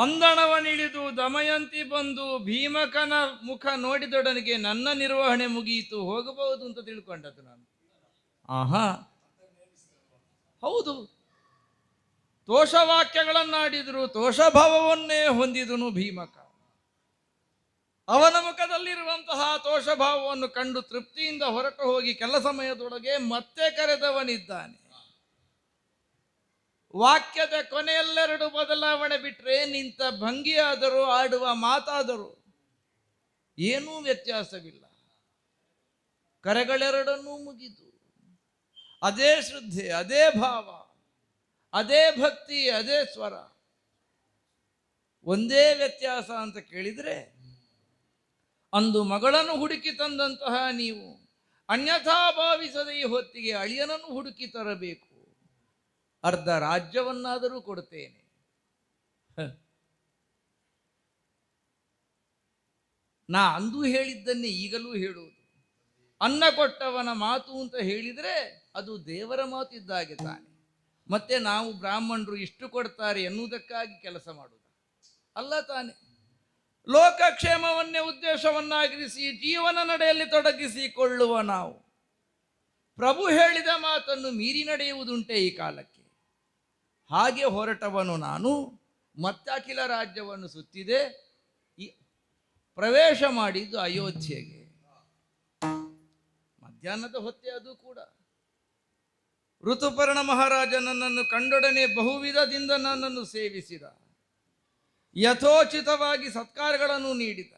ಅಂದಣವನಿಳಿದು ದಮಯಂತಿ ಬಂದು ಭೀಮಕನ ಮುಖ ನೋಡಿದೊಡನಿಗೆ ನನ್ನ ನಿರ್ವಹಣೆ ಮುಗಿಯಿತು, ಹೋಗಬಹುದು ಅಂತ ತಿಳ್ಕೊಂಡದ್ದು ನಾನು. ಆಹಾ, ಹೌದು, ತೋಷವಾಕ್ಯಗಳನ್ನಾಡಿದ್ರು, ತೋಷಭಾವವನ್ನೇ ಹೊಂದಿದನು ಭೀಮಕ. ಅವನ ಮುಖದಲ್ಲಿರುವಂತಹ ತೋಷಭಾವವನ್ನು ಕಂಡು ತೃಪ್ತಿಯಿಂದ ಹೊರಟು ಹೋಗಿ ಕೆಲ ಸಮಯದೊಳಗೆ ಮತ್ತೆ ಕರೆದವನಿದ್ದಾನೆ. ವಾಕ್ಯದ ಕೊನೆಯಲ್ಲೆರಡು ಬದಲಾವಣೆ ಬಿಟ್ರೆ ನಿಂತ ಭಂಗಿಯಾದರೂ ಆಡುವ ಮಾತಾದರೂ ಏನೂ ವ್ಯತ್ಯಾಸವಿಲ್ಲ. ಕರೆಗಳೆರಡನ್ನೂ ಮುಗಿದು ಅದೇ ಶ್ರದ್ಧೆ, ಅದೇ ಭಾವ, ಅದೇ ಭಕ್ತಿ, ಅದೇ ಸ್ವರ. ಒಂದೇ ವ್ಯತ್ಯಾಸ ಅಂತ ಕೇಳಿದರೆ, ಅಂದು ಮಗಳನ್ನು ಹುಡುಕಿ ತಂದಂತಹ ನೀವು ಅನ್ಯಥಾ ಭಾವಿಸದೆ ಈ ಹೊತ್ತಿಗೆ ಅಳಿಯನನ್ನು ಹುಡುಕಿ ತರಬೇಕು, ಅರ್ಧ ರಾಜ್ಯವನ್ನಾದರೂ ಕೊಡುತ್ತೇನೆ. ನಾ ಅಂದು ಹೇಳಿದ್ದನ್ನೇ ಈಗಲೂ ಹೇಳುವುದು. ಅನ್ನ ಕೊಟ್ಟವನ ಮಾತು ಅಂತ ಹೇಳಿದರೆ ಅದು ದೇವರ ಮಾತಿದ್ದಾಗೆ ತಾನೆ. ಮತ್ತೆ ನಾವು ಬ್ರಾಹ್ಮಣರು ಇಷ್ಟು ಕೊಡ್ತಾರೆ ಎನ್ನುವುದಕ್ಕಾಗಿ ಕೆಲಸ ಮಾಡುವುದು ಅಲ್ಲ ತಾನೆ. ಲೋಕಕ್ಷೇಮವನ್ನೇ ಉದ್ದೇಶವನ್ನಾಗಿರಿಸಿ ಜೀವನ ನಡೆಯಲ್ಲಿ ತೊಡಗಿಸಿಕೊಳ್ಳುವ ನಾವು ಪ್ರಭು ಹೇಳಿದ ಮಾತನ್ನು ಮೀರಿ ನಡೆಯುವುದುಂಟೆ ಈ ಕಾಲಕ್ಕೆ. ಹಾಗೆ ಹೊರಟವನು ನಾನು. ಮತ್ತೆ ಅಖಿಲ ರಾಜ್ಯವನ್ನು ಸುತ್ತಿದೆ, ಪ್ರವೇಶ ಮಾಡಿದ್ದು ಅಯೋಧ್ಯೆಗೆ. ಮಧ್ಯಾಹ್ನದ ಹೊತ್ತೆ ಅದು ಕೂಡ. ಋತುಪರ್ಣ ಮಹಾರಾಜ ನನ್ನನ್ನು ಕಂಡೊಡನೆ ಬಹುವಿಧದಿಂದ ನನ್ನನ್ನು ಸೇವಿಸಿದ, ಯಥೋಚಿತವಾಗಿ ಸತ್ಕಾರಗಳನ್ನು ನೀಡಿದ.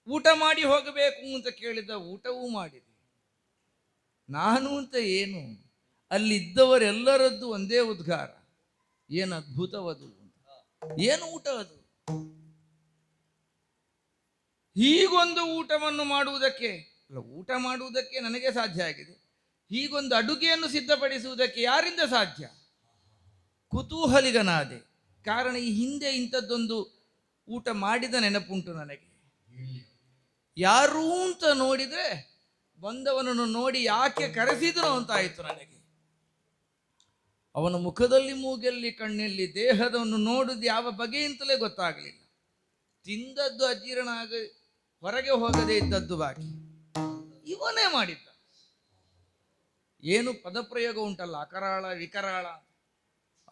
ಊಟ ಮಾಡಿ ಹೋಗಬೇಕು ಅಂತ ಕೇಳಿದ, ಊಟವೂ ಮಾಡಿದೆ. ನಾನು ಅಂತ ಏನು, ಅಲ್ಲಿದ್ದವರೆಲ್ಲರದ್ದು ಒಂದೇ ಉದ್ಗಾರ, ಏನು ಅದ್ಭುತವದು, ಏನು ಊಟ ಅದು. ಹೀಗೊಂದು ಊಟವನ್ನು ಮಾಡುವುದಕ್ಕೆ, ಊಟ ಮಾಡುವುದಕ್ಕೆ ನನಗೆ ಸಾಧ್ಯ ಆಗಿದೆ, ಹೀಗೊಂದು ಅಡುಗೆಯನ್ನು ಸಿದ್ಧಪಡಿಸುವುದಕ್ಕೆ ಯಾರಿಂದ ಸಾಧ್ಯ? ಕುತೂಹಲಿಗನಾದೆ. ಕಾರಣ ಈ ಹಿಂದೆ ಇಂಥದ್ದೊಂದು ಊಟ ಮಾಡಿದ ನೆನಪುಂಟು ನನಗೆ. ಯಾರು ಅಂತ ನೋಡಿದರೆ ಬಂದವನನ್ನು ನೋಡಿ ಯಾಕೆ ಕರೆಸಿದ್ರು ಅಂತ ಆಯಿತು ನನಗೆ. ಅವನ ಮುಖದಲ್ಲಿ, ಮೂಗಲ್ಲಿ, ಕಣ್ಣಲ್ಲಿ, ದೇಹದವನ್ನು ನೋಡುದು ಯಾವ ಬಗೆಯಿಂದಲೇ ಗೊತ್ತಾಗಲಿಲ್ಲ. ತಿಂದದ್ದು ಅಜೀರ್ಣ ಆಗ ಹೊರಗೆ ಹೋಗದೇ ಇದ್ದದ್ದು ಬಾಕಿ ಇವನೇ ಮಾಡಿದ್ದ. ಏನು ಪದಪ್ರಯೋಗ ಉಂಟಲ್ಲ, ಅಕರಾಳ ವಿಕರಾಳ,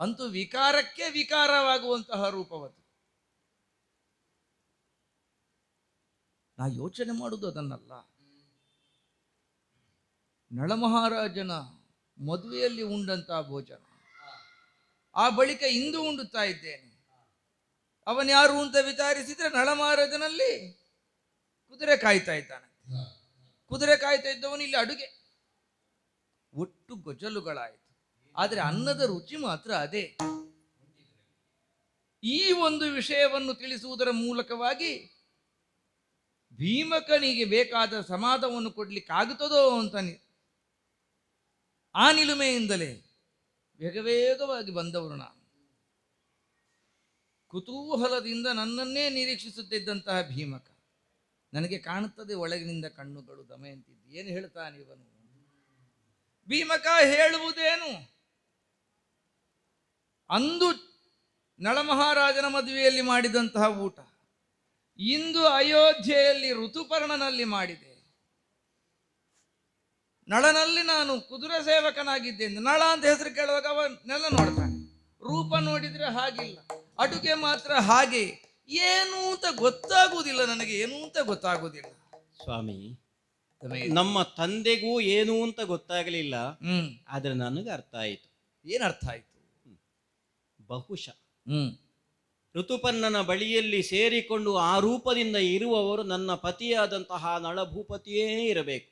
ಅಂತೂ ವಿಕಾರಕ್ಕೆ ವಿಕಾರವಾಗುವಂತಹ ರೂಪವದು. ನಾ ಯೋಚನೆ ಮಾಡುವುದು ಅದನ್ನಲ್ಲ. ನಳಮಹಾರಾಜನ ಮದುವೆಯಲ್ಲಿ ಉಂಡಂತಹ ಭೋಜನ, ಆ ಬಳಿಕ ಇಂದು ಉಂಡುತ್ತಾ ಇದ್ದೇನೆ. ಅವನ್ಯಾರು ಅಂತ ವಿಚಾರಿಸಿದ್ರೆ ನಳಮಹಾರಾಜನಲ್ಲಿ ಕುದುರೆ ಕಾಯ್ತಾ ಇದ್ದಾನೆ. ಕುದುರೆ ಕಾಯ್ತಾ ಇದ್ದವನು ಇಲ್ಲಿ ಅಡುಗೆ. ಒಟ್ಟು ಗೊಜಲುಗಳಾಯಿತು, ಆದರೆ ಅನ್ನದ ರುಚಿ ಮಾತ್ರ ಅದೇ. ಈ ಒಂದು ವಿಷಯವನ್ನು ತಿಳಿಸುವುದರ ಮೂಲಕವಾಗಿ ಭೀಮಕನಿಗೆ ಬೇಕಾದ ಸಮಾಧಾನವನ್ನು ಕೊಡ್ಲಿಕ್ಕಾಗುತ್ತದೋ ಅಂತ ಆ ನಿಲುಮೆಯಿಂದಲೇ ವೇಗವಾಗಿ ಬಂದವರು ನಾನು. ಕುತೂಹಲದಿಂದ ನನ್ನನ್ನೇ ನಿರೀಕ್ಷಿಸುತ್ತಿದ್ದಂತಹ ಭೀಮಕ, ನನಗೆ ಕಾಣುತ್ತದೆ ಒಳಗಿನಿಂದ ಕಣ್ಣುಗಳು ದಮಯಂತಿದ್ದು. ಏನು ಹೇಳ್ತಾನೆ ಇವನು? ಭೀಮಕ ಹೇಳುವುದೇನು? ಅಂದು ನಳಮಹಾರಾಜನ ಮದುವೆಯಲ್ಲಿ ಮಾಡಿದಂತಹ ಊಟ ಇಂದು ಅಯೋಧ್ಯೆಯಲ್ಲಿ ಋತುಪರ್ಣನಲ್ಲಿ ಮಾಡಿದೆ. ನಳನಲ್ಲಿ ನಾನು ಕುದುರೆ ಸೇವಕನಾಗಿದ್ದೇನೆ. ನಳ ಅಂತ ಹೆಸರು ಕೇಳುವಾಗ ಅವನ್ನೆಲ್ಲ ನೋಡ್ತಾನೆ, ರೂಪ ನೋಡಿದ್ರೆ ಹಾಗಿಲ್ಲ, ಅಡುಗೆ ಮಾತ್ರ ಹಾಗೆ. ಏನು ಅಂತ ಗೊತ್ತಾಗುವುದಿಲ್ಲ ನನಗೆ, ಏನು ಅಂತ ಗೊತ್ತಾಗುವುದಿಲ್ಲ ಸ್ವಾಮಿ. ನಮ್ಮ ತಂದೆಗೂ ಏನು ಅಂತ ಗೊತ್ತಾಗಲಿಲ್ಲ, ಆದ್ರೆ ನನಗೆ ಅರ್ಥ ಆಯಿತು. ಏನು ಅರ್ಥ ಆಯ್ತು? ಬಹುಶಃ ಋತುಪರ್ಣನ ಬಳಿಯಲ್ಲಿ ಸೇರಿಕೊಂಡು ಆ ರೂಪದಿಂದ ಇರುವವರು ನನ್ನ ಪತಿಯಾದಂತಹ ನಳಭೂಪತಿಯೇ ಇರಬೇಕು.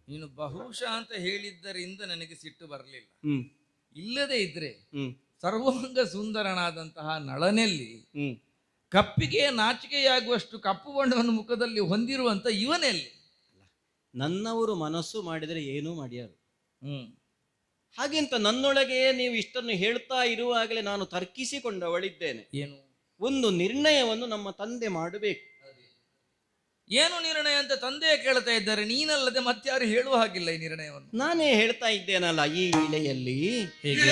ನೀನು ಬಹುಶಃ ಅಂತ ಹೇಳಿದ್ದರಿಂದ ನನಗೆ ಸಿಟ್ಟು ಬರಲಿಲ್ಲ. ಇಲ್ಲದೆ ಇದ್ರೆ ಸರ್ವಾಂಗ ಸುಂದರನಾದಂತಹ ನಳನೆಲ್ಲಿ ಕಪ್ಪಿಗೆ ನಾಚಿಕೆಯಾಗುವಷ್ಟು ಕಪ್ಪು ಬಣ್ಣವನ್ನು ಮುಖದಲ್ಲಿ ಹೊಂದಿರುವಂತ ಇವನೆಲ್ಲಿ? ನನ್ನವರು ಮನಸ್ಸು ಮಾಡಿದರೆ ಏನೂ ಮಾಡ್ಯಾರು. ಹಾಗೆಂತ ನನ್ನೊಳಗೆ ನೀವು ಇಷ್ಟನ್ನು ಹೇಳ್ತಾ ಇರುವಾಗಲೇ ನಾನು ತರ್ಕಿಸಿಕೊಂಡವಳಿದ್ದೇನೆ. ಏನು ಒಂದು ನಿರ್ಣಯವನ್ನು ನಮ್ಮ ತಂದೆ ಮಾಡಬೇಕು. ಏನು ನಿರ್ಣಯ ಅಂತ ತಂದೆ ಕೇಳ್ತಾ ಇದ್ದಾರೆ, ನೀನಲ್ಲದೆ ಮತ್ತಾರು ಹೇಳುವ ಹಾಗಿಲ್ಲ ಈ ನಿರ್ಣಯವನ್ನು. ನಾನೇ ಹೇಳ್ತಾ ಇದ್ದೇನಲ್ಲ ಈ ಇಳೆಯಲ್ಲಿ. ಹೇಗೆ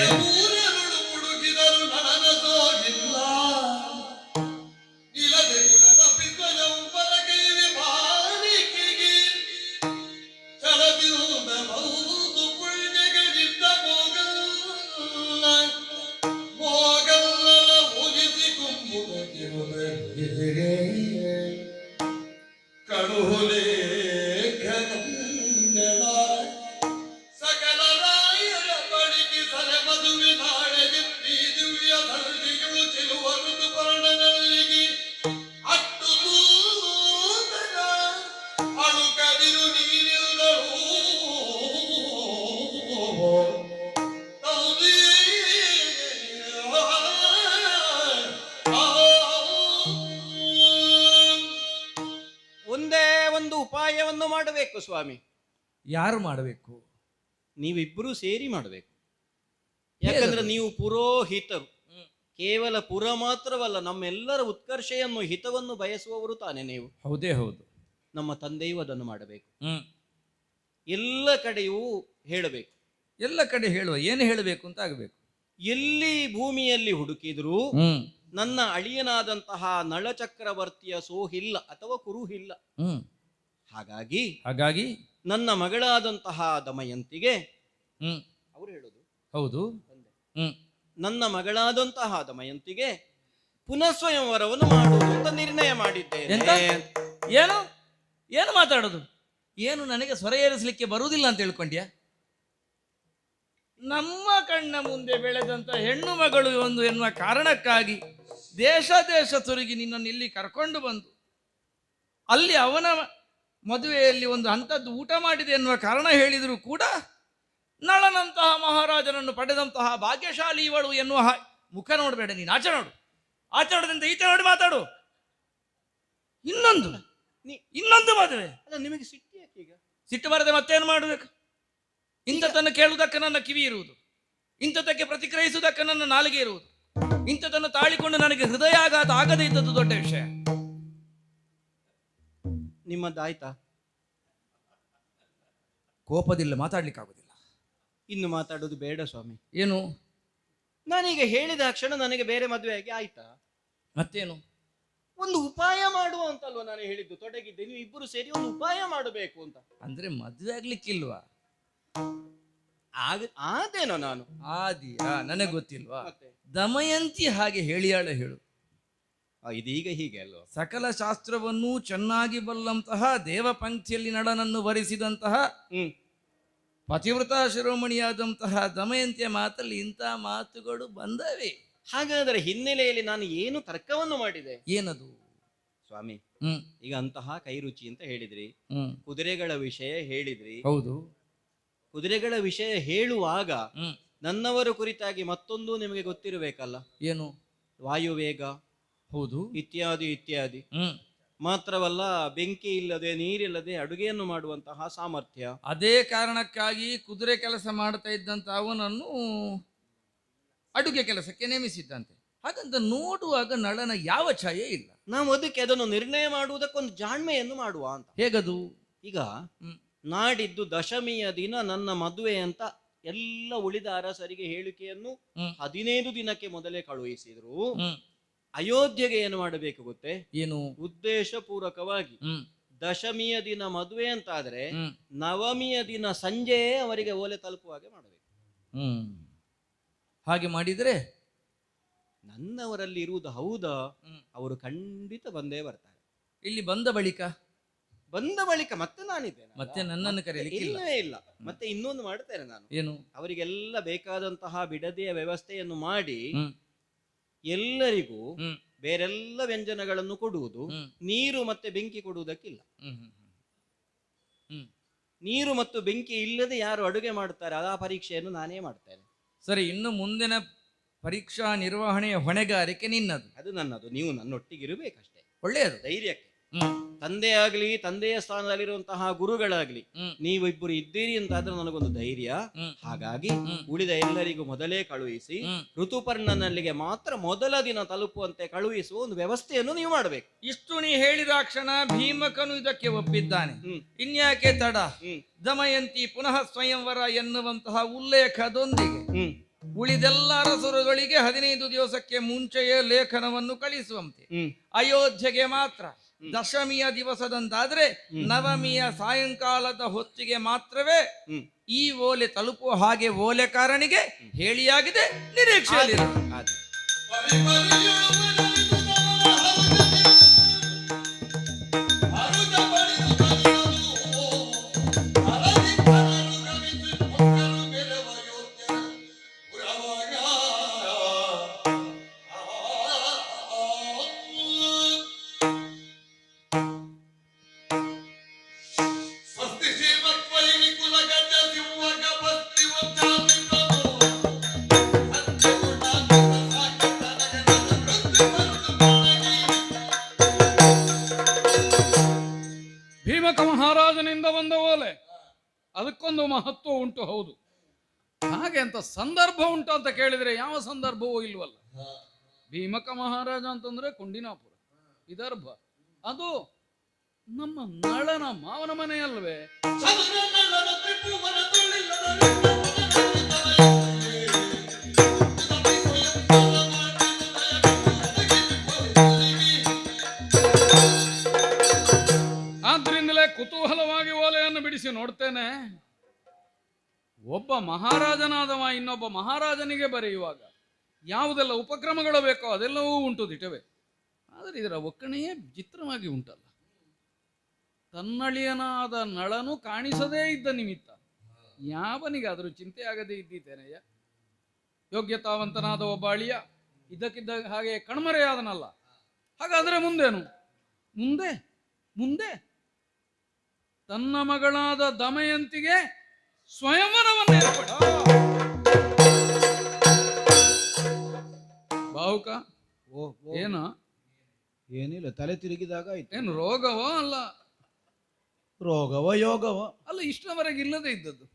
ಸಕಲ ರಾಯರ ಬಳಿಗೆ ಸಲೆ ಮದುವೆ ನಾಳೆ ದಿವ್ಯ ಧರ್ಮಿಗಳು ಚೆಲುವ ಋತುಪರ್ಣಗಳಿಗೆ ಅಟ್ಟು ದೂತನ ಅಳುಕದಿರು ನೀನಿರುಗಳು ಒಂದೇ ಒಂದು ಉಪಾಯವನ್ನು ಮಾಡಬೇಕು ಸ್ವಾಮಿ. ಯಾರು ಮಾಡಬೇಕು? ನೀವಿಬ್ಬರೂ ಸೇರಿ ಮಾಡಬೇಕು. ಯಾಕಂದ್ರೆ ನೀವು ಪುರೋಹಿತರು. ಕೇವಲ ಪುರ ಮಾತ್ರವಲ್ಲ, ನಮ್ಮೆಲ್ಲರ ಉತ್ಕರ್ಷೆಯನ್ನು ಹಿತವನ್ನು ಬಯಸುವವರು ತಾನೆ ನೀವು. ಹೌದೇ ಹೌದು. ನಮ್ಮ ತಂದೆಯೂ ಅದನ್ನು ಮಾಡಬೇಕು. ಹ್ಮ್ ಎಲ್ಲ ಕಡೆಯೂ ಹೇಳಬೇಕು. ಎಲ್ಲ ಕಡೆ ಹೇಳುವ, ಏನು ಹೇಳಬೇಕು ಅಂತ ಆಗಬೇಕು. ಎಲ್ಲಿ ಭೂಮಿಯಲ್ಲಿ ಹುಡುಕಿದ್ರು ಹ್ಮ್ ನನ್ನ ಅಳಿಯನಾದಂತಹ ನಳಚಕ್ರವರ್ತಿಯ ಸೋಹಿಲ್ಲ ಅಥವಾ ಕುರುಹಿಲ್ಲ. ಹ್ಮ್ ಹಾಗಾಗಿ ನನ್ನ ಮಗಳಾದಂತಹ ದಮಯಂತಿಗೆ ಅವರು ಹೇಳೋದು ಹೌದು. ನನ್ನ ಮಗಳಾದಂತಹ ದಮಯಂತಿಗೆ ಪುನಃ ಸ್ವಯಂವರವನ್ನು ಮಾಡುವುದು ಅಂತ ನಿರ್ಣಯ ಮಾಡಿದ್ದೇನೆ. ಏನು ಏನು ಮಾತಾಡೋದು? ಏನು ನನಗೆ ಸ್ವರ ಏರಿಸಲಿಕ್ಕೆ ಬರುವುದಿಲ್ಲ ಅಂತ ಹೇಳ್ಕೊಂಡ್ಯಾ? ನಮ್ಮ ಕಣ್ಣ ಮುಂದೆ ಬೆಳೆದಂತ ಹೆಣ್ಣು ಮಗಳು ಒಂದು ಎನ್ನುವ ಕಾರಣಕ್ಕಾಗಿ ದೇಶ ತಿರುಗಿ ನಿನ್ನನ್ನು ಇಲ್ಲಿ ಕರ್ಕೊಂಡು ಬಂದು ಅಲ್ಲಿ ಅವನ ಮದುವೆಯಲ್ಲಿ ಒಂದು ಅಂಥದ್ದು ಊಟ ಮಾಡಿದೆ ಎನ್ನುವ ಕಾರಣ ಹೇಳಿದರೂ ಕೂಡ ನಳನಂತಹ ಮಹಾರಾಜನನ್ನು ಪಡೆದಂತಹ ಭಾಗ್ಯಶಾಲಿ ಇವಳು ಎನ್ನುವ ಮುಖ ನೋಡಬೇಡ ನೀನು. ಆಚೆ ನೋಡು, ಆಚೆ ನೋಡದಂತೆ ಈಚೆ ನೋಡಿ ಮಾತಾಡು. ಇನ್ನೊಂದು ಮದುವೆ ನಿಮಗೆ ಸಿಟ್ಟು ಯಾಕೆ ಈಗ? ಸಿಟ್ಟು ಬರದೆ ಮತ್ತೇನು ಮಾಡಬೇಕು? ಇಂಥದ್ದನ್ನು ಕೇಳುವುದಕ್ಕೆ ನನ್ನ ಕಿವಿ ಇರುವುದು, ಇಂಥದ್ದಕ್ಕೆ ಪ್ರತಿಕ್ರಿಯಿಸುವುದಕ್ಕೆ ನನ್ನ ನಾಲಿಗೆ ಇರುವುದು, ಇಂಥದ್ದನ್ನು ತಾಳಿಕೊಂಡು ನನಗೆ ಹೃದಯಾಘಾತ ಆಗದೇ ಇದ್ದದ್ದು ದೊಡ್ಡ ವಿಷಯ. ನಿಮ್ಮದಾಯ್ತಾ? ಕೋಪದಿಲ್ಲ, ಮಾತಾಡ್ಲಿಕ್ಕಾಗುದಿಲ್ಲ. ಇನ್ನು ಮಾತಾಡೋದು ಬೇಡ ಸ್ವಾಮಿ. ಏನು? ನಾನೀಗ ಹೇಳಿದ ಕ್ಷಣ ನನಗೆ ಬೇರೆ ಮದುವೆಯಾಗಿ ಆಯ್ತಾ? ಮತ್ತೇನು? ಒಂದು ಉಪಾಯ ಮಾಡುವ ಅಂತಲ್ವ ನಾನು ಹೇಳಿದ್ದು. ತೊಡಗಿದ್ದೆ, ನೀವು ಇಬ್ಬರು ಸೇರಿ ಒಂದು ಉಪಾಯ ಮಾಡಬೇಕು ಅಂತ. ಅಂದ್ರೆ ಮದುವೆ ಆಗ್ಲಿಕ್ಕಿಲ್ವಾ? ಆದೇನೋ ನಾನು ಆದಿಯಾ? ನನಗೆ ಗೊತ್ತಿಲ್ವಾ? ದಮಯಂತಿ ಹಾಗೆ ಹೇಳಿಯಾಳ ಹೇಳು. ಇದೀಗ ಹೀಗೆ ಅಲ್ವ? ಸಕಲ ಶಾಸ್ತ್ರವನ್ನೂ ಚೆನ್ನಾಗಿ ಬಲ್ಲಂತಹ ದೇವ ಪಂಕ್ತಿಯಲ್ಲಿ ನಳನನ್ನು ವರಿಸಿದಂತಹ ಪತಿವ್ರತ ಶಿರೋಮಣಿಯಾದಂತಹ ದಮಯಂತಿಯ ಮಾತಲ್ಲಿ ಇಂಥ ಮಾತುಗಳು ಬಂದವೆ. ಹಾಗಾದರೆ ಹಿನ್ನೆಲೆಯಲ್ಲಿ ನಾನು ಏನು ತರ್ಕವನ್ನು ಮಾಡಿದೆ? ಏನದು ಸ್ವಾಮಿ? ಈಗ ಅಂತಹ ಕೈರುಚಿ ಅಂತ ಹೇಳಿದ್ರಿ, ಕುದುರೆಗಳ ವಿಷಯ ಹೇಳಿದ್ರಿ. ಹೌದು. ಕುದುರೆಗಳ ವಿಷಯ ಹೇಳುವಾಗ ನನ್ನವರ ಕುರಿತಾಗಿ ಮತ್ತೊಂದು ನಿಮಗೆ ಗೊತ್ತಿರಬೇಕಲ್ಲ. ಏನು? ವಾಯುವೇಗ. ಹೌದು. ಇತ್ಯಾದಿ ಇತ್ಯಾದಿ. ಮಾತ್ರವಲ್ಲ, ಬೆಂಕಿ ಇಲ್ಲದೆ ನೀರಿಲ್ಲದೆ ಅಡುಗೆಯನ್ನು ಮಾಡುವಂತಹ ಸಾಮರ್ಥ್ಯ. ಅದೇ ಕಾರಣಕ್ಕಾಗಿ ಕುದುರೆ ಕೆಲಸ ಮಾಡ್ತಾ ಇದ್ದಂತ ಅವನನ್ನು ಅಡುಗೆ ಕೆಲಸಕ್ಕೆ ನೇಮಿಸಿದ್ದಂತೆ. ಹಾಗಂತ ನೋಡುವಾಗ ನಳನ ಯಾವ ಛಾಯೆ ಇಲ್ಲ. ನಾವು ಅದಕ್ಕೆ ಅದನ್ನು ನಿರ್ಣಯ ಮಾಡುವುದಕ್ಕೊಂದು ಜಾಣ್ಮೆಯನ್ನು ಮಾಡುವ ಅಂತ. ಹೇಗದು? ಈಗ ನಾಡಿದ್ದು ದಶಮಿಯ ದಿನ ನನ್ನ ಮದುವೆ ಅಂತ ಎಲ್ಲ ಉಳಿದ ಅರಸರಿಗೆ ಹೇಳಿಕೆಯನ್ನು 15 ದಿನಕ್ಕೆ ಮೊದಲೇ ಕಳುಹಿಸಿದ್ರು. ಅಯೋಧ್ಯೆಗೆ ಏನು ಮಾಡಬೇಕು ಗೊತ್ತೇ? ಏನು? ಉದ್ದೇಶ ಪೂರ್ವಕವಾಗಿ ದಶಮಿಯ ದಿನ ಮದುವೆ ಅಂತಾದ್ರೆ ನವಮಿಯ ದಿನ ಸಂಜೆಯೇ ಅವರಿಗೆ ಓಲೆ ತಲುಪುವ ಹಾಗೆ ಮಾಡಬೇಕು. ಹಾಗೆ ಮಾಡಿದ್ರೆ ನನ್ನವರಲ್ಲಿ ಇರುವುದು ಹೌದಾ? ಅವರು ಖಂಡಿತ ಬಂದೇ ಬರ್ತಾರೆ. ಇಲ್ಲಿ ಬಂದ ಬಳಿಕ ಮತ್ತೆ ನಾನಿದ್ದೇನೆ, ಮತ್ತೆ ನನ್ನನ್ನು ಕರೆಯಲಿಕ್ಕೆ ಇಲ್ಲವೇ ಇಲ್ಲ. ಮತ್ತೆ ಇನ್ನೊಂದು ಮಾಡ್ತೇನೆ ನಾನು. ಏನು? ಅವರಿಗೆಲ್ಲ ಬೇಕಾದಂತಹ ಬಿಡದೆಯ ವ್ಯವಸ್ಥೆಯನ್ನು ಮಾಡಿ ಎಲ್ಲರಿಗೂ ಬೇರೆಲ್ಲ ವ್ಯಂಜನಗಳನ್ನು ಕೊಡುವುದು. ನೀರು ಮತ್ತೆ ಬೆಂಕಿ ಕೊಡುವುದಕ್ಕಿಲ್ಲ. ನೀರು ಮತ್ತು ಬೆಂಕಿ ಇಲ್ಲದೆ ಯಾರು ಅಡುಗೆ ಮಾಡ್ತಾರೆ ಆ ಪರೀಕ್ಷೆಯನ್ನು ನಾನೇ ಮಾಡ್ತೇನೆ. ಸರಿ, ಇನ್ನು ಮುಂದಿನ ಪರೀಕ್ಷಾ ನಿರ್ವಹಣೆಯ ಹೊಣೆಗಾರಿಕೆ ನಿನ್ನದು. ಅದು ನನ್ನದು. ನೀವು ನನ್ನೊಟ್ಟಿಗಿರಬೇಕಷ್ಟೇ. ಒಳ್ಳೆಯದು. ಧೈರ್ಯಕ್ಕೆ ತಂದೆ ಆಗ್ಲಿ, ತಂದೆಯ ಸ್ಥಾನದಲ್ಲಿರುವಂತಹ ಗುರುಗಳಾಗ್ಲಿ, ನೀವಿಬ್ಬರು ಇದ್ದೀರಿ ಅಂತಾದ್ರೆ ನನಗೊಂದು ಧೈರ್ಯ. ಹಾಗಾಗಿ ಉಳಿದ ಎಲ್ಲರಿಗೂ ಮೊದಲೇ ಕಳುಹಿಸಿ ಋತುಪರ್ಣನಲ್ಲಿಗೆ ಮಾತ್ರ ಮೊದಲ ದಿನ ತಲುಪುವಂತೆ ಕಳುಹಿಸುವ ಒಂದು ವ್ಯವಸ್ಥೆಯನ್ನು ನೀವು ಮಾಡಬೇಕು. ಇಷ್ಟು ನೀ ಹೇಳಿದ ಕ್ಷಣ ಭೀಮಕನು ಇದಕ್ಕೆ ಒಪ್ಪಿದ್ದಾನೆ. ಇನ್ಯಾಕೆ ತಡ? ದಮಯಂತಿ ಪುನಃ ಸ್ವಯಂವರ ಎನ್ನುವಂತಹ ಉಲ್ಲೇಖದೊಂದಿಗೆ ಉಳಿದೆಲ್ಲ ಅರಸರುಗಳಿಗೆ 15 ದಿವಸಕ್ಕೆ ಮುಂಚೆಯೇ ಲೇಖನವನ್ನು ಕಳಿಸುವಂತೆ, ಅಯೋಧ್ಯೆಗೆ ಮಾತ್ರ ದಶಮಿಯ ದಿವಸದಂತಾದ್ರೆ ನವಮಿಯ ಸಾಯಂಕಾಲದ ಹೊತ್ತಿಗೆ ಮಾತ್ರವೇ ಈ ಓಲೆ ತಲುಪುವ ಹಾಗೆ ಓಲೆಕಾರನಿಗೆ ಹೇಳಿಯಾಗಿದೆ. ನಿರೀಕ್ಷೆಯಲ್ಲಿ ಭೀಮಕ ಮಹಾರಾಜನಿಂದ ಬಂದ ಓಲೆ, ಅದಕ್ಕೊಂದು ಮಹತ್ವ ಉಂಟು. ಹೌದು, ಹಾಗೆ ಅಂತ ಸಂದರ್ಭ ಉಂಟು ಅಂತ ಕೇಳಿದ್ರೆ ಯಾವ ಸಂದರ್ಭವೂ ಇಲ್ವಲ್ಲ. ಭೀಮಕ ಮಹಾರಾಜ ಅಂತಂದ್ರೆ ಕುಂಡಿನಾಪುರ, ವಿದರ್ಭ, ಅದು ನಮ್ಮ ನಳನ ಮಾವನ ಮನೆಯಲ್ವೇ? ಆದ್ರಿಂದಲೇ ಕುತೂಹಲವಾಗಿ ಓಲೆಯನ್ನು ಬಿಡಿಸಿ ನೋಡ್ತೇನೆ. ಒಬ್ಬ ಮಹಾರಾಜನಾದವ ಇನ್ನೊಬ್ಬ ಮಹಾರಾಜನಿಗೆ ಬರೆಯುವಾಗ ಯಾವುದೆಲ್ಲ ಉಪಕ್ರಮಗಳು ಬೇಕೋ ಅದೆಲ್ಲವೂ ಉಂಟು ದಿಟವೇ. ಆದರೆ ಇದರ ಒಕ್ಕಣೆಯೇ ಚಿತ್ರವಾಗಿ ಉಂಟಲ್ಲ. ತನ್ನಳಿಯನಾದ ನಳನು ಕಾಣಿಸದೇ ಇದ್ದ ನಿಮಿತ್ತ ಯಾವನಿಗಾದರೂ ಚಿಂತೆ ಆಗದೆ ಇದ್ದೀತೇನೆಯ? ಯೋಗ್ಯತಾವಂತನಾದ ಒಬ್ಬ ಅಳಿಯ ಇದ್ದಕ್ಕಿದ್ದ ಹಾಗೆ ಕಣ್ಮರೆಯಾದನಲ್ಲ. ಹಾಗಾದರೆ ಮುಂದೇನು? ಮುಂದೆ ಮುಂದೆ ತನ್ನ ಮಗಳಾದ ದಮಯಂತಿಗೆ ಸ್ವಯಂವರವನ್ನು ಏರ್ಪಡ. ಬಾಹುಕ ಏನು? ಏನಿಲ್ಲ, ತಲೆ ತಿರುಗಿದಾಗ ಆಯ್ತು. ಏನು ರೋಗವೋ? ಅಲ್ಲ ರೋಗವ ಯೋಗವ ಅಲ್ಲ, ಇಷ್ಟವರೆಗೆ ಇಲ್ಲದೆ ಇದ್ದದ್ದು.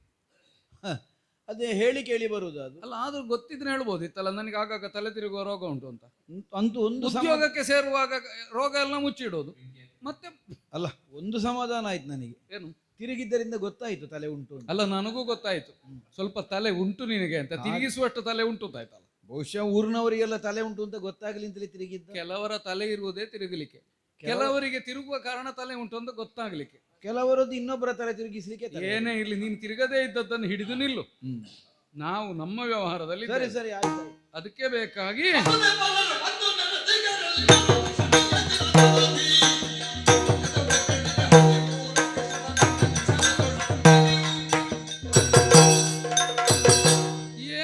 ಅದೇ ಹೇಳಿ ಕೇಳಿ ಬರುವುದು ಅದು. ಅಲ್ಲ, ಆದ್ರೂ ಗೊತ್ತಿದ್ರೆ ಹೇಳ್ಬೋದಿತ್ತಲ್ಲ, ನನಗೆ ಆಗಾಗ ತಲೆ ತಿರುಗುವ ರೋಗ ಉಂಟು ಅಂತ. ಅಂತೂ ಒಂದು ಉದ್ಯೋಗಕ್ಕೆ ಸೇರುವಾಗ ರೋಗ ಎಲ್ಲ ಮುಚ್ಚಿಡೋದು. ಮತ್ತೆ ಅಲ್ಲ, ಒಂದು ಸಮಾಧಾನ ಆಯ್ತು ನನಗೆ. ಏನು? ತಿರುಗಿದ್ದರಿಂದ ಗೊತ್ತಾಯ್ತು ತಲೆ ಉಂಟು ಅಂತ. ಅಲ್ಲ, ನನಗೂ ಗೊತ್ತಾಯ್ತು ಸ್ವಲ್ಪ ತಲೆ ಉಂಟು ನಿನಗೆ ಅಂತ. ತಿರುಗಿಸುವಷ್ಟು ತಲೆ ಉಂಟು ಅಂತಾಯ್ತಲ್ಲ. ಬಹುಶಃ ಊರಿನವರಿಗೆಲ್ಲ ತಲೆ ಉಂಟು ಅಂತ ಗೊತ್ತಾಗ್ಲಿ ಅಂತಲೇ ತಿರುಗಿದ್ದ. ಕೆಲವರ ತಲೆ ಇರುವುದೇ ತಿರುಗಲಿಕ್ಕೆ, ಕೆಲವರಿಗೆ ತಿರುಗುವ ಕಾರಣ ತಲೆ ಉಂಟು ಅಂತ ಗೊತ್ತಾಗ್ಲಿಕ್ಕೆ. ಕೆಲವರದ್ದು ಇನ್ನೊಬ್ಬರ ತಲೆ ತಿರುಗಿಸ್ಲಿಕ್ಕೆ. ಏನೇ ಇರ್ಲಿ, ನೀನು ತಿರುಗದೇ ಇದ್ದದ್ದನ್ನು ಹಿಡಿದು ನಿಲ್ಲು. ನಾವು ನಮ್ಮ ವ್ಯವಹಾರದಲ್ಲಿ ಸರಿ ಸರಿ ಆಯ್ತು. ಅದಕ್ಕೆ ಬೇಕಾಗಿ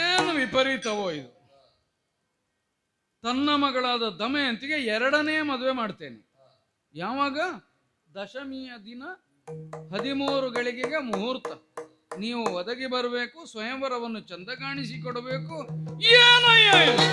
ಏನು ವಿಪರೀತವೋ ಇದು. ತನ್ನ ಮಗಳಾದ ದಮಯಂತಿಗೆ 2ನೇ ಮದುವೆ ಮಾಡ್ತೇನೆ. ಯಾವಾಗ? ದಶಮಿಯ ದಿನ 13 ಗಳಿಗೆಗೆ ಮುಹೂರ್ತ. ನೀವು ಒದಗಿ ಬರಬೇಕು, ಸ್ವಯಂವರವನ್ನು ಚಂದ ಕಾಣಿಸಿಕೊಡಬೇಕು. ಏನಯ್ಯ ಇದು?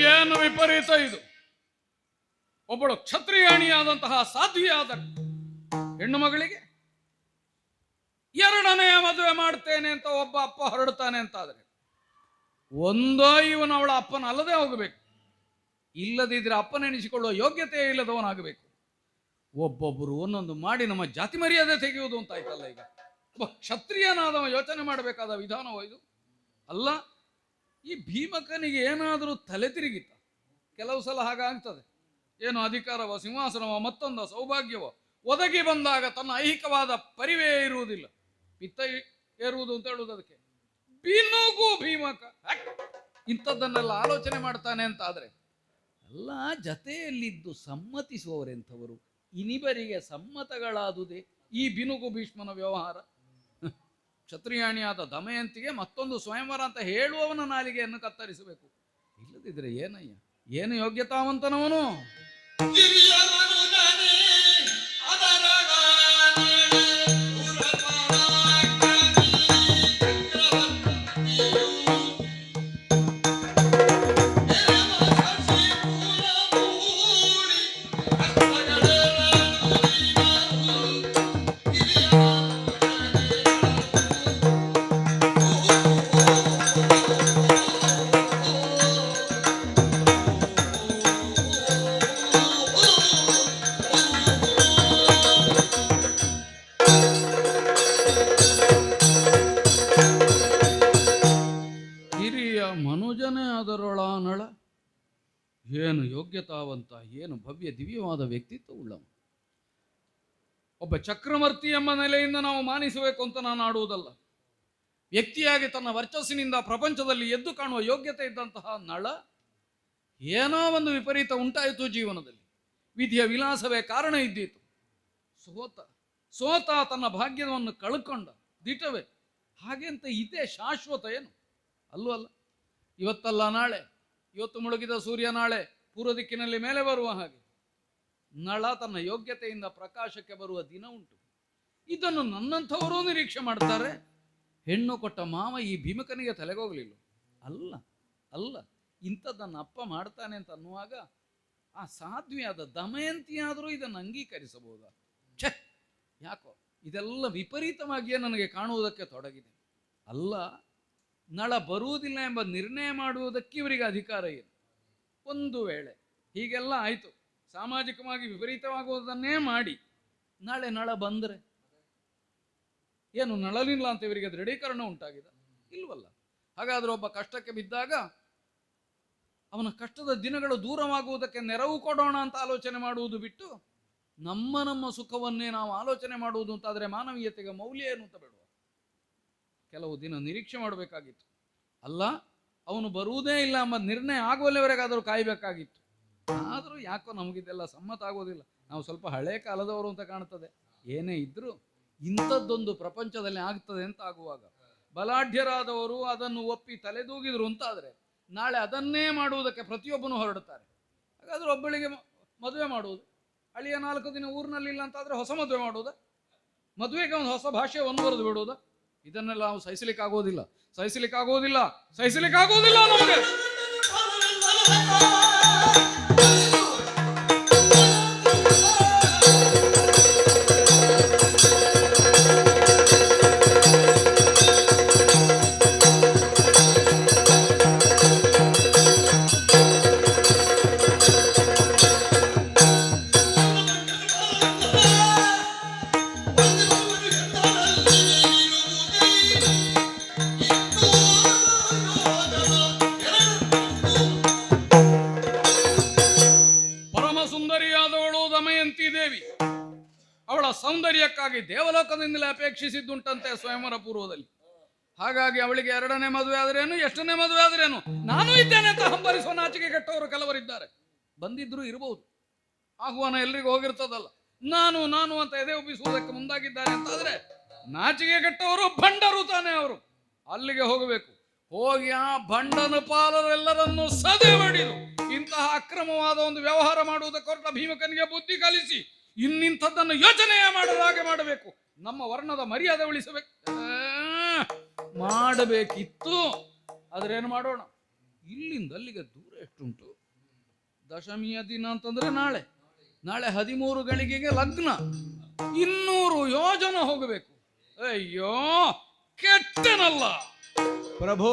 ಏನು ವಿಪರೀತ ಇದು? ಒಬ್ಬಳು ಕ್ಷತ್ರಿಯಾಣಿಯಾದಂತಹ ಸಾಧ್ವಿಯಾದ ಹೆಣ್ಣು ಮಗಳಿಗೆ 2ನೇ ಮದುವೆ ಮಾಡ್ತೇನೆ ಅಂತ ಒಬ್ಬ ಅಪ್ಪ ಹೊರಡ್ತಾನೆ ಅಂತಾದ್ರೆ, ಒಂದೋ ಇವನು ಅವಳ ಅಪ್ಪನ ಅಲ್ಲದೆ ಹೋಗಬೇಕು, ಇಲ್ಲದಿದ್ರೆ ಅಪ್ಪನೆನಿಸಿಕೊಳ್ಳುವ ಯೋಗ್ಯತೆ ಇಲ್ಲದವನಾಗಬೇಕು. ಒಬ್ಬೊಬ್ಬರು ಒಂದೊಂದು ಮಾಡಿ ನಮ್ಮ ಜಾತಿ ಮರ್ಯಾದೆ ತೆಗೆಯುವುದು ಅಂತ ಆಯ್ತಲ್ಲ. ಈಗ ಒಬ್ಬ ಕ್ಷತ್ರಿಯನಾದವ ಯೋಚನೆ ಮಾಡಬೇಕಾದ ವಿಧಾನವೋ ಇದು? ಅಲ್ಲ, ಈ ಭೀಮಕನಿಗೆ ಏನಾದರೂ ತಲೆ ತಿರುಗಿತ? ಕೆಲವು ಸಲ ಹಾಗಾಗ್ತದೆ. ಏನು ಅಧಿಕಾರವ, ಸಿಂಹಾಸನವ, ಮತ್ತೊಂದ ಸೌಭಾಗ್ಯವೋ ಒದಗಿ ಬಂದಾಗ ತನ್ನ ಐಹಿಕವಾದ ಪರಿವೇ ಇರುವುದಿಲ್ಲ, ಪಿತ್ತ ಏರುವುದು ಅಂತ ಹೇಳುವುದು. ಅದಕ್ಕೆ ಬಿನುಗು ಭೀಮಕ ಇಂಥದ್ದನ್ನೆಲ್ಲ ಆಲೋಚನೆ ಮಾಡ್ತಾನೆ ಅಂತ ಆದ್ರೆ ಎಲ್ಲ ಜತೆಯಲ್ಲಿದ್ದು ಸಮ್ಮತಿಸುವವರೆಂಥವರು. ಇನಿಬರಿಗೆ ಸಮ್ಮತಗಳಾದುದೇ ಈ ಬಿನುಗು ಭೀಷ್ಮನ ವ್ಯವಹಾರ. ಕ್ಷತ್ರಿಯಾಣಿಯಾದ ದಮಯಂತಿಗೆ ಮತ್ತೊಂದು ಸ್ವಯಂವರ ಅಂತ ಹೇಳುವವನ ನಾಲಿಗೆಯನ್ನು ಕತ್ತರಿಸಬೇಕು. ಇಲ್ಲದಿದ್ರೆ ಏನಯ್ಯ, ಏನು ಯೋಗ್ಯತಾವಂತನವನು? ಕಿರಿಯ ಮನುಜನೇ ಅದರಗಾನೆ ಪುರಪರಾಕ್ರಮಿ ಚಕ್ರವರ್ತಿಯು ಶಶಿ ಪುರಮೂಡಿ ಕರ್ತಗಳೆರಡು ನೀನು ಕಿರಿಯ ಹಿರಿಯ ಮನುಜನೇ ಅದರೊಳ ನಳ. ಏನು ಯೋಗ್ಯತಾವಂತ, ಏನು ಭವ್ಯ ದಿವ್ಯವಾದ ವ್ಯಕ್ತಿತ್ವ ಉಳ್ಳವ. ಒಬ್ಬ ಚಕ್ರವರ್ತಿ ಎಂಬ ನೆಲೆಯಿಂದ ನಾವು ಮಾನಿಸಬೇಕು ಅಂತ ನಾನು ಆಡುವುದಲ್ಲ. ವ್ಯಕ್ತಿಯಾಗಿ ತನ್ನ ವರ್ಚಸ್ಸಿನಿಂದ ಪ್ರಪಂಚದಲ್ಲಿ ಎದ್ದು ಕಾಣುವ ಯೋಗ್ಯತೆ ಇದ್ದಂತಹ ನಳ, ಏನೋ ಒಂದು ವಿಪರೀತ ಉಂಟಾಯಿತು ಜೀವನದಲ್ಲಿ. ವಿಧಿಯ ವಿಲಾಸವೇ ಕಾರಣ ಇದ್ದೀತು. ಸೋತ ತನ್ನ ಭಾಗ್ಯವನ್ನು ಕಳ್ಕೊಂಡ ದಿಟವೇ. ಹಾಗೆಂತ ಇದೇ ಶಾಶ್ವತ ಏನು? ಅಲ್ಲೂ ಅಲ್ಲ. ಇವತ್ತಲ್ಲ ನಾಳೆ, ಇವತ್ತು ಮುಳುಗಿದ ಸೂರ್ಯ ನಾಳೆ ಪೂರ್ವ ದಿಕ್ಕಿನಲ್ಲಿ ಮೇಲೆ ಬರುವ ಹಾಗೆ ನಳ ತನ್ನ ಯೋಗ್ಯತೆಯಿಂದ ಪ್ರಕಾಶಕ್ಕೆ ಬರುವ ದಿನ ಉಂಟು. ಇದನ್ನು ನನ್ನಂಥವರೂ ನಿರೀಕ್ಷೆ ಮಾಡ್ತಾರೆ. ಹೆಣ್ಣು ಕೊಟ್ಟ ಮಾವ ಈ ಭೀಮಕನಿಗೆ ತಲೆಗೋಗ್ಲಿಲ್ಲ. ಅಲ್ಲ ಅಲ್ಲ, ಇಂಥದ್ದನ್ನು ಅಪ್ಪ ಮಾಡ್ತಾನೆ ಅಂತ ಅನ್ನುವಾಗ ಆ ಸಾಧ್ವಿಯಾದ ದಮಯಂತಿಯಾದರೂ ಇದನ್ನು ಅಂಗೀಕರಿಸಬಹುದಾ? ಛೆ, ಯಾಕೋ ಇದೆಲ್ಲ ವಿಪರೀತವಾಗಿಯೇ ನನಗೆ ಕಾಣುವುದಕ್ಕೆ ತೊಡಗಿದೆ. ಅಲ್ಲ, ನಳ ಬರುವುದಿಲ್ಲ ಎಂಬ ನಿರ್ಣಯ ಮಾಡುವುದಕ್ಕೆ ಇವರಿಗೆ ಅಧಿಕಾರ ಏನು? ಒಂದು ವೇಳೆ ಹೀಗೆಲ್ಲ ಆಯಿತು, ಸಾಮಾಜಿಕವಾಗಿ ವಿಪರೀತವಾಗುವುದನ್ನೇ ಮಾಡಿ ನಾಳೆ ನಳ ಬಂದರೆ ಏನು ನಳಲಿಲ್ಲ ಅಂತ ಇವರಿಗೆ ದೃಢೀಕರಣ ಉಂಟಾಗಿದೆ? ಇಲ್ವಲ್ಲ. ಹಾಗಾದ್ರೆ ಒಬ್ಬ ಕಷ್ಟಕ್ಕೆ ಬಿದ್ದಾಗ ಅವನ ಕಷ್ಟದ ದಿನಗಳು ದೂರವಾಗುವುದಕ್ಕೆ ನೆರವು ಕೊಡೋಣ ಅಂತ ಆಲೋಚನೆ ಮಾಡುವುದು ಬಿಟ್ಟು ನಮ್ಮ ಸುಖವನ್ನೇ ನಾವು ಆಲೋಚನೆ ಮಾಡುವುದು ಅಂತಾದರೆ ಮಾನವೀಯತೆಗೆ ಮೌಲ್ಯ ಏನು ಅಂತ ಬೇಡ? ಕೆಲವು ದಿನ ನಿರೀಕ್ಷೆ ಮಾಡಬೇಕಾಗಿತ್ತು. ಅಲ್ಲ, ಅವನು ಬರುವುದೇ ಇಲ್ಲ ಎಂಬ ನಿರ್ಣಯ ಆಗುವಲ್ಲಿವರೆಗಾದರೂ ಕಾಯಬೇಕಾಗಿತ್ತು. ಆದರೂ ಯಾಕೋ ನಮಗಿದೆಲ್ಲ ಸಮ್ಮತ ಆಗೋದಿಲ್ಲ. ನಾವು ಸ್ವಲ್ಪ ಹಳೆ ಕಾಲದವರು ಅಂತ ಕಾಣ್ತದೆ. ಏನೇ ಇದ್ರೂ ಇಂಥದ್ದೊಂದು ಪ್ರಪಂಚದಲ್ಲಿ ಆಗ್ತದೆ ಅಂತ ಆಗುವಾಗ ಬಲಾಢ್ಯರಾದವರು ಅದನ್ನು ಒಪ್ಪಿ ತಲೆದೂಗಿದ್ರು ಅಂತಾದರೆ ನಾಳೆ ಅದನ್ನೇ ಮಾಡುವುದಕ್ಕೆ ಪ್ರತಿಯೊಬ್ಬನು ಹೊರಡುತ್ತಾರೆ. ಹಾಗಾದ್ರೆ ಒಬ್ಬಳಿಗೆ ಮದುವೆ ಮಾಡುವುದು, ಅಳಿಯ 4 ದಿನ ಊರಿನಲ್ಲಿಲ್ಲ ಅಂತಾದರೆ ಹೊಸ ಮದುವೆ ಮಾಡುವುದ? ಮದುವೆಗೆ ಒಂದು ಹೊಸ ಭಾಷೆ ಒಂದುವರೆದು ಬಿಡುವುದ? ಇದನ್ನೆಲ್ಲ ನಾವು ಸಹಿಸಲಿಕ್ಕಾಗೋದಿಲ್ಲ ನಮಗೆ. ಸೌಂದರ್ಯಕ್ಕಾಗಿ ದೇವಲೋಕದಿಂದಲೇ ಅಪೇಕ್ಷಿಸಿದ್ದುಂಟಂತೆ ಸ್ವಯಂವರ ಪೂರ್ವದಲ್ಲಿ. ಹಾಗಾಗಿ ಅವಳಿಗೆ 2ನೇ ಮದುವೆ ಆದ್ರೇನು, 8ನೇ ಮದುವೆ ಆದ್ರೇನು, ನಾನು ಇದ್ದೇನೆ ಅಂತ ಹಂಬಲಿಸುವ ನಾಚಿಕೆ ಕೆಟ್ಟವರು ಕೆಲವರಿದ್ದಾರೆ. ಬಂದಿದ್ರು ಇರಬಹುದು, ಆಹ್ವಾನ ಎಲ್ರಿಗೂ ಹೋಗಿರ್ತದಲ್ಲ. ನಾನು ಅಂತ ಎದೆ ಉಬ್ಬಿಸುವುದಕ್ಕೆ ಮುಂದಾಗಿದ್ದಾರೆ ಅಂತಾದ್ರೆ ನಾಚಿಕೆ ಕೆಟ್ಟವರು ಭಂಡರು ತಾನೇ. ಅವರು ಅಲ್ಲಿಗೆ ಹೋಗಬೇಕು. ಹೋಗಿ ಆ ಭಂಡನ ಪಾಲರೆಲ್ಲರನ್ನು ಸದೆ ಬಡಿದು ಇಂತಹ ಅಕ್ರಮವಾದ ಒಂದು ವ್ಯವಹಾರ ಮಾಡುವುದಕ್ಕೆ ಹೊರಟ ಭೀಮಕನಿಗೆ ಬುದ್ಧಿ ಕಲಿಸಿ ಇನ್ನಿಂಥದ್ದನ್ನು ಯೋಚನೆಯ ಮಾಡದ ಹಾಗೆ ಮಾಡಬೇಕು. ನಮ್ಮ ವರ್ಣದ ಮರ್ಯಾದೆ ಉಳಿಸಬೇಕು ಮಾಡಬೇಕಿತ್ತು. ಆದ್ರೇನು ಮಾಡೋಣ? ಇಲ್ಲಿಂದ ಅಲ್ಲಿಗೆ ದೂರ ಎಷ್ಟುಂಟು? ದಶಮಿಯ ದಿನ ಅಂತಂದ್ರೆ ನಾಳೆ 13 ಗಳಿಗೆಗೆ ಲಗ್ನ. 200 ಯೋಜನೆ ಹೋಗಬೇಕು. ಅಯ್ಯೋ ಕೆಟ್ಟನಲ್ಲ ಪ್ರಭು.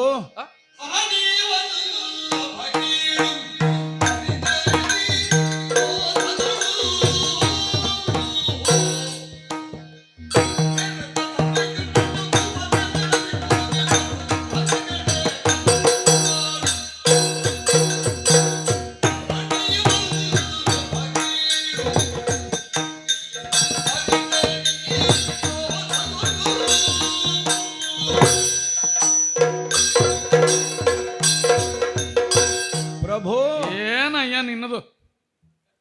ಪ್ರಭೋ ಏನಯ್ಯ ನಿನ್ನದು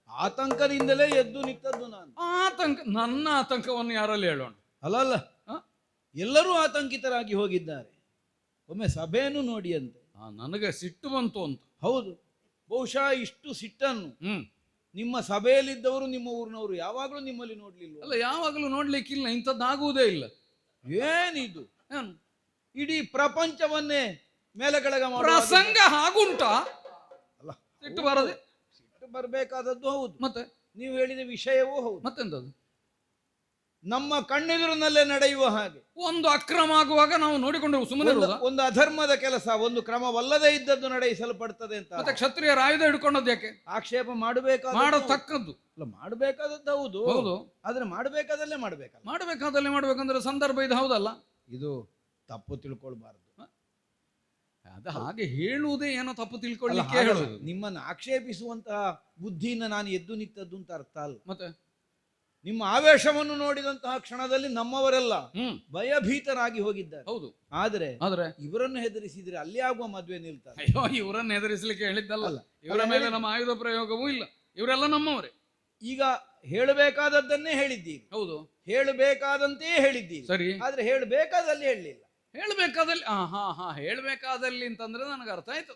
ಆತಂಕದಿಂದಲೇ ಎದ್ದು ನಿಂತದ್ದು ನಾನು. ಆತಂಕ? ನನ್ನ ಆತಂಕವನ್ನು ಯಾರಲ್ಲಿ ಹೇಳೋಣ? ಅಲ್ಲಲ್ಲ, ಆ? ಎಲ್ಲರೂ ಆತಂಕಿತರಾಗಿ ಹೋಗಿದ್ದಾರೆ. ಒಮ್ಮೆ ಸಭೆಯನ್ನು ನೋಡಿ ಅಂತೆ. ನನಗೆ ಸಿಟ್ಟು ಬಂತು ಅಂತ. ಹೌದು, ಬಹುಶಃ ಇಷ್ಟು ಸಿಟ್ಟನ್ನು ನಿಮ್ಮ ಸಭೆಯಲ್ಲಿದ್ದವರು, ನಿಮ್ಮ ಊರಿನವರು ಯಾವಾಗಲೂ ನಿಮ್ಮಲ್ಲಿ ನೋಡ್ಲಿಲ್ಲ. ಅಲ್ಲ, ಯಾವಾಗಲೂ ನೋಡ್ಲಿಕ್ಕಿಲ್ಲ, ಇಂಥದ್ದಾಗುವುದೇ ಇಲ್ಲ. ಏನಿದು, ಏನು ಇಡೀ ಪ್ರಪಂಚವನ್ನೇ ಮೇಲೆ ಕೆಳಗೆ ಮಾಡುವ ಪ್ರಸಂಗ ಹಾಗುಂಟಾ? ಅಲ್ಲ, ಸಿಟ್ಟು ಬರದೆ? ಸಿಟ್ಟು ಬರಬೇಕಾದದ್ದು ಹೌದು, ಮತ್ತೆ ನೀವು ಹೇಳಿದ ವಿಷಯವೂ ಹೌದು. ಮತ್ತೆಂತದ್ದು? ನಮ್ಮ ಕಣ್ಣೆದುರಿನಲ್ಲೇ ನಡೆಯುವ ಹಾಗೆ ಒಂದು ಅಕ್ರಮ ಆಗುವಾಗ ನಾವು ನೋಡಿಕೊಂಡು ಸುಮ್ಮನೆ ಇರುವುದಾ? ಒಂದು ಅಧರ್ಮದ ಕೆಲಸ, ಒಂದು ಕ್ರಮವಲ್ಲದೆ ಇದ್ದದ್ದು ನಡೆಸಲ್ಪಡ್ತದೆ ಅಂತ ಮತ್ತೆ ಕ್ಷತ್ರಿಯರ ಆಯುಧ ಹಿಡ್ಕೊಂಡದ್ದು ಯಾಕೆ? ಆಕ್ಷೇಪ ಮಾಡಬೇಕಾದ ಮಾಡತಕ್ಕದ್ದು. ಅಲ್ಲ, ಮಾಡಬೇಕಾದದ್ದು ಹೌದು, ಹೌದು, ಆದ್ರೆ ಮಾಡಬೇಕಾದಲ್ಲೇ ಮಾಡಬೇಕಲ್ಲ. ಮಾಡಬೇಕಾದಲ್ಲಿ ಮಾಡ್ಬೇಕಂದ್ರೆ ಸಂದರ್ಭ ಇದು ಹೌದಲ್ಲ. ಇದು ತಪ್ಪು ತಿಳ್ಕೊಳ್ಬಾರದು. ಅದು ಹಾಗೆ ಹೇಳುವುದೇ ಏನೋ ತಪ್ಪು ಅಲ್ಲ, ತಿಳ್ಕೊಳ್ಳಿಕ್ಕೆ ಹಾಗಲ್ಲ. ಹೇಳುದು. ನಿಮ್ಮನ್ನು ಆಕ್ಷೇಪಿಸುವಂತಹ ಬುದ್ಧಿಯಿಂದ ನಾನು ಎದ್ದು ನಿಂತದ್ದು ಅಂತ ಅರ್ಥ ಅಲ್ಲ. ಮತ್ತೆ ನಿಮ್ಮ ಆವೇಶವನ್ನು ನೋಡಿದಂತಹ ಕ್ಷಣದಲ್ಲಿ ನಮ್ಮವರೆಲ್ಲ ಹ್ಮ್, ಭಯಭೀತರಾಗಿ ಹೋಗಿದ್ದಾರೆ. ಹೌದು. ಆದ್ರೆ ಆದ್ರೆ ಇವರನ್ನು ಹೆದರಿಸಿದ್ರೆ ಅಲ್ಲಿ ಆಗುವ ಮದುವೆ ನಿಲ್ತಾರೆ. ಅಯ್ಯೋ, ಇವರನ್ನ ಎದುರಿಸಲಿಕ್ಕೆ ಹೇಳಿದ್ದಲ್ಲ. ಅಲ್ಲ, ಇವರ ಮೇಲೆ ನಮ್ಮ ಆಯುಧ ಪ್ರಯೋಗವೂ ಇಲ್ಲ. ಇವರೆಲ್ಲ ನಮ್ಮವರೇ. ಈಗ ಹೇಳಬೇಕಾದದ್ದನ್ನೇ ಹೇಳಿದ್ದೀರಿ, ಹೌದು, ಹೇಳಬೇಕಾದಂತೆಯೇ ಹೇಳಿದ್ದೀರಿ. ಸರಿ. ಆದ್ರೆ ಹೇಳಬೇಕಾದಲ್ಲಿ ಹೇಳಲಿಲ್ಲ. ಹೇಳ್ಬೇಕಾದಲ್ಲಿ ಹೇಳ್ಬೇಕಾದಲ್ಲಿ ಅಂತಂದ್ರೆ ನನಗೆ ಅರ್ಥ ಆಯ್ತು.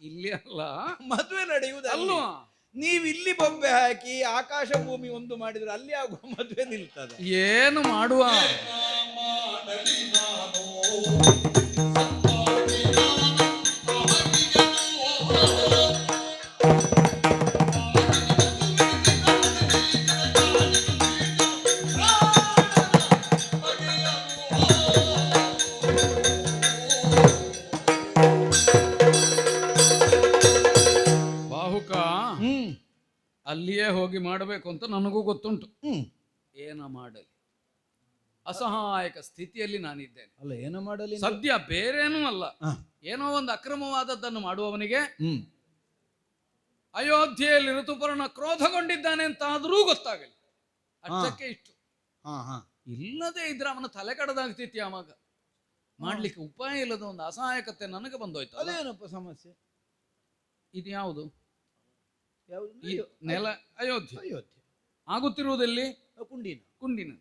ಇಲ್ಲಿ ಅಲ್ಲ, ಮದುವೆ ನಡೆಯುವುದಲ್ಲ. ಅಲ್ವಾ? ನೀವು ಇಲ್ಲಿ ಬೊಬ್ಬೆ ಹಾಕಿ ಆಕಾಶ ಭೂಮಿ ಒಂದು ಮಾಡಿದ್ರೆ ಅಲ್ಲಿ ಆಗುವ ಮದುವೆ ನಿಲ್ತದೆ. ಏನು ಮಾಡುವ? ಮಾಡಲಿ ನಾನು ಬಾಹುಕ ಅಲ್ಲಿಯೇ ಹೋಗಿ ಮಾಡಬೇಕು ಅಂತ ನನಗೂ ಗೊತ್ತುಂಟು. ಏನ ಮಾಡಲಿ, ಅಸಹಾಯಕ ಸ್ಥಿತಿಯಲ್ಲಿ ನಾನಿದ್ದೇನೆ. ಅಲ್ಲ, ಏನು ಮಾಡಲಿ ಸದ್ಯ ಬೇರೇನೂ ಅಲ್ಲ. ಏನೋ ಒಂದು ಅಕ್ರಮವಾದದ್ದನ್ನು ಮಾಡುವವನಿಗೆ ಅಯೋಧ್ಯೆಯಲ್ಲಿ ಋತುಪರ್ಣ ಕ್ರೋಧಗೊಂಡಿದ್ದಾನೆ ಅಂತ ಆದರೂ ಗೊತ್ತಾಗಲಿ, ಅಷ್ಟಕ್ಕೆ ಇಷ್ಟು. ಇಲ್ಲದೆ ಇದ್ರೆ ಅವನ ತಲೆ ಕಡದಾಗ್ತಿತ್ತು. ಯಾವಾಗ ಮಾಡ್ಲಿಕ್ಕೆ ಉಪಾಯ ಇಲ್ಲದ ಒಂದು ಅಸಹಾಯಕತೆ ನನಗೆ ಬಂದೋಯ್ತು. ಅದೇನಪ್ಪ ಸಮಸ್ಯೆ? ಇದು ಯಾವುದು? ಈ ಯಾವುದು? ನೆಲ ಅಯೋಧ್ಯೆ. ಅಯೋಧ್ಯೆ ಆಗುತ್ತಿರುವುದಲ್ಲಿ ಕುಂಡಿನ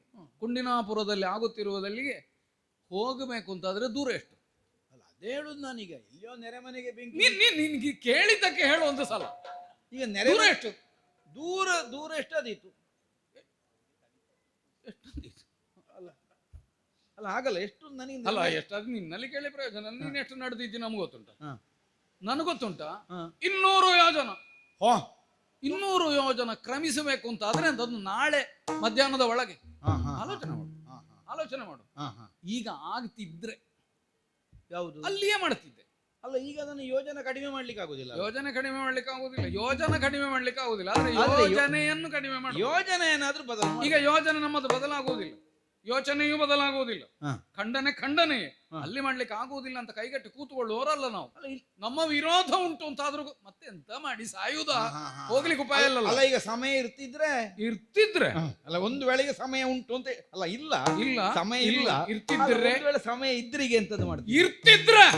ಕುಂಡಿನಾಪುರದಲ್ಲಿ ಆಗುತ್ತಿರುವುದಲ್ಲಿಗೆ ಹೋಗಬೇಕು ಅಂತಾದ್ರೆ ದೂರ ಎಷ್ಟು? ಅಲ್ಲ, ಅದೇ ಹೇಳುದು ನಾನೀಗ. ಇಲ್ಲಿಯೋ ನೆರೆಮನೆಗೆ ಬೆಂಕಿ. ನಿನ್ಗೆ ಕೇಳಿದ್ದಕ್ಕೆ ಹೇಳು ಒಂದು ಸಲ. ಈಗ ನೆರೆ ದೂರ ಎಷ್ಟು? ದೂರ ಎಷ್ಟದೀತು? ಎಷ್ಟೊಂದಿತ್ತು? ಅಲ್ಲ ಅಲ್ಲ, ಆಗಲ್ಲ. ಎಷ್ಟು ನನಗೆ ಅಲ್ಲ, ಎಷ್ಟಾದ್ ನಿನ್ನಲ್ಲಿ ಕೇಳಿ ಪ್ರಯೋಜನ. ನೀನ್ ಎಷ್ಟು ನಡೆದಿದ್ದಿ ನಮ್ಗೆ ಗೊತ್ತುಂಟ? ನನಗೆ ಗೊತ್ತುಂಟ. 200 ಯೋಜನ. 200 ಯೋಜನ ಕ್ರಮಿಸಬೇಕು ಅಂತ ಆದ್ರೆ ಅದನ್ನು ನಾಳೆ ಮಧ್ಯಾಹ್ನದ ಒಳಗೆ ಆಲೋಚನೆ ಮಾಡು. ಈಗ ಆಗ್ತಿದ್ರೆ ಯಾವುದು ಅಲ್ಲಿಯೇ ಮಾಡ್ತಿದ್ದೆ. ಅಲ್ಲ, ಈಗ ಅದನ್ನು ಯೋಜನೆ ಕಡಿಮೆ ಮಾಡ್ಲಿಕ್ಕೆ ಆಗುದಿಲ್ಲ. ಯೋಜನೆ ಕಡಿಮೆ ಮಾಡ್ಲಿಕ್ಕೆ ಆಗುದಿಲ್ಲ. ಆದ್ರೆ ಯೋಜನೆಯನ್ನು ಕಡಿಮೆ ಮಾಡಿ. ಯೋಜನೆ ಏನಾದ್ರೂ ಬದಲು. ಈಗ ಯೋಜನೆ ನಮ್ಮದು ಬದಲಾಗುವುದಿಲ್ಲ, ಯೋಚನೆಯೂ ಬದಲಾಗುವುದಿಲ್ಲ, ಖಂಡನೆಯೇ. ಅಲ್ಲಿ ಮಾಡ್ಲಿಕ್ಕೆ ಆಗುವುದಿಲ್ಲ ಅಂತ ಕೈಗಟ್ಟಿ ಕೂತ್ಕೊಳ್ಳುವವರಲ್ಲ ನಾವು. ನಮ್ಮ ವಿರೋಧ ಉಂಟು ಅಂತಾದ್ರೂ ಮತ್ತೆ ಎಂತ ಮಾಡಿ ಸಾಯುವುದ? ಹೋಗ್ಲಿಕ್ಕೆ ಉಪಾಯ ಇಲ್ಲ. ಅಲ್ಲ, ಈಗ ಸಮಯ ಇರ್ತಿದ್ರೆ ಅಲ್ಲ, ಒಂದು ವೇಳೆಗೆ ಸಮಯ ಉಂಟು ಅಂತ ಅಲ್ಲ. ಇಲ್ಲ ಸಮಯ ಇಲ್ಲ. ಇರ್ತಿದ್ರೆ ಸಮಯ ಇದ್ರಿಗೆ ಎಂತದ್ದು ಮಾಡ್ತೀವಿ? ಇರ್ತಿದ್ರೆ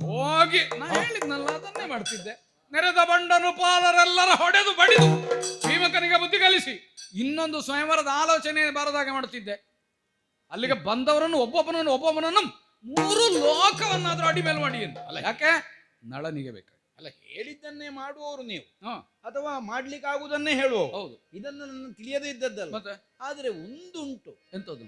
ಹೋಗಿ ನಾ ಹೇಳಿದ್ನಲ್ಲ ಅದನ್ನೇ ಮಾಡ್ತಿದ್ದೆ. ನೆರೆದ ಬಂಡನು ಪಾಲರೆಲ್ಲರ ಹೊಡೆದು ಬಡಿದು ಭೀಮಕನಿಗೆ ಬುದ್ಧಿ ಕಲಿಸಿ ಇನ್ನೊಂದು ಸ್ವಯಂವರದ ಆಲೋಚನೆ ಬಾರದಾಗೆ ಮಾಡುತ್ತಿದ್ದೆ. ಅಲ್ಲಿಗೆ ಬಂದವರನ್ನು ಒಬ್ಬೊಬ್ಬನನ್ನು 3 ಲೋಕವನ್ನಾದ್ರೂ ಅಡಿ ಮೇಲೆ ಮಾಡಿ ಅಂತ. ಅಲ್ಲ, ಯಾಕೆ? ನಳನಿಗೆ ಬೇಕು. ಅಲ್ಲ, ಹೇಳಿದ್ದನ್ನೇ ಮಾಡುವವರು ನೀವು, ಅಥವಾ ಮಾಡ್ಲಿಕ್ಕೆ ಆಗುದನ್ನೇ ಹೇಳುವ. ಹೌದು, ಇದನ್ನು ನನ್ನ ತಿಳಿಯದೇ ಇದ್ದದ್ದಲ್ಲ. ಮತ್ತೆ ಆದ್ರೆ ಒಂದುಂಟು. ಎಂತದ್ದು?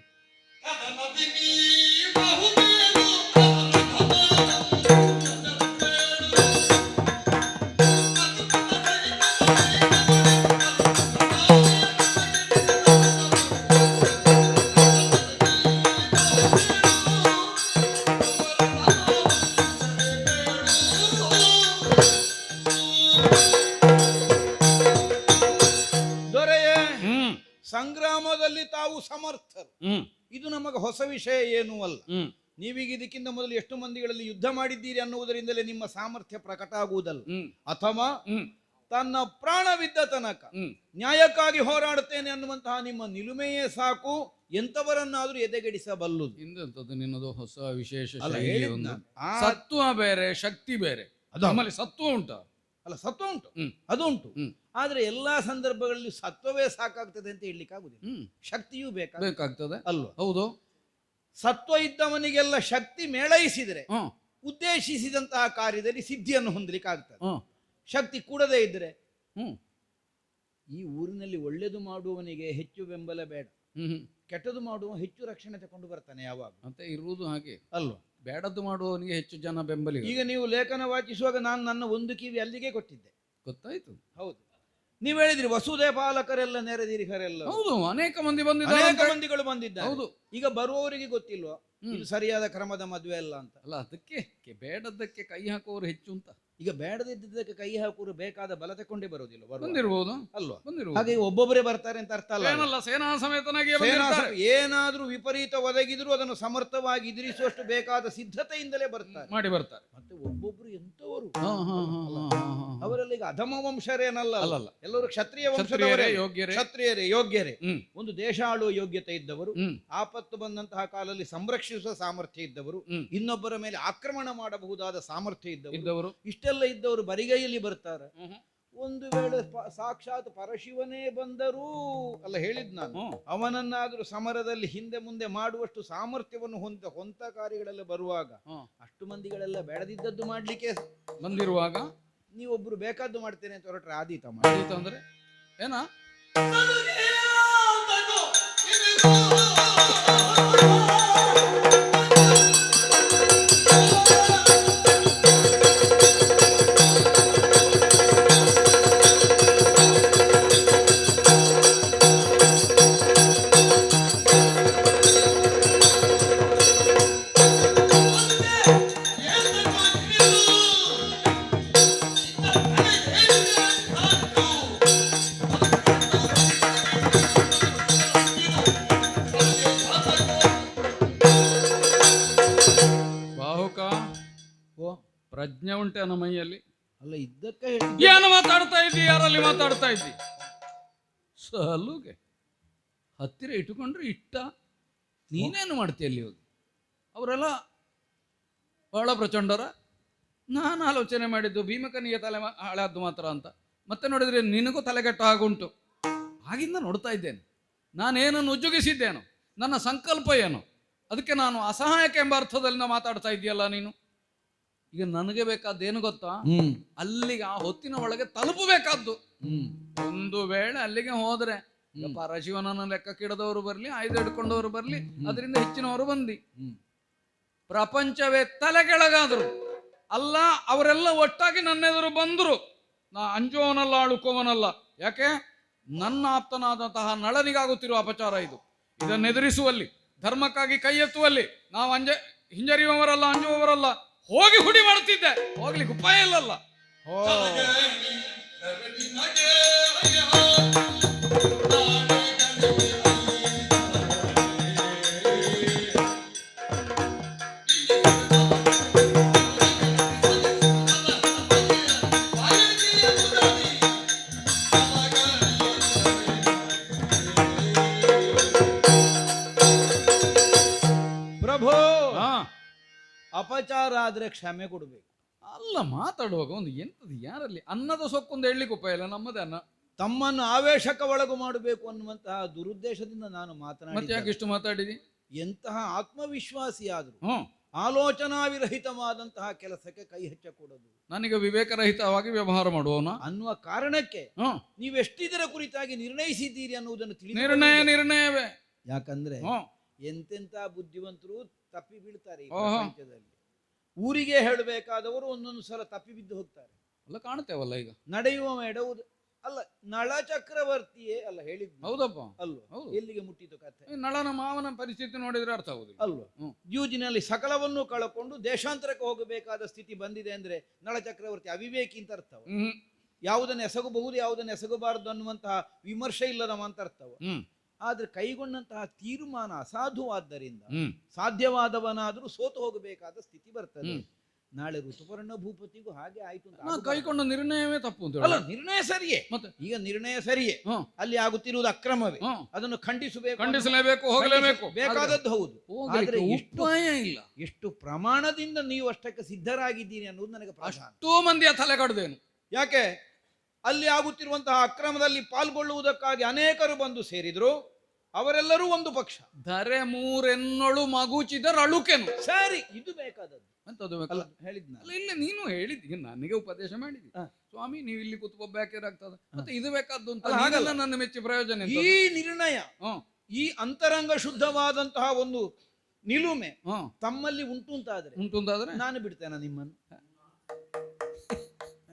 ದೊರೆಯೇ, ಸಂಗ್ರಾಮದಲ್ಲಿ ತಾವು ಸಮರ್ಥರು. ಇದು ನಮಗೆ ಹೊಸ ವಿಷಯ ಏನೂ ಅಲ್ಲ. ನೀವೀಗ ಇದಕ್ಕಿಂತ ಮೊದಲು ಎಷ್ಟು ಮಂದಿಗಳಲ್ಲಿ ಯುದ್ಧ ಮಾಡಿದ್ದೀರಿ ಅನ್ನುವುದರಿಂದಲೇ ನಿಮ್ಮ ಸಾಮರ್ಥ್ಯ ಪ್ರಕಟ ಆಗುವುದಲ್ಲ. ಅಥವಾ ತನ್ನ ಪ್ರಾಣವಿದ್ದ ತನಕ ನ್ಯಾಯಕ್ಕಾಗಿ ಹೋರಾಡುತ್ತೇನೆ ಅನ್ನುವಂತಹ ನಿಮ್ಮ ನಿಲುಮೆಯೇ ಸಾಕು ಎಂತವರನ್ನಾದ್ರೂ ಎದೆಗಡಿಸಬಲ್ಲುದು. ಇಂಥದ್ದು ನಿನ್ನದು ಹೊಸ ವಿಶೇಷ ಅಲ್ಲ, ಶೈಲಿ. ಒಂದು ಸತ್ವ ಬೇರೆ, ಶಕ್ತಿ ಬೇರೆ. ನಮ್ಮಲ್ಲಿ ಸತ್ವ ಉಂಟ, ಅಲ್ಲ ಸತ್ವ ಉಂಟು, ಹ್ಮ್. ಅದು ಉಂಟು. ಹ್ಮ್. ಆದ್ರೆ ಎಲ್ಲಾ ಸಂದರ್ಭಗಳಲ್ಲಿ ಸತ್ವವೇ ಸಾಕಾಗ್ತದೆ ಅಂತ ಹೇಳಲಿಕ್ಕೆ ಆಗುದಿಲ್ಲ, ಶಕ್ತಿಯೂ ಬೇಕಾಗ್ತದೆ ಅಲ್ವಾ? ಹೌದು. ಸತ್ವ ಇದ್ದವನಿಗೆಲ್ಲ ಶಕ್ತಿ ಮೇಳೈಸಿದರೆ ಹ್ಮ್ ಉದ್ದೇಶಿಸಿದಂತಹ ಕಾರ್ಯದಲ್ಲಿ ಸಿದ್ಧಿಯನ್ನು ಹೊಂದಲಿಕ್ಕೆ ಆಗ್ತದೆ. ಹ್ಮ್ ಶಕ್ತಿ ಕೂಡದೇ ಇದ್ರೆ ಹ್ಮ್ ಈ ಊರಿನಲ್ಲಿ ಒಳ್ಳೆದು ಮಾಡುವವನಿಗೆ ಹೆಚ್ಚು ಬೆಂಬಲ ಬೇಡ, ಹ್ಮ್ ಕೆಟ್ಟದು ಮಾಡುವ ಹೆಚ್ಚು ರಕ್ಷಣೆ ತಕೊಂಡು ಬರ್ತಾನೆ ಯಾವಾಗ, ಮತ್ತೆ ಇರುವುದು ಹಾಗೆ. ಅಲ್ವಾ? ಬೇಡದ್ದು ಮಾಡುವವನಿಗೆ ಹೆಚ್ಚು ಜನ ಬೆಂಬಲಿಗ. ಈಗ ನೀವು ಲೇಖನ ವಾಚಿಸುವಾಗ ನಾನು ನನ್ನ ಒಂದು ಕಿವಿ ಅಲ್ಲಿಗೆ ಕೊಟ್ಟಿದ್ದೆ. ಗೊತ್ತಾಯ್ತು. ಹೌದು, ನೀವು ಹೇಳಿದ್ರಿ ವಸುದೇ ಪಾಲಕರೆಲ್ಲ ನೆರೆದಿರಿಗರೆಲ್ಲ. ಹೌದು, ಅನೇಕ ಮಂದಿ ಅನೇಕ ಬಂದಿದ್ದಾರೆ. ಮಂದಿಗಳು ಬಂದಿದ್ದಾರೆ. ಹೌದು. ಈಗ ಬರುವವರಿಗೆ ಗೊತ್ತಿಲ್ವಾ ಇದು ಸರಿಯಾದ ಕ್ರಮದ ಮದುವೆ ಅಲ್ಲ ಅಂತ? ಅಲ್ಲ, ಅದಕ್ಕೆ ಬೇಡದ್ದಕ್ಕೆ ಕೈ ಹಾಕುವವರು ಹೆಚ್ಚು ಅಂತ. ಈಗ ಬೇಡದಿದ್ದಕ್ಕೆ ಕೈ ಹಾಕುವರು ಬೇಕಾದ ಬಲ ತಕೊಂಡೇ ಬರೋದಿಲ್ಲ, ಬಂದಿರ್ಬೋದು ಅಲ್ವಾ? ಬಂದಿರ್ಬೋದು. ಹಾಗೆ ಒಬ್ಬೊಬ್ಬರೇ ಬರ್ತಾರೆ ಅಂತ ಅರ್ಥ ಅಲ್ಲ. ಏನಲ್ಲ, ಸೇನಾ ಸಮೇತನಾಗಿ ಏನಾದ್ರೂ ವಿಪರೀತ ಒದಗಿದ್ರು ಅದನ್ನು ಸಮರ್ಥವಾಗಿ ಎದುರಿಸುವಷ್ಟು ಬೇಕಾದ ಸಿದ್ಧತೆಯಿಂದಲೇ ಬರ್ತಾರೆ, ಮಾಡಿ ಬರ್ತಾರೆ. ಮತ್ತೆ ಒಬ್ಬೊಬ್ರು ಎಂತವರು ಹಾ, ಹಾ, ಹಾ, ಹಾ, ಹಾ, ಹಾ. ಅವರೆಲ್ಲ ಈಗ ಅಧಮ ವಂಶರೇನಲ್ಲ, ಅಲ್ಲಲ್ಲ. ಎಲ್ಲರೂ ಕ್ಷತ್ರಿಯ ಕ್ಷತ್ರಿಯರೇ, ವಂಶದವರೇ, ಯೋಗ್ಯರೇ. ಕ್ಷತ್ರಿಯರೇ, ಯೋಗ್ಯರೇ. ಹ್ಮ್ ಒಂದು ದೇಶ ಆಳುವ ಯೋಗ್ಯತೆ ಇದ್ದವರು, ಹ್ಮ್ ಆಪತ್ತು ಬಂದಂತಹ ಕಾಲದಲ್ಲಿ ಸಂರಕ್ಷಿಸುವ ಸಾಮರ್ಥ್ಯ ಇದ್ದವರು, ಹ್ಮ್. ಇನ್ನೊಬ್ಬರ ಮೇಲೆ ಆಕ್ರಮಣ ಮಾಡಬಹುದಾದ ಸಾಮರ್ಥ್ಯ ಇದ್ದವರು, ಇದ್ದವರು. ಇಷ್ಟೆಲ್ಲ ಇದ್ದವರು ಬರಿಗೈಯಲ್ಲಿ ಬರ್ತಾರೆ. ಹ್ಮ್ ಒಂದು ವೇಳೆ ಸಾಕ್ಷಾತ್ ಪರಶಿವನೇ ಬಂದರೂ ಅಲ್ಲ, ಹೇಳಿದ್ ನಾನು, ಹ್ಮ್. ಅವನನ್ನಾದ್ರೂ ಸಮರದಲ್ಲಿ ಹಿಂದೆ ಮುಂದೆ ಮಾಡುವಷ್ಟು ಸಾಮರ್ಥ್ಯವನ್ನು ಹೊಂತ ಕಾರ್ಯಗಳೆಲ್ಲ ಬರುವಾಗ ಹ್ಮ್. ಅಷ್ಟು ಮಂದಿಗಳೆಲ್ಲ ಬೇಡದಿದ್ದದ್ದು ಮಾಡ್ಲಿಕ್ಕೆ ಬಂದಿರುವಾಗ ನೀವೊಬ್ರು ಬೇಕಾದ್ದು ಮಾಡ್ತೇನೆ ಅಂತ ಹೊರಟ್ರೆ ಆದೀತ ಆದೀತು ಅಂದ್ರೆ ಏನ? ಬಾಹುಕ, ಓ ಪ್ರಜ್ಞೆ ಉಂಟೆ ನಮ್ಮ ಮೈಯಲ್ಲಿ? ಅಲ್ಲ, ಇದ್ದಕ್ಕ ಏನು ಮಾತಾಡ್ತಾ ಇದ್ದಿ? ಯಾರಲ್ಲಿ ಮಾತಾಡ್ತಾ ಇದ್ದಿ? ಸಲುಗೆ ಹತ್ತಿರ ಇಟ್ಟುಕೊಂಡ್ರೆ ಇಟ್ಟ. ನೀನೇನು ಮಾಡ್ತೀಯ ಅಲ್ಲಿ ಹೋಗಿ? ಅವರೆಲ್ಲ ಬಹಳ ಪ್ರಚಂಡರ. ನಾನು ಆಲೋಚನೆ ಮಾಡಿದ್ದು ಭೀಮಕನಿಗೆ ತಲೆ ಹಾಳಾದ್ದು ಮಾತ್ರ ಅಂತ. ಮತ್ತೆ ನೋಡಿದ್ರೆ ನಿನಗೂ ತಲೆಗೆಟ್ಟ ಹಾಗುಂಟು. ಆಗಿಂದ ನೋಡ್ತಾ ಇದ್ದೇನೆ, ನಾನೇನನ್ನು ಉಜ್ಜುಗಿಸಿದ್ದೇನು, ನನ್ನ ಸಂಕಲ್ಪ ಏನು, ಅದಕ್ಕೆ ನಾನು ಅಸಹಾಯಕ ಎಂಬ ಅರ್ಥದಲ್ಲಿ ಮಾತಾಡ್ತಾ ಇದ್ದೀಯಲ್ಲ ನೀನು. ಈಗ ನನಗೆ ಬೇಕಾದ್ದೇನು ಗೊತ್ತಾ? ಅಲ್ಲಿಗೆ ಆ ಹೊತ್ತಿನ ಒಳಗೆ ತಲುಪಬೇಕಾದ್ದು. ಒಂದು ವೇಳೆ ಅಲ್ಲಿಗೆ ಹೋದ್ರೆ ಪರಶಿವನನ್ನು ಲೆಕ್ಕಕ್ಕಿಡದವರು ಬರ್ಲಿ, ಆಯುಧ ಹಿಡ್ಕೊಂಡವರು ಬರ್ಲಿ, ಅದರಿಂದ ಹೆಚ್ಚಿನವರು ಬಂದಿ, ಪ್ರಪಂಚವೇ ತಲೆಗೆಳಗಾದ್ರು ಅಲ್ಲ, ಅವರೆಲ್ಲ ಒಟ್ಟಾಗಿ ನನ್ನೆದುರು ಬಂದ್ರು, ನಾ ಅಂಜುವವನಲ್ಲ, ಅಳುಕೋವನಲ್ಲ. ಯಾಕೆ? ನನ್ನ ಆಪ್ತನಾದಂತಹ ನಳನಿಗಾಗುತ್ತಿರುವ ಅಪಚಾರ ಇದು. ಇದನ್ನೆದುರಿಸುವಲ್ಲಿ, ಧರ್ಮಕ್ಕಾಗಿ ಕೈ ಎತ್ತುವಲ್ಲಿ ನಾವು ಹಿಂಜರಿಯುವವರಲ್ಲ, ಅಂಜುವವರಲ್ಲ. ಹೋಗಿ ಹುಡಿ ಮಾಡುತ್ತಿದ್ದೆ, ಹೋಗ್ಲಿಕ್ಕೆ ಉಪಾಯ ಇಲ್ಲಲ್ಲ. ಪ್ರಭು, ಹಾ, ಅಪಚಾರ ಆದ್ರೆ ಕ್ಷಮೆ ಕೊಡಬೇಕು. ಅಲ್ಲ, ಮಾತಾಡುವಾಗ ಒಂದು ಎಂತದ್ದು, ಯಾರಲ್ಲಿ ಅನ್ನದ ಸೊಕ್ಕೊಂದು ಹೇಳಲಿಕ್ಕೆ ಉಪಾಯ ಇಲ್ಲ. ನಮ್ಮದೇ ಅನ್ನ. ತಮ್ಮನ್ನು ಆವೇಶಕ್ಕೆ ಒಳಗು ಮಾಡಬೇಕು ಅನ್ನುವಂತಹ ದುರುದ್ದೇಶದಿಂದ ನಾನು ಮತ್ತೆ ಯಾಕೆ ಮಾತನಾಡಿದ್ದೆ. ಇಷ್ಟು ಮಾತಾಡಿದಿ? ಎಂತಹ ಆತ್ಮವಿಶ್ವಾಸಿಯಾದ್ರು ಹ್ಮ್ ಆಲೋಚನಾವಿರಹಿತವಾದಂತಹ ಕೆಲಸಕ್ಕೆ ಕೈ ಹೆಚ್ಚಕೂಡದು ನನಗೆ ವಿವೇಕರಹಿತವಾಗಿ ವ್ಯವಹಾರ ಮಾಡುವವನ ಅನ್ನುವ ಕಾರಣಕ್ಕೆ ಹ್ಮ್ ನೀವೆಷ್ಟಿದರ ಕುರಿತಾಗಿ ನಿರ್ಣಯಿಸಿದ್ದೀರಿ ಅನ್ನುವುದನ್ನು ನಿರ್ಣಯವೇ. ಯಾಕಂದ್ರೆ ಹ್ಮ್ ಎಂತೆಂತ ಬುದ್ಧಿವಂತರು ತಪ್ಪಿ ಬೀಳ್ತಾರೆ ಈ ಓಹೋ. ಪ್ರಪಂಚದಲ್ಲಿ. ಊರಿಗೆ ಹೇಳಬೇಕಾದವರು ಒಂದೊಂದು ಸಲ ತಪ್ಪಿ ಬಿದ್ದು ಹೋಗ್ತಾರೆ. ಅಲ್ಲ, ಕಾಣುತ್ತೇವಲ್ಲ ಈಗ. ನಡೆಯುವ ಎಡವುದು ಅಲ್ಲ, ನಳ ಚಕ್ರವರ್ತಿಯೇ ಅಲ್ಲ ಹೇಳಿದ್ ಹೌದಪ್ಪ, ಅಲ್ವಾ? ಹೌದು. ಎಲ್ಲಿಗೆ ಮುಟ್ಟಿತು ಕಥೆ ಈ ನಳನ ಮಾವನ ಪರಿಸ್ಥಿತಿ ನೋಡಿದ್ರೆ ಅರ್ಥ ಆಗುದಿಲ್ಲ ಅಲ್ವಾ? ಹ್ಮ್. ಜೂಜಿನಲ್ಲಿ ಸಕಲವನ್ನು ಕಳಕೊಂಡು ದೇಶಾಂತರಕ್ಕೆ ಹೋಗಬೇಕಾದ ಸ್ಥಿತಿ ಬಂದಿದೆ ಅಂದ್ರೆ ನಳ ಚಕ್ರವರ್ತಿ ಅವಿವೇಕಿ ಅಂತ ಅರ್ಥವ. ಹ್ಮ್ ಯಾವುದನ್ನು ಎಸಗಬಹುದು, ಯಾವುದನ್ನು ಎಸಗಬಾರದು ಅನ್ನುವಂತಹ ವಿಮರ್ಶೆ ಇಲ್ಲದವ ಅಂತ ಅರ್ಥವ. ಹ್ಮ್ ಆದ್ರೆ ಕೈಗೊಂಡಂತಹ ತೀರ್ಮಾನ ಅಸಾಧುವಾದ್ದರಿಂದ ಹ್ಮ್ ಸಾಧ್ಯವಾದವನಾದ್ರೂ ಸೋತು ಹೋಗಬೇಕಾದ ಸ್ಥಿತಿ ಬರ್ತದೆ. ಹ್ಮ್. ನಾಳೆ ಋತುಪರ್ಣ ಭೂಪತಿಗೂ ಹಾಗೆ ಆಯ್ತು ಅಂತ ನಾ ಆಗಬಾರದು. ಕೈಕೊಂಡ ನಿರ್ಣಯವೇ ತಪ್ಪು ಅಂತ ಅಲ್ಲ, ಹೇಳು. ನಿರ್ಣಯ ಸರಿಯೇ, ಮತ್ತೆ ಈಗ ನಿರ್ಣಯ ಸರಿಯೇ, ಹ್ಮ್ ಅಲ್ಲಿ ಆಗುತ್ತಿರುವುದು ಅಕ್ರಮವೇ, ಹ್ಮ್ ಅದನ್ನು ಖಂಡಿಸಬೇಕು, ಖಂಡಿಸಲೇಬೇಕು, ಹೋಗಲೇಬೇಕು. ಬೇಕಾದದ್ದು ಹೌದು. ಆದ್ರೆ ಎಷ್ಟು ಉಪಾಯ ಇಲ್ಲ. ಎಷ್ಟು ಪ್ರಮಾಣದಿಂದ ನೀವು ಅಷ್ಟಕ್ಕೆ ಸಿದ್ಧರಾಗಿದ್ದೀರಿ ಅನ್ನೋದು ನನಗೆ ಪ್ರಧಾನ. ಎಷ್ಟೋ ಮಂದಿಯ ತಲೆ ಕಡ್ದೇನು. ಯಾಕೆ ಅಲ್ಲಿ ಆಗುತ್ತಿರುವಂತಹ ಅಕ್ರಮದಲ್ಲಿ ಪಾಲ್ಗೊಳ್ಳುವುದಕ್ಕಾಗಿ ಅನೇಕರು ಬಂದು ಸೇರಿದ್ರು. ಅವರೆಲ್ಲರೂ ಒಂದು ಪಕ್ಷ. ಧರೆ ಮೂರೆನ್ನೊಳು ಮಗುಚಿದರ ಅಳುಕೆನು. ಸರಿ, ಇದು ಬೇಕಾದದ್ದು ಎಂತದು ಅಲ್ಲ, ಬೇಕಲ್ಲ? ಹೇಳಿದ್ನ ಅಲ್ಲ ಇಲ್ಲ, ನೀನು ಹೇಳಿದ್ದೀಗ ನನಗೆ ಉಪದೇಶ ಮಾಡಿದಿ. ಸ್ವಾಮಿ ನೀವು ಇಲ್ಲಿ ಕೂತ್ಕೊಬ್ಬ ಆಗ್ತದ ಮತ್ತೆ ಇದು ಬೇಕಾದ್ದು ಅಂತ ಅಲ್ಲ, ಹಾಗಲ್ಲ. ನೀನನ್ನ ನನ್ನ ಮೆಚ್ಚಿ ಪ್ರಯೋಜನ ಈ ಎಂತದು? ನಿರ್ಣಯ, ಹ್ಮ್ ಈ ಅಂತರಂಗ ಶುದ್ಧವಾದಂತಹ ಒಂದು ನಿಲುಮೆ ಹ್ಮ್ ತಮ್ಮಲ್ಲಿ ಉಂಟು ಅಂತಾದ್ರೆ ಉಂಟು ಅಂತಾದ್ರೆ ನಾನು ಬಿಡ್ತೇನೆ ನಿಮ್ಮನ್ನು.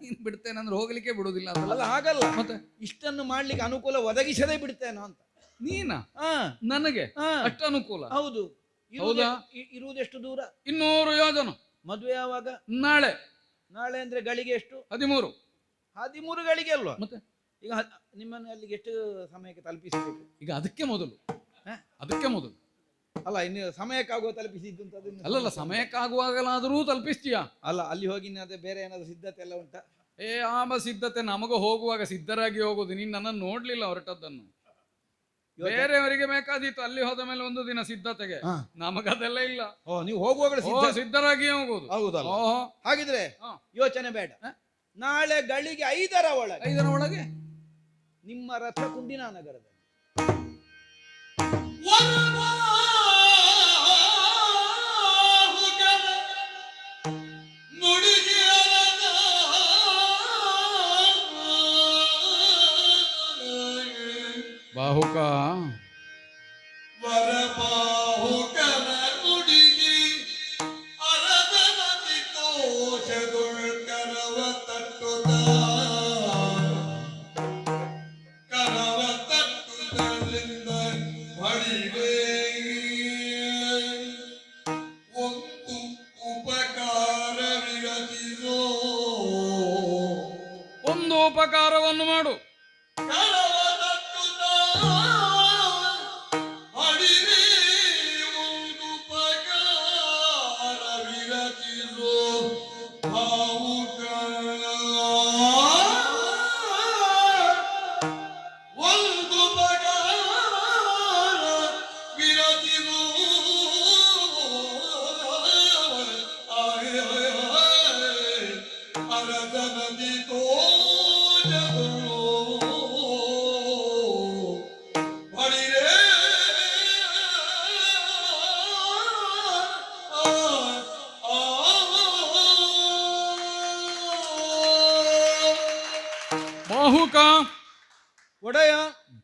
ನೀನ್ ಬಿಡ್ತೇನೆ ಅಂದ್ರೆ ಹೋಗ್ಲಿಕ್ಕೆ ಬಿಡುದಿಲ್ಲ ಅಂತಲ್ಲ. ಅಲ್ಲ, ಹಾಗಲ್ಲ, ಮತ್ತೆ ಇಷ್ಟನ್ನು ಮಾಡ್ಲಿಕ್ಕೆ ಅನುಕೂಲ ಒದಗಿಸದೇ ಬಿಡ್ತೇನೋ ಅಂತ. ನೀನ ಹಾ, ನನಗೆ ಹಾ, ಅಷ್ಟು ಅನುಕೂಲ. ಹೌದು. ಹೌದಾ? ಇರುವುದೆಷ್ಟು ದೂರ? 200 ಯೋಜನ. ಮದುವೆ ಯಾವಾಗ? ನಾಳೆ ನಾಳೆ ಅಂದ್ರೆ ಗಳಿಗೆ ಎಷ್ಟು? 13. 13 ಗಳಿಗೆ ಅಲ್ವಾ? ಮತ್ತೆ ಈಗ ನಿಮ್ಮನ್ನು ಅಲ್ಲಿಗೆ ಎಷ್ಟು ಸಮಯಕ್ಕೆ ತಲುಪಿಸಬೇಕು? ಈಗ ಅದಕ್ಕೆ ಮೊದಲು ಹ? ಅದಕ್ಕೆ ಮೊದಲು ಅಲ್ಲ, ಇನ್ನು ಸಮಯಕ್ಕಾಗುವ ತಲುಪಿಸಿದ್ದು ಅಂತ ಅದನ್ನು ಅಲ್ಲಲ್ಲ, ಸಮಯಕ್ಕಾಗುವಾಗಲಾದರೂ ತಲುಪಿಸ್ತೀಯಾ? ಅಲ್ಲ, ಅಲ್ಲಿ ಹೋಗಿ ಅದೇ ಬೇರೆ ಏನಾದ್ರು ಸಿದ್ಧತೆ ಎಲ್ಲ ಉಂಟಾ? ಆಮ ಸಿದ್ಧತೆ ನಮಗ ಹೋಗುವಾಗ ಸಿದ್ಧರಾಗಿ ಹೋಗುದು. ನೀನ್ ನನ್ನನ್ನು ನೋಡ್ಲಿಲ್ಲ ಹೊರಟದ್ದನ್ನು. ಬೇರೆಯವರಿಗೆ ಬೇಕಾದೀತು ಅಲ್ಲಿ ಹೋದ ಮೇಲೆ ಒಂದು ದಿನ ಸಿದ್ಧತೆಗೆ. ಹಾ. ನಮಗದೆಲ್ಲ ಇಲ್ಲ. ಓ, ನೀವು ಹೋಗುವಾಗಲೇ ಸಿದ್ಧರಾಗಿ ಹೋಗುದು. ಹೌದಲ್ಲ? ಓಹೋ, ಹಾಗಿದ್ರೆ ಹಾ. ಯೋಚನೆ ಬೇಡ. ನಾಳೆ ಗಳಿಗೆ 5ರ ಒಳಗೆ 5ರ ಒಳಗೆ ನಿಮ್ಮ ರಥ ಕುಂಡಿನ ನಗರದಲ್ಲಿ. ಬಾಹುಕ ವರಬಾಹುಕನ ನುಡಿಗಿ ಅರದನದಿ ತೋಷದೊಳ್ಕರವ ತಟ್ಟುತ್ತ ಕರವ ತಟ್ಟುದಲ್ಲಿಂದ ಬಳಿವೆ ಒಂದು ಉಪಕಾರವಿರದಿರೋ. ಒಂದು ಉಪಕಾರವನ್ನು ಮಾಡು. ಕರವ ತಟ್ಟುತ್ತ ಬಳಿವೆ ಒಂದು ಉಪಕಾರವಿರದಿರೋ. ಭಾವುಕ ಒಂದು ಉಪಕಾರ ವಿರದಿರೋ. ಅರದ ನದಿ ತೋಜದೋ ಬಳಿರೆ ಬಾಹುಕ ಒಡೆಯ.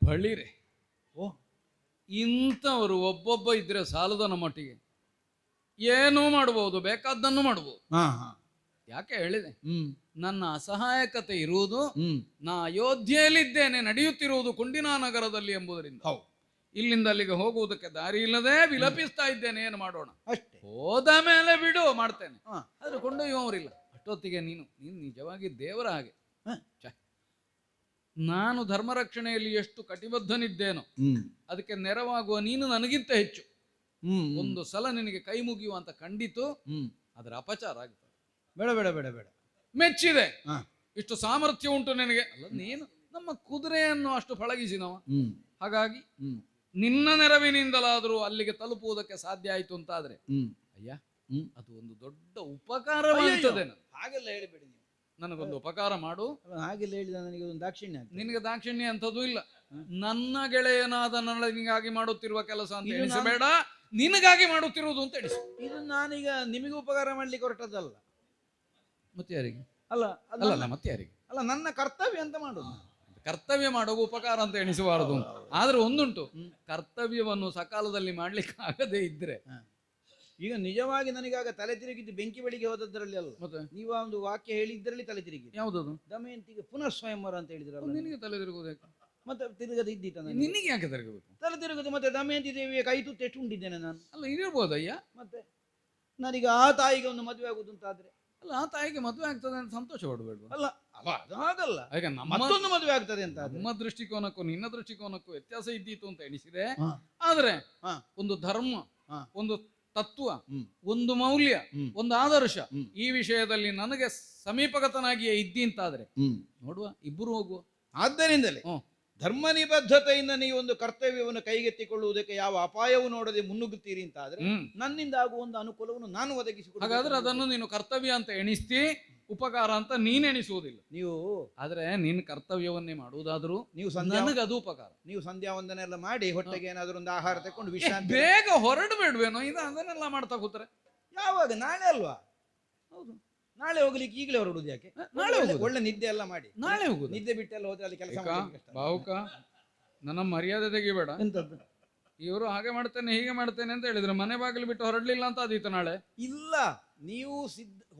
ಬಳಿರೆ. ಓ, ಇಂಥವರು ಒಬ್ಬೊಬ್ಬ ಇದ್ರೆ ಸಾಲದನ ಮಟ್ಟಿಗೆ ಏನೂ ಮಾಡಬಹುದು, ಬೇಕಾದ್ದನ್ನು ಮಾಡಬಹುದು. ಹಾ, ಹಾ. ಯಾಕೆ ಹೇಳಿದೆ? ಹ್ಮ್, ನನ್ನ ಅಸಹಾಯಕತೆ ಇರುವುದು ಹ್ಮ್. ನಾ ಅಯೋಧ್ಯೆಯಲ್ಲಿದ್ದೇನೆ, ನಡೆಯುತ್ತಿರುವುದು ಕುಂಡಿನಾ ನಗರದಲ್ಲಿ ಎಂಬುದರಿಂದ. ಹೌದು, ಇಲ್ಲಿಂದ ಅಲ್ಲಿಗೆ ಹೋಗುವುದಕ್ಕೆ ದಾರಿ ಇಲ್ಲದೆ ವಿಲಪಿಸ್ತಾ ಇದ್ದೇನೆ. ಏನು ಮಾಡೋಣ? ಅಷ್ಟೇ. ಹೋದ ಮೇಲೆ ಬಿಡು, ಮಾಡ್ತೇನೆ. ಹಾ. ಆದ್ರೆ ಕೊಂಡೊಯ್ಯುವವರಿಲ್ಲ. ಅಷ್ಟೊತ್ತಿಗೆ ನೀನು ನಿಜವಾಗಿ ದೇವರ ಹಾಗೆ. ಹ. ಛೆ. ನಾನು ಧರ್ಮ ರಕ್ಷಣೆಯಲ್ಲಿ ಎಷ್ಟು ಕಟಿಬದ್ಧನಿದ್ದೇನೋ ಹ್ಮ್, ಅದಕ್ಕೆ ನೆರವಾಗುವ ನೀನು ನನಗಿಂತ ಹೆಚ್ಚು. ಹ್ಮ್, ಒಂದು ಸಲ ನಿನಗೆ ಕೈ ಮುಗಿಯುವ ಅಂತ ಕಂಡಿತು, ಹ್ಮ್. ಅದರ ಅಪಚಾರ ಆಗುತ್ತದೆ. ಬೇಡ ಬೇಡ ಬೇಡ ಬೇಡ. ಮೆಚ್ಚಿದೆ, ಹಾ. ಇಷ್ಟು ಸಾಮರ್ಥ್ಯ ಉಂಟು ನಿನಗೆ. ಅಲ್ಲ, ನೀನು ನಮ್ಮ ಕುದುರೆಯನ್ನು ಅಷ್ಟು ಪಳಗಿಸಿನವ. ಹ್ಮ್, ಹಾಗಾಗಿ ಹ್ಮ್, ನಿನ್ನ ನೆರವಿನಿಂದಲಾದರೂ ಅಲ್ಲಿಗೆ ತಲುಪುವುದಕ್ಕೆ ಸಾಧ್ಯ ಆಯಿತು ಅಂತಾದ್ರೆ ಹ್ಮ್. ಅಯ್ಯ, ಹ್ಮ್. ಅದು ಒಂದು ದೊಡ್ಡ ಉಪಕಾರವಾಗುತ್ತದೆ. ಹಾಗೆಲ್ಲ ಹೇಳಿಬೇಡಿ ನೀವು. ನನಗೊಂದು ಉಪಕಾರ ಮಾಡು. ಅಲ್ಲ, ಹಾಗೆಲ್ಲ ಹೇಳಿದ ನನಗೆ ಒಂದು ದಾಕ್ಷಿಣ್ಯ ಆಗ್ತದೆ. ನಿನಗೆ ದಾಕ್ಷಿಣ್ಯ ಅಂತದೂ ಇಲ್ಲ. ನನ್ನ ಗೆಳೆಯನಾದ ನನಗಾಗಿ ಮಾಡುತ್ತಿರುವ ಕೆಲಸ ಅಂತ ಇದು ಎಣಿಸಬೇಡ, ನಿನಗಾಗಿ ಮಾಡುತ್ತಿರುವುದು ಅಂತ ಎಣಿಸು. ಇದು ನಾನೀಗ ನಿಮಗೆ ಉಪಕಾರ ಮಾಡ್ಲಿಕ್ಕೆ ಹೊರಟದ್ದಲ್ಲ. ಮತ್ತೆ ಯಾರಿಗೆ? ಅಲ್ಲ, ಅಲ್ಲಲ್ಲ, ಮತ್ತೆ ಯಾರಿಗೆ? ಅಲ್ಲ, ನನ್ನ ಕರ್ತವ್ಯ ಅಂತ ಮಾಡುದು. ಕರ್ತವ್ಯ ಮಾಡುವ ಉಪಕಾರ ಅಂತ ಎಣಿಸಬಾರದು. ಆದ್ರೆ ಒಂದುಂಟು, ಕರ್ತವ್ಯವನ್ನು ಸಕಾಲದಲ್ಲಿ ಮಾಡ್ಲಿಕ್ಕೆ ಆಗದೆ ಇದ್ರೆ. ಈಗ ನಿಜವಾಗಿ ನನಗಾಗ ತಲೆ ತಿರುಗಿದ್ದು ಬೆಂಕಿ ಬೆಳಿಗ್ಗೆ ಹೋದದ್ರಲ್ಲಿ ಅಲ್ಲ. ಮತ್ತೆ ನೀವು ಆ ಒಂದು ವಾಕ್ಯ ಹೇಳಿದ್ರಲ್ಲಿ ತಲೆ ತಿರುಗಿ. ಯಾವುದದು? ದಮಯಂತಿಗೆ ಪುನಃ ಸ್ವಯಂವರ ಅಂತ ಹೇಳಿದ್ರಲ್ಲ. ನಿನಗೆ ತಲೆ ತಿರುಗುವುದಕ್ಕೆ? ಮತ್ತೆ ತಿರುಗದ ಇದ್ದೀತ ನನಗೆ. ನಿನಗೆ ಯಾಕೆ ತಿರುಗಬೇಕು? ತಲೆ ತಿರುಗದು. ಮತ್ತೆ ದಮಯಂತಿ ದೇವಿಯ ಕೈ ತುತ್ತು ಎಷ್ಟು ಉಂಟಿದ್ದೇನೆ ನಾನು. ಅಲ್ಲ, ಇರ್ಬೋದಯ್ಯ. ಮತ್ತೆ ನಾನೀಗ ಆ ತಾಯಿಗೆ ಒಂದು ಮದುವೆ ಆಗುದು ಅಂತ ಆದ್ರೆ, ಅಲ್ಲ, ಆ ತಾಯಿಗೆ ಮದುವೆ ಆಗ್ತದೆ ಅಂತ ಸಂತೋಷ ಪಡಬೇಡ್ವಾ? ಅಲ್ಲ ಅಲ್ಲ, ಅದು ಹಾಗಲ್ಲ. ಈಗ ನಮ್ಮ ಮತ್ತೊಂದು ಮದುವೆ ಆಗ್ತದೆ ಅಂತ ಆದ್ರೆ. ನಮ್ಮ ದೃಷ್ಟಿಕೋನಕ್ಕೂ ನಿನ್ನ ದೃಷ್ಟಿಕೋನಕ್ಕೂ ವ್ಯತ್ಯಾಸ ಇದ್ದೀತು ಅಂತ ಎಣಿಸಿದೆ. ಹಾ. ಆದ್ರೆ ಹಾ. ಒಂದು ಧರ್ಮ, ಹಾ. ಒಂದು ತತ್ವ, ಹ್ಮ್. ಒಂದು ಮೌಲ್ಯ, ಹ್ಮ್. ಒಂದು ಆದರ್ಶ, ಹ್ಮ್. ಈ ವಿಷಯದಲ್ಲಿ ನನಗೆ ಸಮೀಪಗತನಾಗಿಯೇ ಇದ್ದಿ ಅಂತಾದ್ರೆ ಹ್ಮ್. ನೋಡುವ, ಇಬ್ಬರು ಹೋಗುವ. ಆದ್ದರಿಂದಲೇ ಹ್ಮ್. ಧರ್ಮ ನಿಬದ್ಧತೆಯಿಂದ ನೀವೊಂದು ಕರ್ತವ್ಯವನ್ನು ಕೈಗೆತ್ತಿಕೊಳ್ಳುವುದಕ್ಕೆ ಯಾವ ಅಪಾಯವು ನೋಡದೆ ಮುನ್ನುಗ್ಗುತ್ತೀರಿ ಅಂತ ಆದ್ರೆ ನನ್ನಿಂದ ಆಗುವ ಒಂದು ಅನುಕೂಲವನ್ನು ನಾನು ಒದಗಿಸಿಕೊಡ. ಹಾಗಾದ್ರೆ ಅದನ್ನು ನೀನು ಕರ್ತವ್ಯ ಅಂತ ಎಣಿಸ್ತಿ, ಉಪಕಾರ ಅಂತ ನೀನ್ ಎಣಿಸುವುದಿಲ್ಲ. ನೀವು ಆದ್ರೆ ನಿನ್ನ ಕರ್ತವ್ಯವನ್ನೇ ಮಾಡುವುದಾದ್ರೂ ನೀವು ನನಗೆ ಅದು ಉಪಕಾರ. ನೀವು ಸಂಧ್ಯಾ ವಂದನೆ ಎಲ್ಲ ಮಾಡಿ ಹೊಟ್ಟೆಗೆ ಏನಾದರೂ ಒಂದು ಆಹಾರ ತಕೊಂಡು ವಿಶ್ರಾಂತಿ ಬೇಗ ಹೊರಡಬೇಡ್ವೇನೋ ಇದು ಅದನ್ನೆಲ್ಲ ಮಾಡ್ತಾ ಕೂತ್ರೆ. ಯಾವಾಗ? ನಾಳೆ ಅಲ್ವಾ? ಹೌದು, ನಾಳೆ ಹೋಗ್ಲಿಕ್ಕೆ ಈಗಲೇ ಹೊರಡುದು ಯಾಕೆ? ನಾಳೆ ಹೋಗುದು. ಒಳ್ಳೆ ನಿದ್ದೆ ಎಲ್ಲ ಮಾಡಿ. ನಾಳೆ ಹೋಗುದು. ನಿದ್ದೆ ಬಿಟ್ಟೆಲ್ಲ ಹೋದ್ರೆ ಅಲ್ಲಿ ಕೆಲಸ ಮಾಡ್ಲಿಕ್ಕೆ ಕಷ್ಟ. ಬಾವುಕ, ನನ್ನ ಮರ್ಯಾದೆ ತೆಗಿಬೇಡ. ಎಂತದ್ದು? ಇವರು ಹಾಗೆ ಮಾಡ್ತೇನೆ ಹೀಗೆ ಮಾಡ್ತೇನೆ ಅಂತ ಹೇಳಿದ್ರೆ ಮನೆ ಬಾಗಿಲು ಬಿಟ್ಟು ಹೊರಡ್ಲಿಲ್ಲ ಅಂತ ಆದೀತು ನಾಳೆ. ಇಲ್ಲ, ನೀವು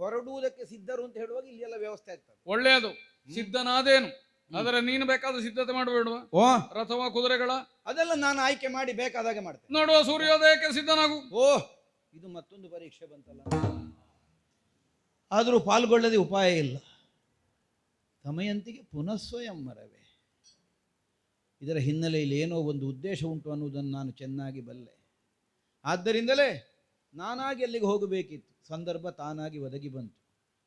ಹೊರಡುವುದಕ್ಕೆ ಸಿದ್ಧರು ಅಂತ ಹೇಳುವಾಗ ಇಲ್ಲಿ ಎಲ್ಲ ವ್ಯವಸ್ಥೆ ಆಗ್ತದೆ. ಒಳ್ಳೆಯದು, ಸಿದ್ಧನಾದೇನು. ಆದರೆ ನೀನು ಬೇಕಾದ ಸಿದ್ಧತೆ ಮಾಡಬೇಡುವ? ಓ, ರಥವ ಕುದುರೆಗಳ ಅದೆಲ್ಲ ನಾನು ಆಯ್ಕೆ ಮಾಡಿ ಬೇಕಾದಾಗೆ ಮಾಡ್ತೇನೆ. ನೋಡುವ, ಸೂರ್ಯೋದಯಕ್ಕೆ ಸಿದ್ಧನಾಗು. ಓ, ಇದು ಮತ್ತೊಂದು ಪರೀಕ್ಷೆ ಬಂತಲ್ಲ. ಆದರೂ ಪಾಲ್ಗೊಳ್ಳದೆ ಉಪಾಯ ಇಲ್ಲ. ದಮಯಂತಿಗೆ ಪುನಃ ಸ್ವಯಂವರವೇ. ಇದರ ಹಿನ್ನೆಲೆಯಲ್ಲಿ ಏನೋ ಒಂದು ಉದ್ದೇಶ ಉಂಟು ಅನ್ನುವುದನ್ನು ನಾನು ಚೆನ್ನಾಗಿ ಬಲ್ಲೆ. ಆದ್ದರಿಂದಲೇ ನಾನಾಗಿ ಅಲ್ಲಿಗೆ ಹೋಗಬೇಕಿತ್ತು. ಸಂದರ್ಭ ತಾನಾಗಿ ಒದಗಿ ಬಂತು.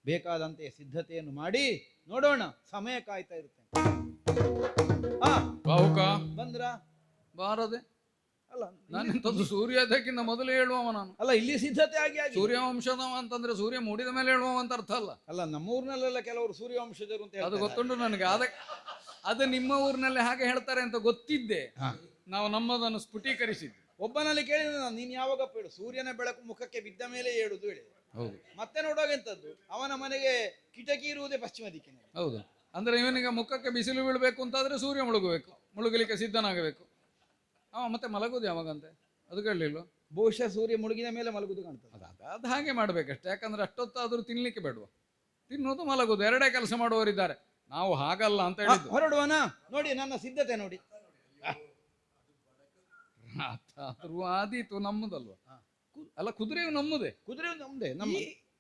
ಬೇಕಾದಂತೆಯೇ ಸಿದ್ಧತೆಯನ್ನು ಮಾಡಿ ನೋಡೋಣ. ಸಮಯ ಕಾಯ್ತಾ ಇರ್ತೇನೆ. ಬಾಹುಕ ಬಂದ್ರ? ಬಾರದೆ. ಅಲ್ಲ, ನಾನೆಂತದ್ದು ಸೂರ್ಯೋದಯಕ್ಕಿಂತ ಮೊದಲು ಹೇಳುವವ ನಾನು. ಅಲ್ಲ, ಇಲ್ಲಿ ಸಿದ್ಧತೆ ಆಗಿ ಸೂರ್ಯವಂಶದವ ಅಂತಂದ್ರೆ ಸೂರ್ಯ ಮೂಡಿದ ಮೇಲೆ ಹೇಳುವವ ಅಂತ ಅರ್ಥ ಅಲ್ಲ. ಅಲ್ಲ, ನಮ್ಮ ಊರಿನಲ್ಲೆಲ್ಲ ಕೆಲವರು ಸೂರ್ಯವಂಶಜರು ಅಂತ ಅದು ಹೇಳ್ತಾರೆ. ಗೊತ್ತುಂಟು ನನಗೆ. ಅದು ನಿಮ್ಮ ಊರಿನಲ್ಲಿ ಹಾಗೆ ಹೇಳ್ತಾರೆ ಅಂತ ಗೊತ್ತಿದ್ದೆ. ನಾವು ನಮ್ಮದನ್ನು ಸ್ಫುಟೀಕರಿಸಿದ್ವಿ. ಒಬ್ಬನಲ್ಲಿ ಕೇಳಿದ ನಾನು, ನೀನು ಯಾವಾಗಪ್ಪ ಹೇಳು ಸೂರ್ಯನ ಬೆಳಕು ಮುಖಕ್ಕೆ ಬಿದ್ದ ಮೇಲೆ ಹೇಳುದು ಹೇಳಿದೆ. ಹೌದು. ಮತ್ತೆ ನೋಡುವಾಗ ಎಂತದ್ದು, ಅವನ ಮನೆಗೆ ಕಿಟಕಿ ಇರುವುದೇ ಪಶ್ಚಿಮ ದಿಕ್ಕಿನಲ್ಲಿ. ಹೌದು, ಅಂದ್ರೆ ಇವನಿಗೆ ಮುಖಕ್ಕೆ ಬಿಸಿಲು ಬೀಳಬೇಕು ಅಂತಾದ್ರೆ ಸೂರ್ಯ ಮುಳುಗಬೇಕು, ಮುಳುಗಲಿಕ್ಕೆ ಸಿದ್ಧನಾಗಬೇಕು. ಮತ್ತೆ ಮಲಗುದು ಯಾವಾಗಂತೆ ಅದು ಕೇಳಲಿಲ್ಲ. ಬಹುಶಃ ಸೂರ್ಯ ಮುಳುಗಿದ ಮೇಲೆ ಮಲಗುದು ಕಾಣ್ತದೆ. ಅದು ಹಾಗೆ ಮಾಡ್ಬೇಕಷ್ಟೇ. ಯಾಕಂದ್ರೆ ಅಷ್ಟೊತ್ತಾದ್ರೂ ತಿನ್ಲಿಕ್ಕೆ ಬೇಡುವ. ತಿನ್ನೋದು ಮಲಗುದು ಎರಡೇ ಕೆಲಸ ಮಾಡುವವರಿದ್ದಾರೆ. ನಾವು ಹಾಗಲ್ಲ ಅಂತ ಹೇಳಿದ್ದು. ಹೊರಡುವನ ನೋಡಿ, ನನ್ನ ಸಿದ್ಧತೆ ನೋಡಿ. ಆದ್ರೂ ಆದೀತು, ನಮ್ಮದಲ್ವಾ? ಅಲ್ಲ, ಕುದುರೆಯು ನಮ್ಮದೇ. ಕುದುರೆ ನಮ್ದೇ, ನಮ್ಮ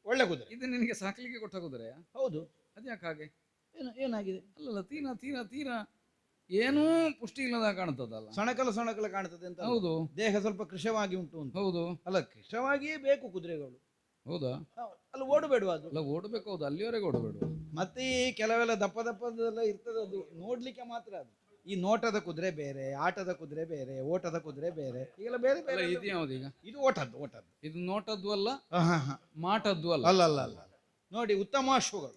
ಒಳ್ಳೆ ಕುದುರೆ. ಇದು ನಿನಗೆ ಸಾಕ್ಲಿಕ್ಕೆ ಕೊಟ್ಟ ಕುದುರೆಯಾ? ಹೌದು. ಅದ್ಯಾಕೆ ಹಾಗೆ? ಏನಾಗಿದೆ? ಅಲ್ಲಲ್ಲ, ತೀರ ಏನೂ ಪುಷ್ಟಿ ಇಲ್ಲದ ಕಾಣ್ತದಲ್ಲ. ಸಣಕಲ ಕಾಣ್ತದೆ ಅಂತ. ಹೌದು, ದೇಹ ಸ್ವಲ್ಪ ಕೃಶವಾಗಿ ಉಂಟು ಅಂತ. ಹೌದು. ಅಲ್ಲ, ಕೃಶವಾಗಿಯೇ ಬೇಕು ಕುದುರೆಗಳು. ಹೌದಾ? ಅಲ್ಲ, ಓಡಬೇಡುವ ಅದು. ಅಲ್ಲ, ಓಡಬೇಕು. ಹೌದು, ಅಲ್ಲಿವರೆಗೆ ಓಡಬೇಡುವ. ಮತ್ತೆ ಈ ಕೆಲವೆಲ್ಲ ದಪ್ಪದೆಲ್ಲ ಇರ್ತದೆ. ಅದು ನೋಡ್ಲಿಕ್ಕೆ ಮಾತ್ರ. ಅದು ಈ ನೋಟದ ಕುದುರೆ ಬೇರೆ, ಆಟದ ಕುದುರೆ ಬೇರೆ, ಓಟದ ಕುದುರೆ ಬೇರೆ, ಈಗೆಲ್ಲ ಬೇರೆ ಬೇರೆ. ಇದು ಯಾವ್ದೀಗ? ಇದು ಓಟದ್ದು. ಇದು ನೋಟದ್ದು ಅಲ್ಲ, ಮಾಟದ್ದು ಅಲ್ಲ. ಅಲ್ಲ ನೋಡಿ, ಉತ್ತಮ ಅಶ್ವಗಳು.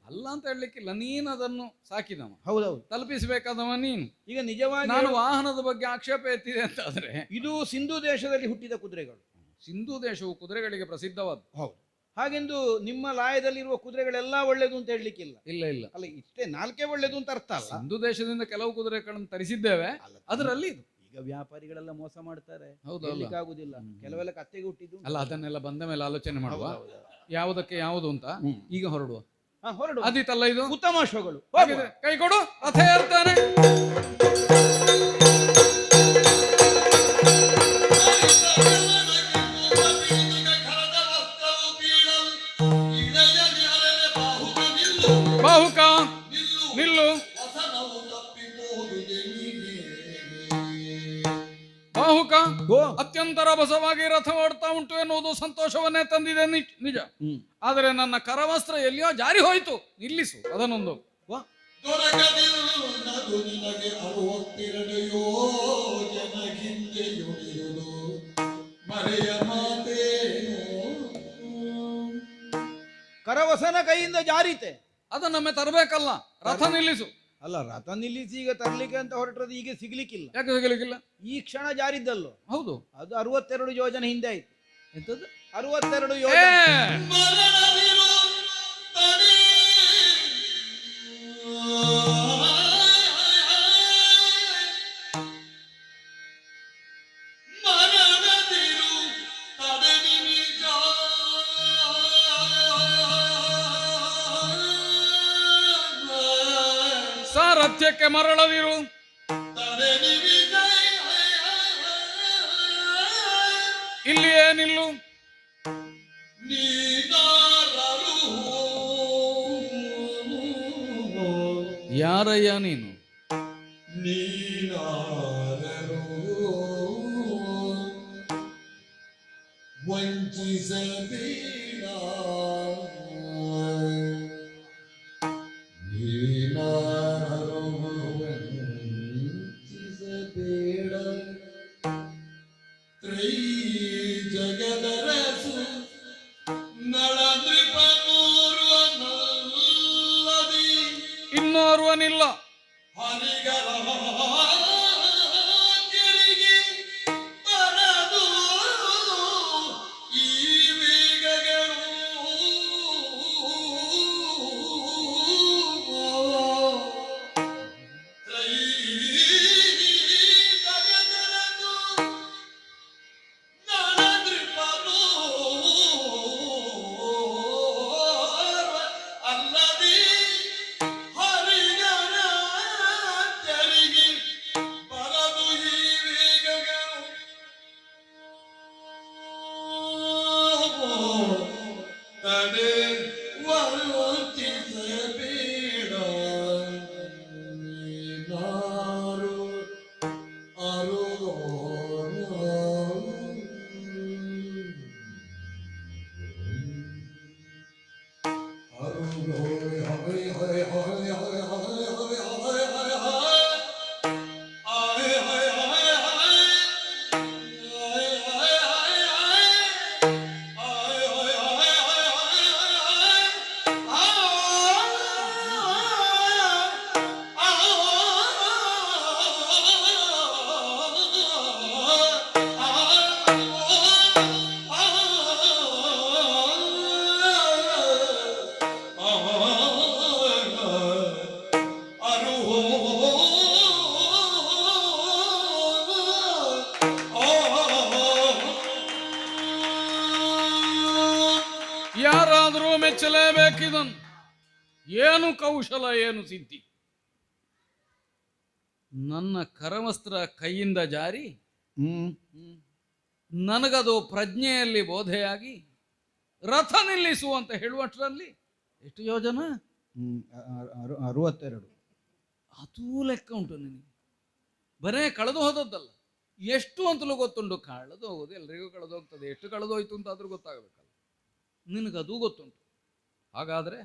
ಅಲ್ಲ ಅಂತ ಹೇಳಲಿಕ್ಕಿಲ್ಲ. ನೀನು ಅದನ್ನು ಸಾಕಿದವ, ಹೌದೌದು, ತಲುಪಿಸಬೇಕಾದವ ನೀನು. ಈಗ ನಿಜವಾಗಿ ನಾನು ವಾಹನದ ಬಗ್ಗೆ ಆಕ್ಷೇಪ ಎತ್ತಿದೆ ಅಂತ ಆದ್ರೆ, ಇದು ಸಿಂಧು ದೇಶದಲ್ಲಿ ಹುಟ್ಟಿದ ಕುದುರೆಗಳು. ಸಿಂಧು ದೇಶವು ಕುದುರೆಗಳಿಗೆ ಪ್ರಸಿದ್ಧವಾದ. ಹೌದು. ಹಾಗೆಂದು ನಿಮ್ಮ ಲಾಯದಲ್ಲಿರುವ ಕುದುರೆಗಳೆಲ್ಲ ಒಳ್ಳೇದು ಅಂತ ಹೇಳಲಿಕ್ಕಿಲ್ಲ. ಇಲ್ಲ. ಅಲ್ಲ, ಇಷ್ಟೇ ನಾಲ್ಕೇ ಒಳ್ಳೇದು ಅಂತ ಅರ್ಥ ಅಲ್ಲ. ಸಿಂಧು ದೇಶದಿಂದ ಕೆಲವು ಕುದುರೆಗಳನ್ನು ತರಿಸಿದ್ದೇವೆ, ಅದರಲ್ಲಿ ಇದು. ಈಗ ವ್ಯಾಪಾರಿಗಳೆಲ್ಲ ಮೋಸ ಮಾಡ್ತಾರೆ. ಹೌದು, ಆಗುದಿಲ್ಲ. ಕೆಲವೆಲ್ಲ ಕತ್ತೆಗೆ ಹುಟ್ಟಿದ್ದು ಅಲ್ಲ. ಅದನ್ನೆಲ್ಲ ಬಂದ ಮೇಲೆ ಆಲೋಚನೆ ಮಾಡುವ, ಯಾವುದಕ್ಕೆ ಯಾವುದು ಅಂತ. ಈಗ ಹೊರಡುವ. ಹೊರಡು. ಅದಿತ್ತಲ್ಲ ಇದು ಉತ್ತಮ ಅಶ್ವಗಳು. ಕೈ ಕೊಡು, ರಥ ಏರ್ತಾನೆ. ಬಾಹುಕ ನಿಲ್ಲು. ಬಾಹುಕ ಅತ್ಯಂತ ರಭಸವಾಗಿ ರಥ ಓಡ್ತಾ ಉಂಟು ಎನ್ನುವುದು ಸಂತೋಷವನ್ನೇ ತಂದಿದೆ, ನಿಜ. ಆದರೆ ನನ್ನ ಕರವಸ್ತ್ರ ಎಲ್ಲಿಯೋ ಜಾರಿ ಹೋಯ್ತು. ನಿಲ್ಲಿಸು ಅದನ್ನೊಂದು. ಕರವಸನ ಕೈಯಿಂದ ಜಾರಿತೆ. ಅದನ್ನೊಮ್ಮೆ ತರಬೇಕಲ್ಲ. ರಥ ನಿಲ್ಲಿಸು. ಅಲ್ಲ, ರಥ ನಿಲ್ಲಿಸಿ ಈಗ ತರ್ಲಿಕ್ಕೆ ಅಂತ ಹೊರಟದ್ದು ಈಗ ಸಿಗ್ಲಿಕ್ಕಿಲ್ಲ. ಯಾಕೆ ಸಿಗಲಿಕ್ಕಿಲ್ಲ? ಈ ಕ್ಷಣ ಜಾರಿದ್ದಲ್ಲೋ. ಹೌದು, ಅದು 62 ಯೋಜನೆ ಹಿಂದೆ ಆಯ್ತು. ಎಂತದ್ದು? 62 ಯೋಜನೆ. ಸಾರಥ್ಯಕ್ಕೆ ಮರಳದಿರು. ಇಲ್ಲಿಯೇ ನಿಲ್ಲು. ಯಾರಯ್ಯ ನೀನು? ವಂಚಿಸಬೇಡ, ಓರ್ವನಿಲ್ಲ. ಹರಿಗರ ಕೆರಿಗೆ ಬರದು ಈ ವೇಗಗಳು ಜಗದರದು ನಾನದೃಪನು ಅಲ್ಲದೆ ಹರಿಗರ ತೆರಿಗೆ ಬರದು ಈ ವೇಗಗಳು ತಡೆ ವರ್ತಿಸಬೇಡ ನಾರು ಯಾರಾದರೂ ಮೆಚ್ಚಲೇಬೇಕಿದನು. ಏನು ಕೌಶಲ, ಏನು ಸಿದ್ಧಿ! ನನ್ನ ಕರವಸ್ತ್ರ ಕೈಯಿಂದ ಜಾರಿ ನನಗದು ಪ್ರಜ್ಞೆಯಲ್ಲಿ ಬೋಧೆಯಾಗಿ ರಥ ನಿಲ್ಲಿಸು ಅಂತ ಹೇಳುವಷ್ಟರಲ್ಲಿ ಎಷ್ಟು ಯೋಜನ? 62. ಅದೂ ಲೆಕ್ಕ ಉಂಟು ನಿನಗೆ. ಬರೇ ಕಳೆದು ಹೋದದ್ದಲ್ಲ, ಎಷ್ಟು ಅಂತಲೂ ಗೊತ್ತುಂಟು. ಕಳೆದು ಹೋಗೋದು ಎಲ್ರಿಗೂ ಕಳೆದು ಹೋಗ್ತದೆ, ಎಷ್ಟು ಕಳೆದೋಯ್ತು ಅಂತ ಆದ್ರೂ ಗೊತ್ತಾಗಬೇಕಲ್ಲ. ನಿನಗದೂ ಗೊತ್ತುಂಟು. ಹಾಗಾದರೆ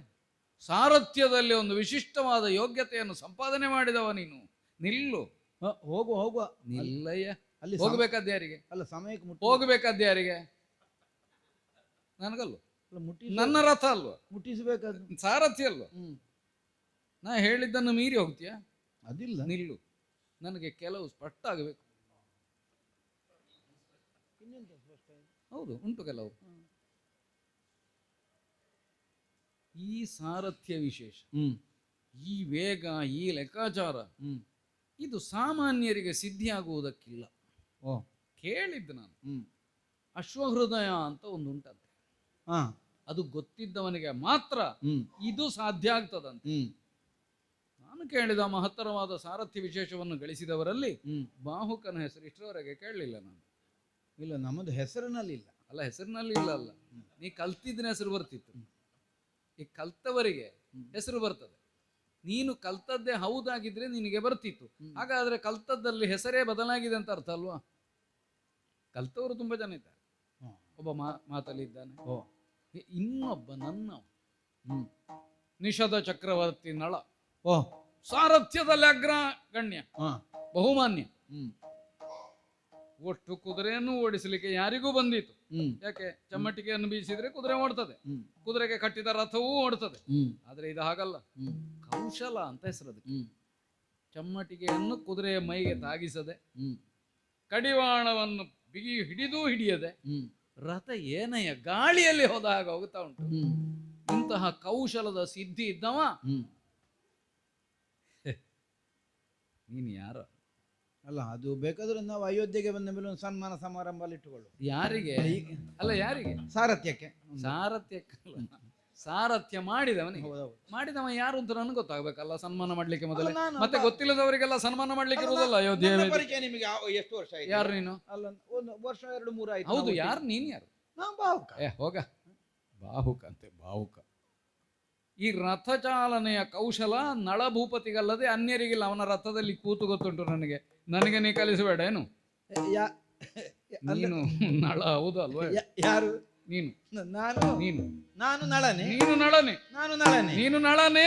ಸಾರಥ್ಯದಲ್ಲಿ ಒಂದು ವಿಶಿಷ್ಟವಾದ ಯೋಗ್ಯತೆಯನ್ನು ಸಂಪಾದನೆ ಮಾಡಿದವ ನೀನು. ನಿಲ್ಲು. ಹೋಗುವ ನಿಲ್ಲಯ್ಯ. ಅಲ್ಲಿ ಹೋಗ್ಬೇಕಾದ ಯಾರಿಗೆ? ಅಲ್ಲ, ಸಮಯಕ್ಕೆ ಹೋಗ್ಬೇಕಾದ ಯಾರಿಗೆ? ನನಗಲ್ವ, ನನ್ನ ರಥ ಅಲ್ವಾ, ಮುಟ್ಟಿಸಬೇಕಾದ ಸಾರಥ್ಯ ಅಲ್ವಾ. ನಾ ಹೇಳಿದ್ದನ್ನು ಮೀರಿ ಹೋಗ್ತೀಯ? ಅದಿಲ್ಲ. ನಿಲ್ಲು. ನನಗೆ ಕೆಲವು ಸ್ಪಷ್ಟ ಆಗಬೇಕು. ಹೌದು, ಉಂಟು ಕೆಲವು. ಈ ಸಾರಥ್ಯ ವಿಶೇಷ, ಈ ವೇಗ, ಈ ಲೆಕ್ಕಾಚಾರ ಇದು ಸಾಮಾನ್ಯರಿಗೆ ಸಿದ್ಧಿಯಾಗುವುದಕ್ಕಿಲ್ಲ. ಕೇಳಿದ್ದು ನಾನು. ಅಶ್ವಹೃದಯ ಅಂತ ಒಂದು ಉಂಟಂತೆ. ಅದು ಗೊತ್ತಿದ್ದವನಿಗೆ ಮಾತ್ರ ಇದು ಸಾಧ್ಯ ಆಗ್ತದಂತೆ. ನಾನು ಕೇಳಿದ ಮಹತ್ತರವಾದ ಸಾರಥ್ಯ ವಿಶೇಷವನ್ನು ಗಳಿಸಿದವರಲ್ಲಿ ಬಾಹುಕನ ಹೆಸರು ಇಷ್ಟರವರೆಗೆ ಕೇಳಲಿಲ್ಲ ನಾನು. ಇಲ್ಲ, ನಮ್ಮದು ಹೆಸರಿನಲ್ಲಿ ಇಲ್ಲ. ಅಲ್ಲ, ಹೆಸರಿನಲ್ಲಿ ಇಲ್ಲ ಅಲ್ಲ, ನೀ ಕಲ್ತಿದ್ದ ಹೆಸರು ಬರ್ತಿತ್ತು. ಈ ಕಲ್ತವರಿಗೆ ಹೆಸರು ಬರ್ತದೆ. ನೀನು ಕಲ್ತದ್ದೇ ಹೌದಾಗಿದ್ರೆ ನಿನಗೆ ಬರ್ತಿತ್ತು. ಹಾಗಾದ್ರೆ ಕಲ್ತದ್ದಲ್ಲಿ ಹೆಸರೇ ಬದಲಾಗಿದೆ ಅಂತ ಅರ್ಥ ಅಲ್ವಾ? ಕಲ್ತವರು ತುಂಬಾ ಜನ ಇದ್ದಾರೆ. ಒಬ್ಬ ಮಾತಲ್ಲಿ ಇದ್ದಾನೆ. ಇನ್ನೊಬ್ಬ ನನ್ನ ನಿಷಧ ಚಕ್ರವರ್ತಿ ನಳ. ಸಾರಥ್ಯದಲ್ಲಿ ಅಗ್ರಗಣ್ಯ, ಬಹುಮಾನ್ಯ. ಒಟ್ಟು ಕುದುರೆಯನ್ನು ಓಡಿಸಲಿಕ್ಕೆ ಯಾರಿಗೂ ಬಂದಿತ್ತು. ಯಾಕೆ? ಚಮ್ಮಟಿಗೆಯನ್ನು ಬೀಸಿದ್ರೆ ಕುದುರೆ ಓಡ್ತದೆ, ಕುದುರೆಗೆ ಕಟ್ಟಿದ ರಥವೂ ಓಡ್ತದೆ. ಆದ್ರೆ ಇದು ಹಾಗಲ್ಲ. ಕೌಶಲ ಅಂತ ಹೆಸರದು. ಚಮ್ಮಟಿಗೆಯನ್ನು ಕುದುರೆಯ ಮೈಗೆ ತಾಗಿಸದೆ, ಕಡಿವಾಣವನ್ನು ಬಿಗಿ ಹಿಡಿಯದೆ ರಥ ಏನಯ್ಯ ಗಾಳಿಯಲ್ಲಿ ಹೋದ ಹಾಗೆ ಹೋಗ್ತಾ ಉಂಟು. ಇಂತಹ ಕೌಶಲದ ಸಿದ್ಧಿ ಇದ್ದವ ನೀನು ಯಾರ? ಅಲ್ಲ, ಅದು ಬೇಕಾದ್ರೆ ನಾವು ಅಯೋಧ್ಯೆಗೆ ಬಂದ ಮೇಲೆ ಒಂದು ಸನ್ಮಾನ ಸಮಾರಂಭ ಇಟ್ಟುಕೊಳ್ಳು. ಯಾರಿಗೆ? ಅಲ್ಲ, ಯಾರಿಗೆ? ಸಾರಥ್ಯಕ್ಕೆ. ಸಾರಥ್ಯ ಮಾಡಿದವ ಯಾರು ಅಂತ ನನಗೆ ಗೊತ್ತಾಗಬೇಕಲ್ಲ ಸನ್ಮಾನ ಮಾಡ್ಲಿಕ್ಕೆ ಮೊದಲೇ. ಮತ್ತೆ ಗೊತ್ತಿಲ್ಲದವರಿಗೆಲ್ಲ ಸನ್ಮಾನ ಮಾಡ್ಲಿಕ್ಕೆ ಇರುವುದಲ್ಲ ಅಯೋಧ್ಯೆ. ನಿಮಗೆ ಎಷ್ಟು ವರ್ಷ ಆಯ್ತು? ಯಾರು ನೀನು? ಅಲ್ಲ, 1 ವರ್ಷ 2 3 ಆಯ್ತು. ಹೌದು, ಯಾರು ನೀನು? ಯಾರು? ಬಾಹುಕ. ಹೋಗ, ಬಾಹುಕ ಅಂತೆ, ಬಾಹುಕ. ಈ ರಥಚಾಲನೆಯ ಕೌಶಲ ನಳಭೂಪತಿಗಲ್ಲದೆ ಅನ್ಯರಿಗಿಲ್ಲ. ಅವನ ರಥದಲ್ಲಿ ಕೂತು ಗೊತ್ತುಂಟು ನನಗೆ ನೀ ಕಲಿಸಬೇಡ ಏನು? ನೀನು ನಳ ಹೌದು ಅಲ್ವಾ? ಯಾರು? ನೀನು. ನಾನು ನಳನೆ. ನೀನು ನಳನೆ. ನಾನು ನಳನೆ. ನೀನು ನಳನೆ.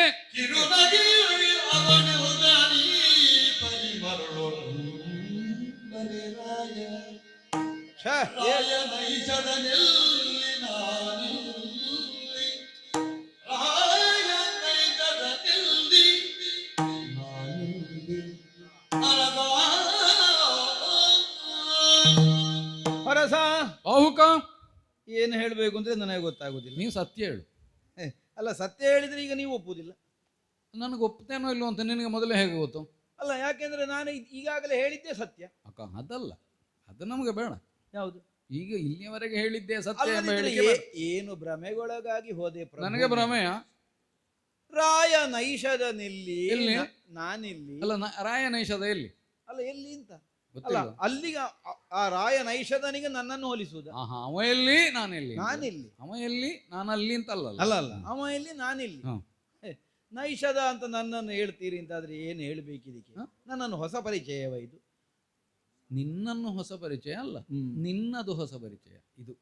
ಏನು ಹೇಳಬೇಕು ಅಂದ್ರೆ ನನಗೆ ಗೊತ್ತಾಗುದಿಲ್ಲ. ನೀವು ಸತ್ಯ ಹೇಳು. ಅಲ್ಲ, ಸತ್ಯ ಹೇಳಿದ್ರೆ ಈಗ ನೀವು ಒಪ್ಪುದಿಲ್ಲ. ನನಗೆ ಒಪ್ತೇನೋ ಇಲ್ಲೋ ಅಂತ ನಿನಗೆ ಮೊದಲೇ ಹೇಗೆ ಗೊತ್ತು? ಅಲ್ಲ, ಯಾಕೆಂದ್ರೆ ನಾನು ಈಗಾಗಲೇ ಹೇಳಿದ್ದೆ ಸತ್ಯ. ಅಕ್ಕ ಅದಲ್ಲ, ಅದು ನಮಗೆ ಬೇಡ. ಯಾವುದು? ಈಗ ಇಲ್ಲಿಯವರೆಗೆ ಹೇಳಿದ್ದೆ ಸತ್ಯ ಎಂಬ ಅಲ್ಲದಿದ್ರೆ ಹೇಳಿಕೆ ಬೇಡ. ಏನು ಭ್ರಮೆಗೊಳಗಾಗಿ ಹೋದೆ ಪ್ರಭು. ನನಗೆ ಭ್ರಮೆಯ ರಾಯ ನೈಷದ ನಿಲ್ಲಿ ಎಲ್ಲಿ? ನಾನಿಲ್ಲಿ. ಅಲ್ಲ ರಾಯ ನೈಷದ ಎಲ್ಲಿ? ಅಲ್ಲ, ಎಲ್ಲಿ ಅಂತ ಅಲ್ಲ, ಗೊತ್ತಿಲ್ಲ. ಅಲ್ಲಿಗ ಆ ರಾಯ ನೈಷದನಿಗೆ ನನ್ನನ್ನು ಹೋಲಿಸುವುದ? ಅವ ಎಲ್ಲಿ ನಾನೆಲ್ಲಿ? ನಾನಿಲ್ಲಿ. ಅವ ಎಲ್ಲಿ ನಾನಲ್ಲಿ ಅಂತ ಅಲ್ಲ. ಅಲ್ಲ ಅಲ್ಲ, ಅವ ಎಲ್ಲಿ ನಾನಿಲ್ಲಿ. ಹ. ನೈಷದ ಅಂತ ನನ್ನನ್ನು ಹೇಳ್ತೀರಿ ಅಂತಾದ್ರೆ ಏನು ಹೇಳ್ಬೇಕಿದಕ್ಕೆ? ನನ್ನನ್ನು ಹೊಸ ಪರಿಚಯವ ಇದು? ನಿನ್ನನ್ನು ಹೊಸ ಪರಿಚಯ ಅಲ್ಲ, ನಿನ್ನದು ಹೊಸ ಪರಿಚಯ ಇದು.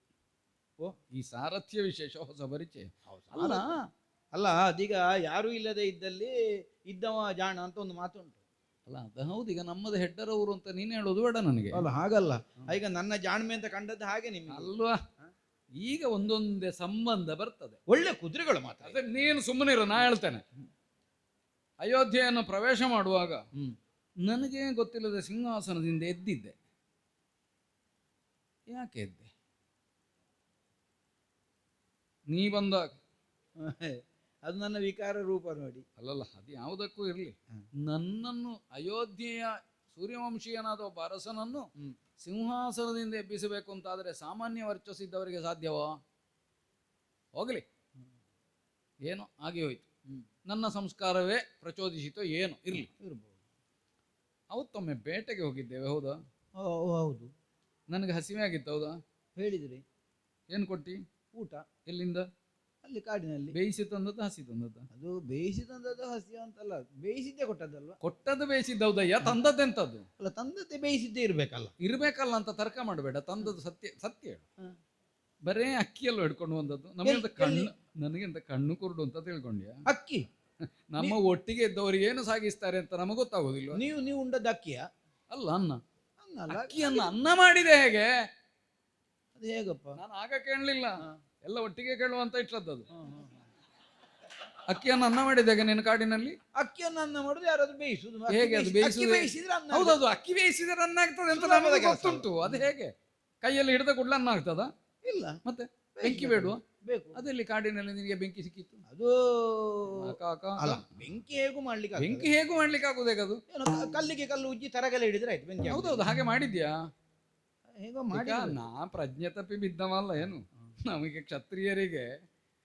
ಓ, ಈ ಸಾರಥ್ಯ ವಿಶೇಷ ಹೊಸ ಪರಿಚಯ ಅಲ್ಲ. ಅಲ್ಲ, ಅದೀಗ ಯಾರು ಇಲ್ಲದೆ ಇದ್ದಲ್ಲಿ ಇದ್ದವ ಜಾಣ ಅಂತ ಒಂದು ಮಾತುಂಟು. ಅಲ್ಲ ಅದು ಹೌದು. ಈಗ ನಮ್ಮದು ಹೆಡ್ಡರವರು ಅಂತ ನೀನು ಹೇಳೋದು ಬೇಡ ನನಗೆ. ಅಲ್ಲ, ಹಾಗಲ್ಲ. ಈಗ ನನ್ನ ಜಾಣ್ಮೆ ಅಂತ ಕಂಡದ್ದು ಹಾಗೆ ನಿಮಗೆ ಅಲ್ವಾ? ಈಗ ಒಂದೊಂದೇ ಸಂಬಂಧ ಬರ್ತದೆ. ಒಳ್ಳೆ ಕುದುರೆಗಳು ಮಾತ್ರ. ಅದೇ ನೀನು ಸುಮ್ಮನಿರು, ನಾ ಹೇಳ್ತೇನೆ. ಅಯೋಧ್ಯೆಯನ್ನು ಪ್ರವೇಶ ಮಾಡುವಾಗ ನನಗೆ ಗೊತ್ತಿಲ್ಲದೆ ಸಿಂಹಾಸನದಿಂದ ಎದ್ದಿದ್ದೆ. ಯಾಕೆ ಎದ್ದೆ? ನೀ ಬಂದಾಗ. ಅದು ನನ್ನ ವಿಕಾರ ರೂಪ ನೋಡಿ. ಅಲ್ಲಲ್ಲ, ಅದು ಯಾವುದಕ್ಕೂ ಇರಲಿ. ನನ್ನನ್ನು ಅಯೋಧ್ಯೆಯ ಸೂರ್ಯವಂಶೀಯನಾದ ಒಬ್ಬ ಅರಸನನ್ನು ಸಿಂಹಾಸನದಿಂದ ಎಬ್ಬಿಸಬೇಕು ಅಂತಾದರೆ ಸಾಮಾನ್ಯ ವರ್ಚಸ್ಸಿದ್ದವರಿಗೆ ಸಾಧ್ಯವೋ? ಹೋಗಲಿ, ಏನೋ ಆಗಿ ಹೋಯ್ತು. ನನ್ನ ಸಂಸ್ಕಾರವೇ ಪ್ರಚೋದಿಸಿತೋ ಏನೋ ಇರಲಿ. ಅವತ್ತೊಮ್ಮೆ ಬೇಟೆಗೆ ಹೋಗಿದ್ದೇವೆ, ಹೌದಾ? ಹೌದು. ನನಗೆ ಹಸಿವೆ ಆಗಿತ್ತು, ಹೌದಾ? ಹೇಳಿದ್ರಿ. ಏನು ಕೊಟ್ಟಿ? ಊಟ. ಎಲ್ಲಿಂದ? ಅಲ್ಲಿ ಕಾಡಿನಲ್ಲಿ. ಬೇಯಿಸಿ ತಂದದ್ದು ಹಸಿ ತಂದದ್ದು? ಅದು ಬೇಯಿಸಿ ತಂದದ್ದು ಹಸಿ ಅಂತಲ್ಲ, ಬೇಯಿಸಿದ್ದೇ ಕೊಟ್ಟದ್ದಲ್ವಾ? ಕೊಟ್ಟದ್ದು ಬೇಯಿಸಿದ್ದೌದಯ್ಯ, ತಂದದ್ದೆಂತದ್ದು? ಅಲ್ಲ, ತಂದದ್ದೇ ಬೇಯಿಸಿದ್ದೇ ಇರ್ಬೇಕಲ್ಲ. ಇರ್ಬೇಕಲ್ಲ ಅಂತ ತರ್ಕ ಮಾಡಬೇಡ. ತಂದದ್ದು ಸತ್ಯ ಸತ್ಯ ಹೇಳು. ಬರೇ ಅಕ್ಕಿಯಲ್ಲೂ ಹಿಡ್ಕೊಂಡು ಬಂದದ್ದು. ನಮಗಿಂತ ಕಣ್ಣು, ನನಗಿಂತ ಕಣ್ಣು ಕುರುಡು ಅಂತ ತಿಳ್ಕೊಂಡ್ಯಾ? ಅಕ್ಕಿ ನಮ್ಮ ಒಟ್ಟಿಗೆ ಇದ್ದವರು ಏನು ಸಾಗಿಸ್ತಾರೆ ಅಂತ ನಮಗೆ ಗೊತ್ತಾಗೋದಿಲ್ಲ. ನೀವು ಉಂಡದ್ದು ಅಕ್ಕಿಯ? ಅಲ್ಲ, ಅನ್ನ. ಅನ್ನಲ್ಲ, ಅಕ್ಕಿಯನ್ನು ಅನ್ನ ಮಾಡಿದೆ ಹೇಗೆ? ಅದು ಹೇಗಪ್ಪ? ನಾನು ಆಗ ಕೇಳಲಿಲ್ಲ, ಎಲ್ಲ ಒಟ್ಟಿಗೆ ಕೇಳುವಂತ ಇಟ್ಟದ್ದು. ಅಕ್ಕಿಯನ್ನು ಅನ್ನ ಮಾಡಿದಾಗ ನಿನ್ನ ಕಾಡಿನಲ್ಲಿ ಅಕ್ಕಿಯನ್ನು ಅನ್ನ ಮಾಡುದು ಯಾರಾದ್ರೂ ಬೇಯಿಸುದು? ಹೇಗೆ ಅದು ಬೇಯಿಸುದು? ಬೇಯಿಸಿದ್ರೆ ಅನ್ನ. ಹೌದೌದು, ಅಕ್ಕಿ ಬೇಯಿಸಿದ್ರೆ ಅನ್ನ ಆಗ್ತದೆ ಅಂತ ನಮಗೆ ಗೊತ್ತುಂಟು. ಅದು ಹೇಗೆ? ಕೈಯಲ್ಲಿ ಹಿಡಿದ ಕೂಡಲೇ ಅನ್ನ ಆಗ್ತದ? ಇಲ್ಲ. ಮತ್ತೆ ಬೆಂಕಿ ಬೇಡುವ? ಬೇಕು. ಅದೆಲ್ಲಿ ಕಾಡಿನಲ್ಲಿ ನಿನಗೆ ಬೆಂಕಿ ಸಿಕ್ಕಿತ್ತು? ಅದು ಅಲ್ಲ, ಬೆಂಕಿ ಹೇಗೂ ಮಾಡ್ಲಿಕ್ಕೆ ಬೆಂಕಿ ಹೇಗೂ ಮಾಡ್ಲಿಕ್ಕೆ ಆಗುದೇ? ಅದು ಕಲ್ಲಿಗೆ ಕಲ್ಲು ಉಜ್ಜಿ ತರಗೆಲ್ಲ ಹಿಡಿದ್ರೆ ಆಯ್ತು ಬೆಂಕಿ. ಹೌದೌದು, ಹಾಗೆ ಮಾಡಿದ್ಯಾ? ಹೇಗೋ ಮಾಡಿ. ನಾ ಪ್ರಜ್ಞೆ ತಪ್ಪಿ ಬಿದ್ದವಲ್ಲ ಏನು. ನಮಗೆ ಕ್ಷತ್ರಿಯರಿಗೆ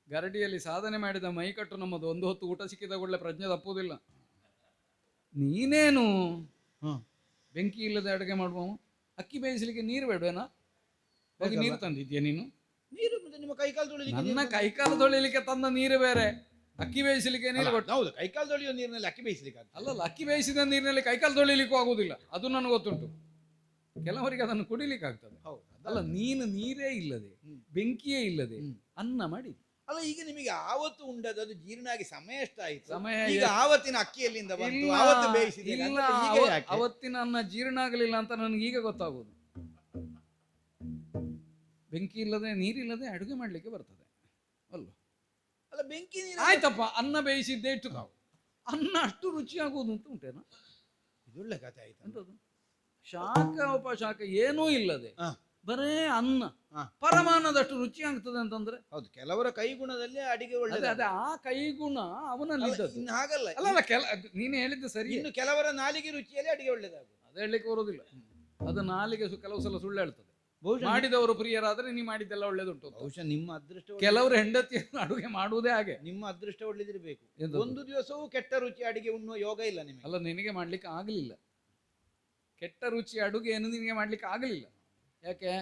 ಗರಡಿಯಲ್ಲಿ ಸಾಧನೆ ಮಾಡಿದ ಮೈಕಟ್ಟು ನಮ್ಮದು. ಒಂದು ಹೊತ್ತು ಊಟ ಸಿಕ್ಕಿದ ಕೂಡಲೇ ಪ್ರಜ್ಞೆ ತಪ್ಪುವುದಿಲ್ಲ. ನೀನೇನು ಬೆಂಕಿ ಇಲ್ಲದೆ ಅಡುಗೆ ಮಾಡುವ? ಅಕ್ಕಿ ಬೇಯಿಸಲಿಕ್ಕೆ ನೀರು ಬೇಡವೇನಾ? ಹೋಗಿ ನೀರು ತಂದಿದ್ಯಾ ನೀನು? ನೀರು ನಿಮ್ಮ ಕೈಕಾಲು ತೊಳಿಲಿಕ್ಕೆ? ನನ್ನ ಕೈಕಾಲು ತೊಳಿಲಿಕ್ಕೆ ತಂದ ನೀರು ಬೇರೆ, ಅಕ್ಕಿ ಬೇಯಿಸಲಿಕ್ಕೆ ನೀರು ಕೊಟ್ಟು. ಹೌದು, ಕೈಕಾಲು ತೊಳೆಯೋ ನೀರಿನಲ್ಲಿ ಅಕ್ಕಿ ಬೇಯಿಸಲಿಕ್ಕೆ ಅಲ್ಲಲ್ಲ, ಅಕ್ಕಿ ಬೇಯಿಸಿದ ನೀರಿನಲ್ಲಿ ಕೈಕಾಲು ತೊಳಿಲಿಕ್ಕೂ ಆಗುದಿಲ್ಲ. ಅದು ನನಗೆ ಗೊತ್ತುಂಟು. ಕೆಲವರಿಗೆ ಅದನ್ನು ಕುಡಿಲಿಕ್ಕೆ ಆಗ್ತದೆ. ಅಲ್ಲ, ನೀನು ನೀರೇ ಇಲ್ಲದೆ, ಬೆಂಕಿಯೇ ಇಲ್ಲದೆ ಅನ್ನ ಮಾಡಿ. ಅಲ್ಲ, ಈಗ ನಿಮಗೆ ಆವತ್ತು ಉಂಡದ್ದು ಅದು ಜೀರ್ಣ ಆಗಿ ಸಮಯ ಎಷ್ಟಾಯ್ತು? ಸಮಯ ಈಗ ಆವತ್ತಿನ ಅಕ್ಕಿಯಲ್ಲಿಂದ ಬಂತು, ಆವತ್ತು ಬೇಯಿಸಿದೆ. ಅವತ್ತಿನ ಅನ್ನ ಜೀರ್ಣ ಆಗಲಿಲ್ಲ ಅಂತ ನನಗೆ ಈಗ ಗೊತ್ತಾಗುವುದು. ಬೆಂಕಿ ಇಲ್ಲದೆ ನೀರಿಲ್ಲದೆ ಅಡುಗೆ ಮಾಡ್ಲಿಕ್ಕೆ ಬರ್ತದೆ ಅಲ್ವಾ? ಅಲ್ಲ, ಬೆಂಕಿ ನೀರು ಆಯ್ತಪ್ಪ, ಅನ್ನ ಬೇಯಿಸಿದ್ದೇ ಇಟ್ಟು ತಾವು ಅನ್ನ ಅಷ್ಟು ರುಚಿಯಾಗುವುದು ಅಂತ ಉಂಟೇನಾ? ಇದೊಳ್ಳೆ ಕಥೆ ಆಯ್ತು. ಎಂತದು? ಶಾಖ ಉಪಶಾಖ ಏನೂ ಇಲ್ಲದೆ ಬರೇ ಅನ್ನ ಹಾ. ಪರಮಾನದಷ್ಟು ರುಚಿ ಆಗ್ತದೆ ಅಂತಂದ್ರೆ ಹೌದು, ಕೆಲವರ ಕೈಗುಣದಲ್ಲಿ ಅಡಿಗೆ ಒಳ್ಳೆ. ಅದೇ ಆ ಕೈಗುಣ ಅವನಲ್ಲಿ ಇದ್ದದ್ದು. ಇನ್ನು ಹಾಗಲ್ಲ. ಅಲ್ಲ ನೀನು ಹೇಳಿದ್ದು ಸರಿ. ಇನ್ನು ಕೆಲವರ ನಾಲಿಗೆ ರುಚಿಯಲ್ಲಿ ಅಡಿಗೆ ಒಳ್ಳೇದಾಗುದು. ಅದು ಹೇಳಲಿಕ್ಕೆ ಬರೋದಿಲ್ಲ. ಅದು ನಾಲಿಗೆ ಕೆಲವು ಸಲ ಸುಳ್ಳು ಹೇಳ್ತದೆ. ಬಹುಶಃ ಮಾಡಿದವರು ಪ್ರಿಯರಾದ್ರೆ ನೀ ಮಾಡಿದ್ದೆಲ್ಲ ಒಳ್ಳೇದುಂಟು. ಬಹುಶಃ ನಿಮ್ಮ ಅದೃಷ್ಟ. ಕೆಲವರು ಹೆಂಡತಿಯನ್ನು ಅಡುಗೆ ಮಾಡುವುದೇ ಹಾಗೆ. ನಿಮ್ಮ ಅದೃಷ್ಟ ಒಳ್ಳೆದಿರಬೇಕು. ಎಂತದು? ಒಂದು ದಿವಸವೂ ಕೆಟ್ಟ ರುಚಿ ಅಡಿಗೆ ಉಣ್ಣುವ ಯೋಗ ಇಲ್ಲ ನಿಮಗೆ. ಅಲ್ಲ, ನಿನಗೆ ಮಾಡ್ಲಿಕ್ಕೆ ಆಗಲಿಲ್ಲ. ಕೆಟ್ಟ ರುಚಿ ಅಡುಗೆಯನ್ನು ನಿನಗೆ ಮಾಡ್ಲಿಕ್ಕೆ ಆಗಲಿಲ್ಲ. ಯಾಕೆ?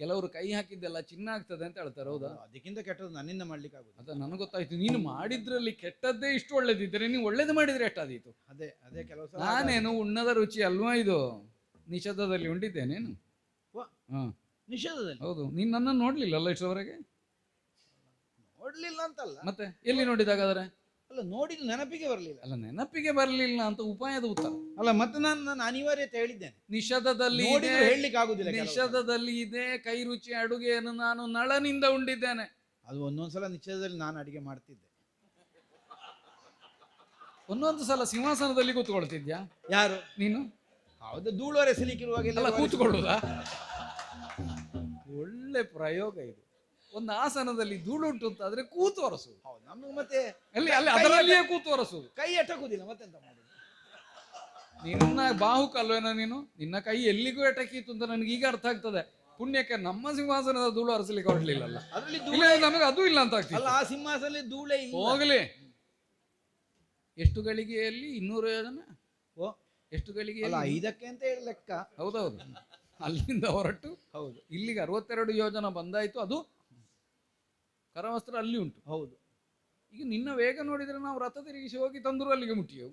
ಕೆಲವರು ಕೈ ಹಾಕಿದ್ದೆಲ್ಲ ಚಿನ್ನ ಆಗ್ತದೆ ಅಂತ ಹೇಳ್ತಾರೆ, ಹೌದಾ? ಅದಕ್ಕಿಂತ ಕೆಟ್ಟದ್ದು ನನ್ನಿಂದ ಮಾಡ್ಲಿಕ್ಕೆ ಆಗುದು. ಅದ ನನಗೆ ಗೊತ್ತಾಯ್ತು. ನೀನು ಮಾಡಿದ್ರಲ್ಲಿ ಕೆಟ್ಟದ್ದೇ ಇಷ್ಟು ಒಳ್ಳೇದಿದ್ದರೆ ನೀವು ಒಳ್ಳೇದು ಮಾಡಿದ್ರೆ ಎಷ್ಟಾದೀತು? ಅದೇ ಅದೇ ಕೆಲವು ಸಲ ನಾನೇನು ಉಣ್ಣದ ರುಚಿ ಅಲ್ವಾ ಇದು? ನಿಷೇಧದಲ್ಲಿ ಉಂಡಿದ್ದೇನೇನು? ಹಾ, ನಿಷೇಧದಲ್ಲಿ. ಹೌದು. ನೀನು ನನ್ನನ್ನು ನೋಡ್ಲಿಲ್ಲ ಅಲ್ಲ ಇಷ್ಟರವರೆಗೆ? ನೋಡ್ಲಿಲ್ಲ ಅಂತಲ್ಲ, ಮತ್ತೆ ಎಲ್ಲಿ ನೋಡಿದಾಗಾದ್ರೆ? ಅಲ್ಲ, ನೋಡಿದ್ದು ನೆನಪಿಗೆ ಬರಲಿಲ್ಲ. ಅಲ್ಲ, ನೆನಪಿಗೆ ಬರಲಿಲ್ಲ ಅಂತ ಉಪಾಯದ ಉತ್ತರ ಅಲ್ಲ, ಮತ್ತೆ ನಾನು ಅನಿವಾರ್ಯತೆ ಹೇಳಿದ್ದೇನೆ. ನಿಷೇಧದಲ್ಲಿ ಹೇಳಲಿಕ್ಕೆ ಆಗುದಿಲ್ಲ. ನಿಷೇಧದಲ್ಲಿ ಇದೆ ಕೈ ರುಚಿ ಅಡುಗೆಯನ್ನು ನಾನು ನಳನಿಂದ ಉಂಡಿದ್ದೇನೆ. ಅದು ಒಂದೊಂದ್ಸಲ ನಿಷೇಧದಲ್ಲಿ ನಾನು ಅಡಿಗೆ ಮಾಡ್ತಿದ್ದೆ. ಒಂದೊಂದು ಸಲ ಸಿಂಹಾಸನದಲ್ಲಿ ಕೂತ್ಕೊಳ್ತಿದ್ಯಾ? ಯಾರು? ನೀನು? ಹೌದು, ಧೂಳುವರೆ ಸಿಲಿಕ್ಕಿರುವಾಗೆಲ್ಲ ಕೂತ್ಕೊಳ್ಳುದಾ? ಒಳ್ಳೆ ಪ್ರಯೋಗ ಇದು. ಒಂದು ಆಸನದಲ್ಲಿ ಧೂಳುಂಟು ಅಂತ ಆದ್ರೆ ಕೂತು ಒರೆಸುದು. ಹೌದು ನಮ್ಗೆ ಮತ್ತೆ ಅಲ್ಲಿ ಅಲ್ಲಿ ಅದರಲ್ಲಿಯೇ ಕೂತು ಒರೆಸುದು. ಕೈ ಎಟಕುದಿಲ್ಲ ಮತ್ತೆಂತ ಮಾಡುದು. ನಿನ್ನ ಬಾಹುಕ ಅಲ್ವೇನೋ ನೀನು, ನಿನ್ನ ಕೈ ಎಲ್ಲಿಗೂ ಎಟಕೀತು ಅಂತ ನನಗೆ ಈಗ ಅರ್ಥ ಆಗ್ತದೆ. ಪುಣ್ಯಕ್ಕೆ ನಮ್ಮ ಸಿಂಹಾಸನದ ಧೂಳು ಹರಿಸಲಿಕ್ಕೆ ಹೊರಡ್ಲಿಲ್ಲಲ್ಲ, ಅದ್ರಲ್ಲಿ ಇಲ್ಲ ನಮಗೆ ಅದು ಇಲ್ಲ ಅಂತ ಅಲ್ಲ ಆಗ್ತಿಲ್ಲ. ಆ ಸಿಂಹಾಸನದಲ್ಲಿ ಧೂಳೆ ಇಲ್ಲ. ಹೋಗ್ಲಿ, ಎಷ್ಟು ಗಳಿಗೆಯಲ್ಲಿ 200 ಯೋಜನೆ, ಓ ಎಷ್ಟು ಗಳಿಗೆ, ಅಲ್ಲ 5ಕ್ಕೆ ಅಂತ ಹೇಳಿ ಲೆಕ್ಕ. ಹೌದೌದು, ಅಲ್ಲಿಂದ ಹೊರಟು ಹೌದು ಇಲ್ಲಿಗೆ 62 ಯೋಜನ ಬಂದಾಯ್ತು. ಅದು ಕರವಸ್ತ್ರ ಅಲ್ಲಿ ಉಂಟು. ಹೌದು. ಈಗ ನಿನ್ನ ವೇಗ ನೋಡಿದ್ರೆ ನಾವು ರಥ ತಿರುಗಿಸಿ ಹೋಗಿ ತಂದ್ರು ಅಲ್ಲಿಗೆ ಮುಟ್ಟಿಯವು.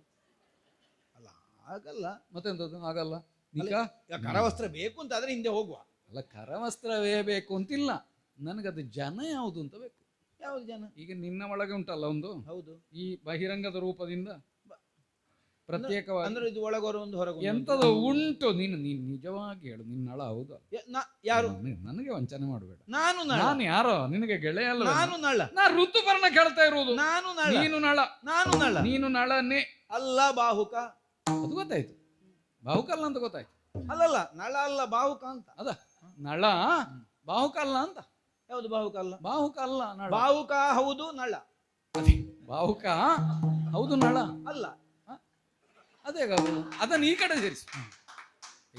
ಅಲ್ಲ ಆಗಲ್ಲ. ಮತ್ತೆಂತದ್ದು ಆಗಲ್ಲ. ನಿಕ ಈಗ ಕರವಸ್ತ್ರ ಬೇಕು ಅಂತ ಆದ್ರೆ ಹಿಂದೆ ಹೋಗುವ. ಅಲ್ಲ, ಕರವಸ್ತ್ರವೇ ಬೇಕು ಅಂತಿಲ್ಲ, ನನಗದು ಜನ ಯಾವುದು ಅಂತ ಬೇಕು. ಯಾವ್ದು ಜನ? ಈಗ ನಿನ್ನ ಒಳಗೆ ಉಂಟಲ್ಲ ಒಂದು, ಹೌದು ಈ ಬಹಿರಂಗದ ರೂಪದಿಂದ ಪ್ರತ್ಯೇಕವಾಗಿ ಅಂದ್ರೆ ಇದು ಒಳಗೊರ ಒಂದು ಹೊರಗೆ ಎಂತದು ಉಂಟು. ನೀನು ನಿಜವಾಗಿ ಹೇಳು, ನಿನ್ನ ನಳ ಹೌದು. ಯಾರು? ನನಗೆ ವಂಚನೆ ಮಾಡಬೇಡ. ನಾನು ನಳ. ನಾನು ಯಾರೋ ನಿನಗೆ ಗೆಳೆಯ ಅಲ್ಲ. ನಾನು ನಳ. ನಾ ಋತುಪರ್ಣ ಕೇಳ್ತಾ ಇರುವುದು. ನಾನು ನಳ. ನೀನು ನಳ. ನಾನು ನಳ. ನೀನು ನಳನೇ ಅಲ್ಲ ಬಾಹುಕ. ಅದು ಗೊತ್ತಾಯ್ತು, ಬಾಹುಕಲ್ಲ ಅಂತ ಗೊತ್ತಾಯ್ತು. ಅಲ್ಲಲ್ಲ ನಳ ಅಲ್ಲ ಬಾಹುಕ ಅಂತ. ಅದ ನಳ ಬಾಹುಕ ಅಲ್ಲ ಅಂತ. ಯಾವುದು ಬಾಹುಕ ಅಲ್ಲ? ಬಾಹುಕ ಅಲ್ಲ ನಳ. ಬಾಹುಕ ಹೌದು ನಳ. ಅದೇ ಬಾಹುಕ ಹೌದು ನಳ ಅಲ್ಲ. ಅದೇ ಅದನ್ನು ಈ ಕಡೆ ಸೇರಿಸಿ.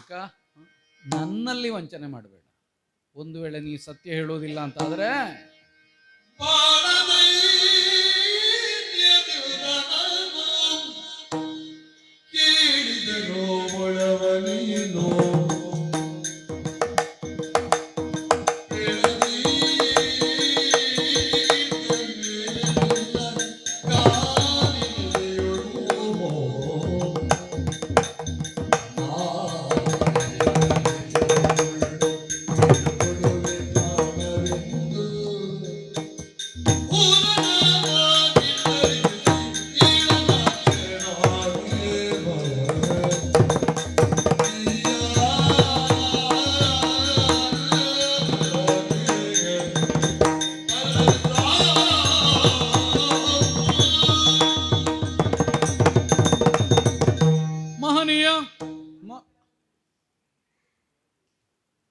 ಈಗ ನನ್ನಲ್ಲಿ ವಂಚನೆ ಮಾಡಬೇಡ. ಒಂದು ವೇಳೆ ನೀ ಸತ್ಯ ಹೇಳೋದಿಲ್ಲ ಅಂತ ಆದ್ರೆ ಕೇಳಿದನೋ ಮೊಳವನೇನೋ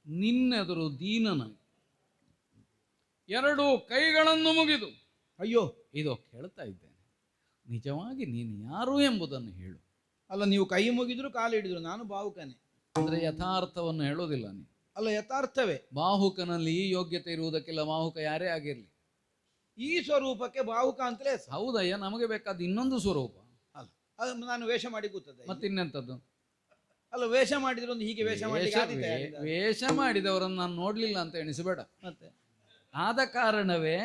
ನಿನ್ನೆದುರು ದೀನನಾಗಿ 2 ಕೈಗಳನ್ನು ಮುಗಿದು ಅಯ್ಯೋ ಇದು ಕೇಳ್ತಾ ಇದ್ದೇನೆ, ನಿಜವಾಗಿ ನೀನು ಯಾರು ಎಂಬುದನ್ನು ಹೇಳು. ಅಲ್ಲ ನೀವು ಕೈ ಮುಗಿದ್ರು ಕಾಲು ಹಿಡಿದ್ರು ನಾನು ಬಾಹುಕನೇ. ಅಂದ್ರೆ ಯಥಾರ್ಥವನ್ನು ಹೇಳೋದಿಲ್ಲ ನೀನು. ಅಲ್ಲ ಯಥಾರ್ಥವೇ. ಬಾಹುಕನಲ್ಲಿ ಈ ಯೋಗ್ಯತೆ ಇರುವುದಕ್ಕೆಲ್ಲ ಬಾಹುಕ ಯಾರೇ ಆಗಿರ್ಲಿ ಈ ಸ್ವರೂಪಕ್ಕೆ ಬಾಹುಕ ಅಂತಲೇ ಹೆಸರು. ಹೌದಯ್ಯ, ನಮಗೆ ಬೇಕಾದ ಇನ್ನೊಂದು ಸ್ವರೂಪ. ಅಲ್ಲ ಅದು ನಾನು ವೇಷ ಮಾಡಿ ಕೂತದೆ. ಮತ್ತಿನ್ನೆಂಥದ್ದು? ಅಲ್ಲ ವೇಷ ಮಾಡಿದ್ರೆ ಒಂದು ಹೀಗೆ ವೇಷ ಮಾಡಿ ವೇಷ ಮಾಡಿದವರನ್ನು ನಾನು ನೋಡ್ಲಿಲ್ಲ ಅಂತ ಎಣಿಸಬೇಡ. ಮತ್ತೆ ಆದ ಕಾರಣವೇ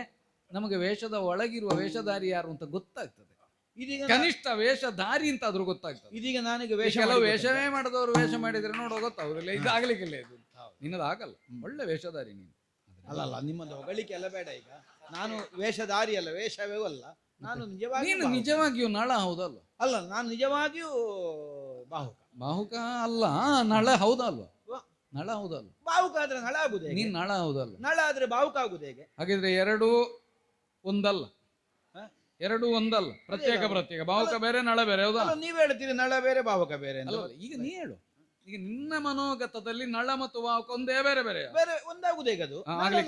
ನಮಗೆ ವೇಷದ ಒಳಗಿರುವ ವೇಷಧಾರಿ ಯಾರು ಅಂತ ಗೊತ್ತಾಗ್ತದೆ. ಇದೀಗ ಕನಿಷ್ಠ ವೇಷಧಾರಿ ಅಂತ ಆದ್ರೂ ಗೊತ್ತಾಗ್ತದೆ. ಇದೀಗ ನನಗೆ ವೇಷ ಕೆಲವು ವೇಷವೇ ಮಾಡಿದವರು ವೇಷ ಮಾಡಿದ್ರೆ ನೋಡೋ ಗೊತ್ತಾಗುದಿಲ್ಲ, ಇದು ಆಗ್ಲಿಕ್ಕಿಲ್ಲ, ಇದು ನಿನ್ನದು ಆಗಲ್ಲ. ಒಳ್ಳೆ ವೇಷಧಾರಿ ನೀನು. ಅಲ್ಲ ನಿಮ್ಮದು ಹೊಗಳಿಕೆ ಎಲ್ಲ ಬೇಡ. ಈಗ ನಾನು ವೇಷಧಾರಿ ಅಲ್ಲ, ವೇಷವೇ ಅಲ್ಲ. ನಾನು ನಿಜವಾಗಿ ನೀನು ನಿಜವಾಗಿಯೂ ನಳ ಹೌದಲ್ವ? ಅಲ್ಲ ನಾನು ನಿಜವಾಗಿಯೂ ಬಾಹುಕ. ಬಾಹುಕ ಅಲ್ಲ, ನಳ ಹೌದಲ್ವ? ನಳ ಹೌದಲ್ವ? ಬಾಹುಕ ಆದ್ರೆ ನಳ ಆಗುದು. ನೀನ್ ನಳ ಹೌದಲ್ವ? ನಳ ಆದ್ರೆ ಬಾಹುಕ ಆಗುದು ಹೇಗೆ? ಹಾಗಿದ್ರೆ ಎರಡೂ ಒಂದಲ್ಲ, ಎರಡೂ ಒಂದಲ್ಲ, ಪ್ರತ್ಯೇಕ ಪ್ರತ್ಯೇಕ. ಬಾಹುಕ ಬೇರೆ ನಳ ಬೇರೆ, ಹೌದಾ? ನೀವ್ ಹೇಳ್ತೀರಿ ನಳ ಬೇರೆ ಬಾಹುಕ ಬೇರೆ ಅಂತ. ಈಗ ನೀ ಹೇಳು, ಈಗ ನಿನ್ನ ಮನೋಗತದಲ್ಲಿ ನಳ ಮತ್ತು ಬಾಹುಕ ಒಂದೇ ಬೇರೆ ಬೇರೆ ಬೇರೆ ಒಂದಾಗುದು ಹೇಗೆ? ಅದು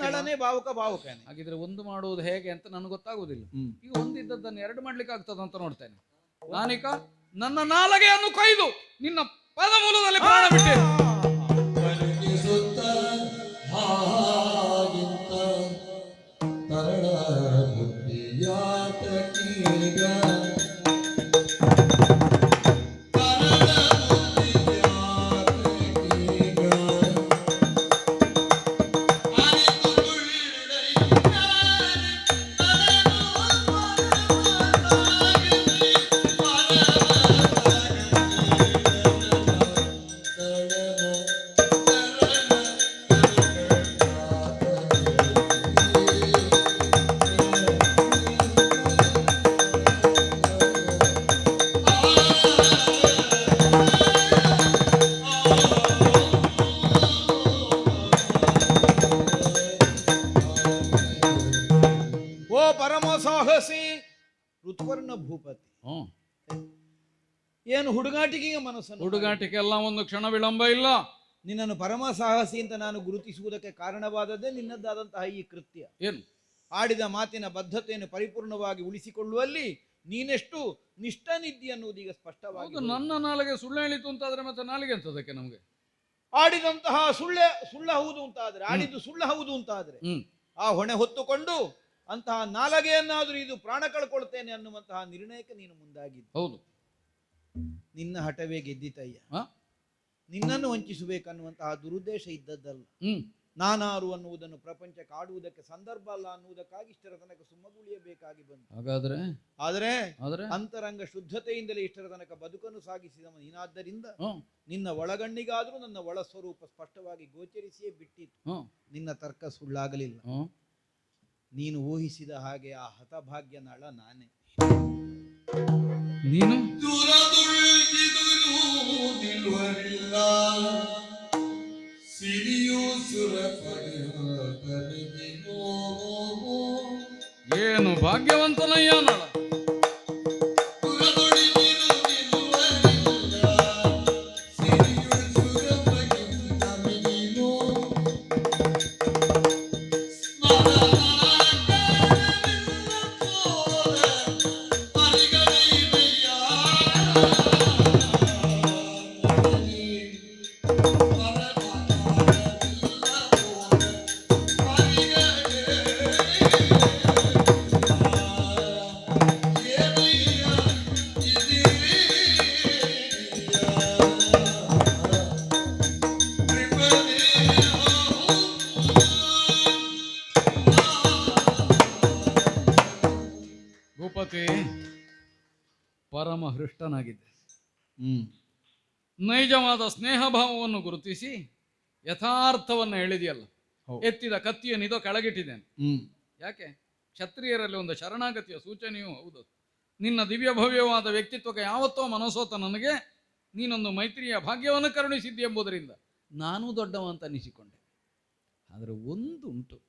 ನಳನೇ ಬಾಹುಕ ಬಾಹುಕನೇ. ಹಾಗಿದ್ರೆ ಒಂದು ಮಾಡುವುದು ಹೇಗೆ ಅಂತ ನನಗೆ ಗೊತ್ತಾಗುದಿಲ್ಲ. ಈಗ ಒಂದಿದ್ದದ್ದನ್ನು 2 ಮಾಡ್ಲಿಕ್ಕೆ ಆಗ್ತದ ಅಂತ ನೋಡ್ತೇನೆ. ನಾನೀಗ ನನ್ನ ನಾಲಗೆಯನ್ನು ಕೊಯ್ದು ನಿನ್ನ ಪದ ಮೂಲದಲ್ಲಿ ಪ್ರಾಣ ಬಿಟ್ಟೆ. ಹಾಗಿಂತ ತರಳ ಬುದ್ಧಿಯಾಟಕೀಗ ಋತುಪರ್ಣ ಭೂಪತಿ ಹ್ಮ್, ಏನು ಹುಡುಗಾಟಿಕೆಗೆ ಮನಸ್ಸನ್ನು ಹುಡುಗಾಟಿಕೆಲ್ಲ ಒಂದು ಕ್ಷಣ ವಿಳಂಬ ಇಲ್ಲ. ನಿನ್ನನ್ನು ಪರಮ ಸಾಹಸಿ ಅಂತ ನಾನು ಗುರುತಿಸುವುದಕ್ಕೆ ಕಾರಣವಾದದ್ದೇ ನಿನ್ನದ್ದಾದಂತಹ ಈ ಕೃತ್ಯ. ಏನು? ಆಡಿದ ಮಾತಿನ ಬದ್ಧತೆಯನ್ನು ಪರಿಪೂರ್ಣವಾಗಿ ಉಳಿಸಿಕೊಳ್ಳುವಲ್ಲಿ ನೀನೆಷ್ಟು ನಿಷ್ಠನಿದ್ದಿ ಅನ್ನುವುದು ಈಗ ಸ್ಪಷ್ಟವಾಗಿ. ಹೌದು, ನನ್ನ ನಾಲಿಗೆ ಸುಳ್ಳು ಹೇಳಿತು ಅಂತಾದ್ರೆ ಮತ್ತೆ ನಾಲಿಗೆ ಅಂತದಕ್ಕೆ ನಮಗೆ? ಆಡಿದಂತಹ ಸುಳ್ಳ ಹೌದು ಅಂತಾದ್ರೆ, ಆಡಿದ್ದು ಸುಳ್ಳು ಹೌದು ಅಂತಾದ್ರೆ ಆ ಹೊಣೆ ಹೊತ್ತುಕೊಂಡು ಅಂತಹ ನಾಲಗೆಯನ್ನಾದ್ರೂ ಇದು ಪ್ರಾಣ ಕಳ್ಕೊಳ್ತೇನೆ ಅನ್ನುವಂತಹ ನಿರ್ಣಯಕ್ಕೆ ನೀನು ಮುಂದಾಗಿದ್ದು. ಹೌದು. ನಿನ್ನ ಹಠವೇ ಗೆದ್ದಿತಯ್ಯ. ನಿನ್ನನ್ನು ವಂಚಿಸಬೇಕನ್ನುವಂತಹ ದುರುದ್ದೇಶ ಇದ್ದದ್ದಲ್ಲ. ನಾನಾರು ಅನ್ನುವುದನ್ನು ಪ್ರಪಂಚ ಕಾಡುವುದಕ್ಕೆ ಸಂದರ್ಭ ಅಲ್ಲ ಅನ್ನುವುದಕ್ಕಾಗಿ ಇಷ್ಟರ ತನಕ ಸುಮ್ಮಗುಳಿಯಬೇಕಾಗಿ ಬಂತು. ಆದರೆ ಅಂತರಂಗ ಶುದ್ಧತೆಯಿಂದಲೇ ಇಷ್ಟರ ತನಕ ಬದುಕನ್ನು ಸಾಗಿಸಿದವ ನೀನಾದ್ದರಿಂದ ನಿನ್ನ ಒಳಗಣ್ಣಿಗಾದ್ರೂ ನನ್ನ ಒಳ ಸ್ವರೂಪ ಸ್ಪಷ್ಟವಾಗಿ ಗೋಚರಿಸಿಯೇ ಬಿಟ್ಟಿತ್ತು. ನಿನ್ನ ತರ್ಕ ಸುಳ್ಳಾಗಲಿಲ್ಲ. ನೀನು ಊಹಿಸಿದ ಹಾಗೆ ಆ ಹತಭಾಗ್ಯ ನಳ ನಾನೇ. ನೀನು ನಿಲ್ಲುವರಿಲ್ಲ ಸಿರಿಯು ಸುರಪರಿಹತನಿಗಿನೋ. ಏನು ಭಾಗ್ಯವಂತನಯ್ಯ ನಳ. ಭೂಪತಿ ಪರಮ ಹೃಷ್ಟನಾಗಿದ್ದೆ. ನೈಜವಾದ ಸ್ನೇಹ ಭಾವವನ್ನು ಗುರುತಿಸಿ ಯಥಾರ್ಥವನ್ನು ಹೇಳಿದೆಯಲ್ಲ. ಎತ್ತಿದ ಕತ್ತಿಯನ್ನಿದೋ ಕೆಳಗಿಟ್ಟಿದ್ದೇನೆ. ಯಾಕೆ? ಕ್ಷತ್ರಿಯರಲ್ಲಿ ಒಂದು ಶರಣಾಗತಿಯ ಸೂಚನೆಯೂ ಹೌದು. ನಿನ್ನ ದಿವ್ಯ ಭವ್ಯವಾದ ವ್ಯಕ್ತಿತ್ವಕ್ಕೆ ಯಾವತ್ತೋ ಮನಸೋತ ನನಗೆ ನೀನೊಂದು ಮೈತ್ರಿಯ ಭಾಗ್ಯವನ್ನು ಕರುಣಿಸಿದ್ದಿ ಎಂಬುದರಿಂದ ನಾನೂ ದೊಡ್ಡವಂತ ಅನಿಸಿಕೊಂಡೆ. ಆದರೆ ಒಂದುಂಟು,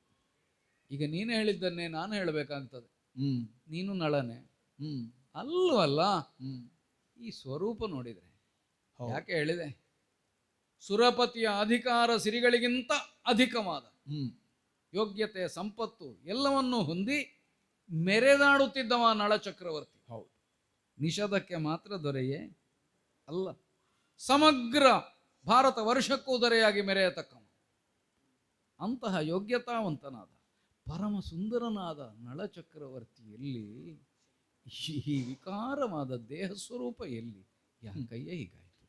ಈಗ ನೀನು ಹೇಳಿದ್ದನ್ನೇ ನಾನು ಹೇಳಬೇಕಾಗ್ತದೆ. ನೀನು ನಳನೆ ಅಲ್ಲವಲ್ಲ. ಈ ಸ್ವರೂಪ ನೋಡಿದರೆ ಯಾಕೆ ಹೇಳಿದೆ? ಸುರಪತಿಯ ಅಧಿಕಾರ ಸಿರಿಗಳಿಗಿಂತ ಅಧಿಕವಾದ ಯೋಗ್ಯತೆ ಸಂಪತ್ತು ಎಲ್ಲವನ್ನೂ ಹೊಂದಿ ಮೆರೆದಾಡುತ್ತಿದ್ದವ ನಳ ಚಕ್ರವರ್ತಿ. ಹೌದು, ನಿಷದಕ್ಕೆ ಮಾತ್ರ ದೊರೆಯೇ ಅಲ್ಲ, ಸಮಗ್ರ ಭಾರತ ವರ್ಷಕ್ಕೂ ದೊರೆಯಾಗಿ ಮೆರೆಯತಕ್ಕವ. ಅಂತಹ ಯೋಗ್ಯತಾವಂತನಾದ ಪರಮ ಸುಂದರನಾದ ನಳ ಚಕ್ರವರ್ತಿಯಲ್ಲಿ ಈ ವಿಕಾರವಾದ ದೇಹ ಸ್ವರೂಪ ಎಲ್ಲಿ? ಯಾಕಯ್ಯ ಹೀಗಾಯ್ತು?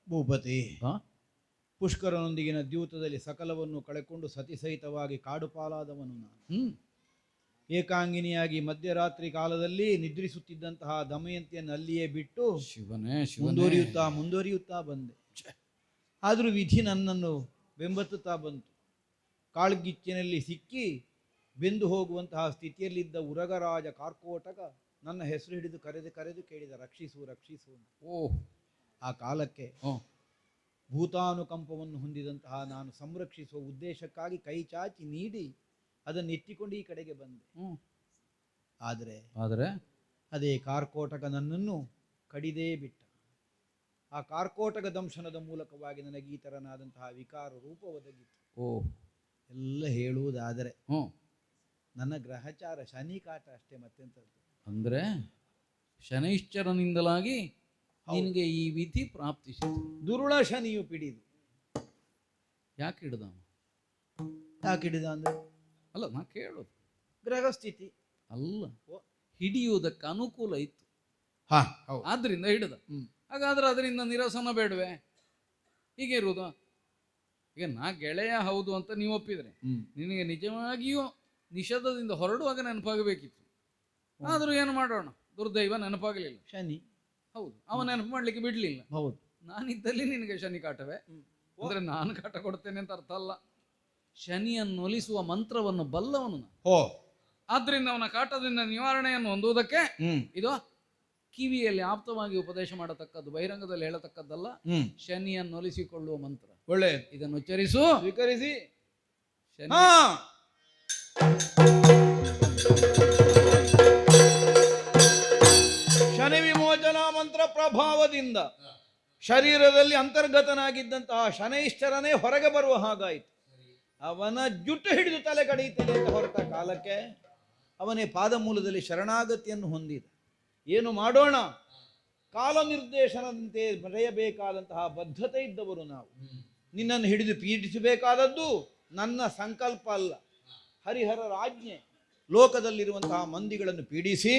ಭೂಪತಿ, ಪುಷ್ಕರನೊಂದಿಗಿನ ದ್ಯೂತದಲ್ಲಿ ಸಕಲವನ್ನು ಕಳೆಕೊಂಡು ಸತಿಸಹಿತವಾಗಿ ಕಾಡು ಪಾಲಾದವನು ನಾನು. ಏಕಾಂಗಿನಿಯಾಗಿ ಮಧ್ಯರಾತ್ರಿ ಕಾಲದಲ್ಲಿ ನಿದ್ರಿಸುತ್ತಿದ್ದಂತಹ ದಮಯಂತಿಯನ್ನು ಅಲ್ಲಿಯೇ ಬಿಟ್ಟು ಮುಂದುವರಿಯುತ್ತಾ ಬಂದೆ. ಆದರೂ ವಿಧಿ ನನ್ನನ್ನು ಬೆಂಬತ್ತುತ್ತಾ ಬಂತು. ಕಾಳ್ಗಿಚ್ಚಿನಲ್ಲಿ ಸಿಕ್ಕಿ ಬೆಂದು ಹೋಗುವಂತಹ ಸ್ಥಿತಿಯಲ್ಲಿದ್ದ ಉರಗರಾಜ ಕಾರ್ಕೋಟಕ ನನ್ನ ಹೆಸರು ಹಿಡಿದು ಕರೆದು ಕೇಳಿದ, ರಕ್ಷಿಸು ರಕ್ಷಿಸು. ಆ ಕಾಲಕ್ಕೆ ಭೂತಾನುಕಂಪವನ್ನು ಹೊಂದಿದಂತಹ ನಾನು ಸಂರಕ್ಷಿಸುವ ಉದ್ದೇಶಕ್ಕಾಗಿ ಕೈ ಚಾಚಿ ನೀಡಿ ಅದನ್ನು ಎತ್ತಿಕೊಂಡು ಈ ಕಡೆಗೆ ಬಂದೆ. ಆದರೆ ಅದೇ ಕಾರ್ಕೋಟಕ ನನ್ನನ್ನು ಕಡಿದೇ ಬಿಟ್ಟ. ಆ ಕಾರ್ಕೋಟಕ ದಂಶನದ ಮೂಲಕವಾಗಿ ನನಗೆ ಈ ತರನಾದಂತಹ ವಿಕಾರ ರೂಪ ಒದಗಿತ್ತು. ಎಲ್ಲ ಹೇಳುವುದಾದರೆ ನನ್ನ ಗ್ರಹಚಾರ ಶನಿ ಕಾಟ ಅಷ್ಟೇ, ಮತ್ತೆಂತದ್ದು. ಅಂದ್ರೆ ಶನೈಶ್ಚರನಿಂದಲಾಗಿ ನಿನಗೆ ಈ ವಿಧಿ ಪ್ರಾಪ್ತಿಸಿತು. ದುರುಳ ಶನಿಯು ಪಿಡಿದು. ಯಾಕೆ ಹಿಡಿದ ಅಂದ್ರೆ ಅಲ್ಲ, ನಾ ಕೇಳೋದು ಗ್ರಹ ಸ್ಥಿತಿ ಅಲ್ಲ, ಹಿಡಿಯುವುದಕ್ಕೆ ಅನುಕೂಲ ಇತ್ತು, ಆದ್ರಿಂದ ಹಿಡಿದ. ಹಾಗಾದ್ರೆ ಅದರಿಂದ ನಿರಸನ ಬೇಡವೆ? ಹೀಗೆ ಇರುವುದು. ಈಗ ನಾ ಗೆಳೆಯ ಹೌದು ಅಂತ ನೀವು ಒಪ್ಪಿದ್ರೆ ನಿನಗೆ ನಿಜವಾಗಿಯೂ ನಿಷೇಧದಿಂದ ಹೊರಡುವಾಗ ನೆನಪಾಗಬೇಕಿತ್ತು. ಆದರೂ ಏನು ಮಾಡೋಣ, ದುರ್ದೈವ ನೆನಪಾಗಲಿಲ್ಲ. ಶನಿ ಹೌದು, ಅವನ ನೆನಪು ಮಾಡ್ಲಿಕ್ಕೆ ಬಿಡ್ಲಿಲ್ಲ. ಹೌದು, ನಾನಿದ್ದಲ್ಲಿ ನಿನಗೆ ಶನಿ ಕಾಟವೇ? ಅಂದ್ರೆ ನಾನು ಕಾಟ ಕೊಡ್ತೇನೆ ಅಂತ ಅರ್ಥ ಅಲ್ಲ. ಶನಿಯನ್ನು ಒಲಿಸುವ ಮಂತ್ರವನ್ನು ಬಲ್ಲವನು ನಾನು. ಆದ್ರಿಂದ ಅವನ ಕಾಟದಿಂದ ನಿವಾರಣೆಯನ್ನು ಹೊಂದುವುದಕ್ಕೆ ಇದು ಕಿವಿಯಲ್ಲಿ ಆಪ್ತವಾಗಿ ಉಪದೇಶ ಮಾಡತಕ್ಕದ್ದು, ಬಹಿರಂಗದಲ್ಲಿ ಹೇಳತಕ್ಕದ್ದಲ್ಲ. ಶನಿಯನ್ನು ಒಲಿಸಿಕೊಳ್ಳುವ ಮಂತ್ರ. ಒಳ್ಳೆ, ಇದನ್ನು ಉಚ್ಚರಿಸು, ಸ್ವೀಕರಿಸಿ. ಶನಿ ವಿಮೋಚನಾ ಮಂತ್ರ ಪ್ರಭಾವದಿಂದ ಶರೀರದಲ್ಲಿ ಅಂತರ್ಗತನಾಗಿದ್ದಂತಹ ಶನೈಶ್ಚರನೇ ಹೊರಗೆ ಬರುವ ಹಾಗಾಯಿತು. ಅವನ ಜುಟ್ಟು ಹಿಡಿದು ತಲೆ ಕಡಿಯುತ್ತೇನೆ ಅಂತ ಹೊರಟ ಕಾಲಕ್ಕೆ ಅವನೇ ಪಾದಮೂಲದಲ್ಲಿ ಶರಣಾಗತಿಯನ್ನು ಹೊಂದಿದ. ಏನು ಮಾಡೋಣ, ಕಾಲ ನಿರ್ದೇಶನದಂತೆ ಬರೆಯಬೇಕಾದಂತಹ ಬದ್ಧತೆ ಇದ್ದವರು ನಾವು. ನಿನ್ನನ್ನು ಹಿಡಿದು ಪೀಡಿಸಬೇಕಾದದ್ದು ನನ್ನ ಸಂಕಲ್ಪ ಅಲ್ಲ, ಹರಿಹರರ ಆಜ್ಞೆ. ಲೋಕದಲ್ಲಿರುವಂತಹ ಮಂದಿಗಳನ್ನು ಪೀಡಿಸಿ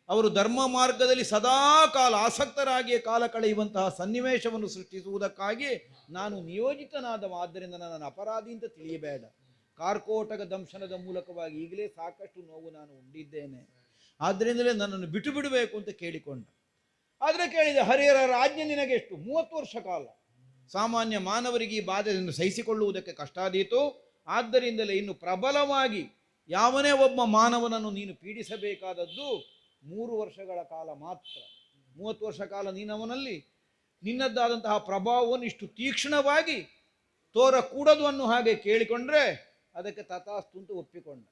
ಅವರು ಧರ್ಮ ಮಾರ್ಗದಲ್ಲಿ ಸದಾ ಕಾಲ ಆಸಕ್ತರಾಗಿಯೇ ಕಾಲ ಕಳೆಯುವಂತಹ ಸನ್ನಿವೇಶವನ್ನು ಸೃಷ್ಟಿಸುವುದಕ್ಕಾಗಿ ನಾನು ನಿಯೋಜಿತನಾದವ. ಆದ್ದರಿಂದ ನನ್ನನ್ನು ಅಪರಾಧಿ ಅಂತ ತಿಳಿಯಬೇಡ. ಕಾರ್ಕೋಟಕ ದಂಶನದ ಮೂಲಕವಾಗಿ ಈಗಲೇ ಸಾಕಷ್ಟು ನೋವು ನಾನು ಉಂಡಿದ್ದೇನೆ, ಆದ್ದರಿಂದಲೇ ನನ್ನನ್ನು ಬಿಟ್ಟು ಬಿಡಬೇಕು ಅಂತ ಕೇಳಿಕೊಂಡ. ಆದರೆ ಕೇಳಿದೆ, ಹರಿಹರರ ಆಜ್ಞೆ ನಿನಗೆಷ್ಟು? 30 ವರ್ಷ ಕಾಲ. ಸಾಮಾನ್ಯ ಮಾನವರಿಗೆ ಈ ಬಾಧೆಯನ್ನು ಸಹಿಸಿಕೊಳ್ಳುವುದಕ್ಕೆ ಕಷ್ಟ ಆದೀತು. ಆದ್ದರಿಂದಲೇ ಇನ್ನು ಪ್ರಬಲವಾಗಿ ಯಾವನೇ ಒಬ್ಬ ಮಾನವನನ್ನು ನೀನು ಪೀಡಿಸಬೇಕಾದದ್ದು 3 ವರ್ಷಗಳ ಕಾಲ ಮಾತ್ರ. 30 ವರ್ಷ ಕಾಲ ನೀನವನಲ್ಲಿ ನಿನ್ನದ್ದಾದಂತಹ ಪ್ರಭಾವವನ್ನು ಇಷ್ಟು ತೀಕ್ಷ್ಣವಾಗಿ ತೋರಕೂಡದು ಅನ್ನೋ ಹಾಗೆ ಕೇಳಿಕೊಂಡ್ರೆ ಅದಕ್ಕೆ ತಥಾಸ್ತು ಅಂತ ಒಪ್ಪಿಕೊಂಡ.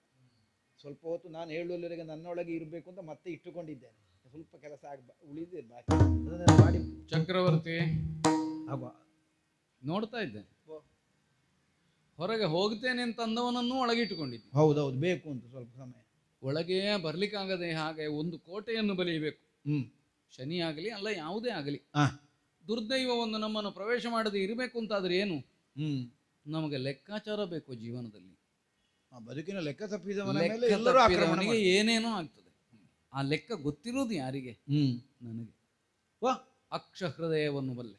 ಸ್ವಲ್ಪ ಹೊತ್ತು ನಾನು ಹೇಳುವವರೆಗೆ ನನ್ನೊಳಗೆ ಇರಬೇಕು ಅಂತ ಮತ್ತೆ ಇಟ್ಟುಕೊಂಡಿದ್ದೇನೆ. ಸ್ವಲ್ಪ ಕೆಲಸ ಉಳಿದೆ ಬಾಕಿ, ಅದನ್ನು ಮಾಡಿ. ಚಕ್ರವರ್ತಿ ಆಗ ನೋಡ್ತಾ ಇದ್ದೆ, ಹೊರಗೆ ಹೋಗ್ತೇನೆ ಅಂತ ಅಂದವನನ್ನು ಒಳಗಿಟ್ಟುಕೊಂಡಿದ್ದೆ. ಹೌದೌದು, ಬೇಕು ಅಂತ ಸ್ವಲ್ಪ ಸಮಯ. ಒಳಗೆ ಬರ್ಲಿಕ್ಕಾಗದೆ ಹಾಗೆ ಒಂದು ಕೋಟೆಯನ್ನು ಬಲಿಯಬೇಕು. ಶನಿ ಆಗಲಿ ಅಲ್ಲ ಯಾವುದೇ ಆಗಲಿ, ದುರ್ದೈವವನ್ನು ನಮ್ಮನ್ನು ಪ್ರವೇಶ ಮಾಡದೆ ಇರಬೇಕು ಅಂತಾದ್ರೆ ಏನು? ನಮಗೆ ಲೆಕ್ಕಾಚಾರ ಬೇಕು ಜೀವನದಲ್ಲಿ. ಬದುಕಿನ ಲೆಕ್ಕ ತಪ್ಪಿದವನಿಗೆ ಏನೇನೋ ಆಗ್ತದೆ. ಆ ಲೆಕ್ಕ ಗೊತ್ತಿರೋದು ಯಾರಿಗೆ? ನನಗೆ. ಅಕ್ಷ ಹೃದಯವನ್ನು ಬಲ್ಲೆ.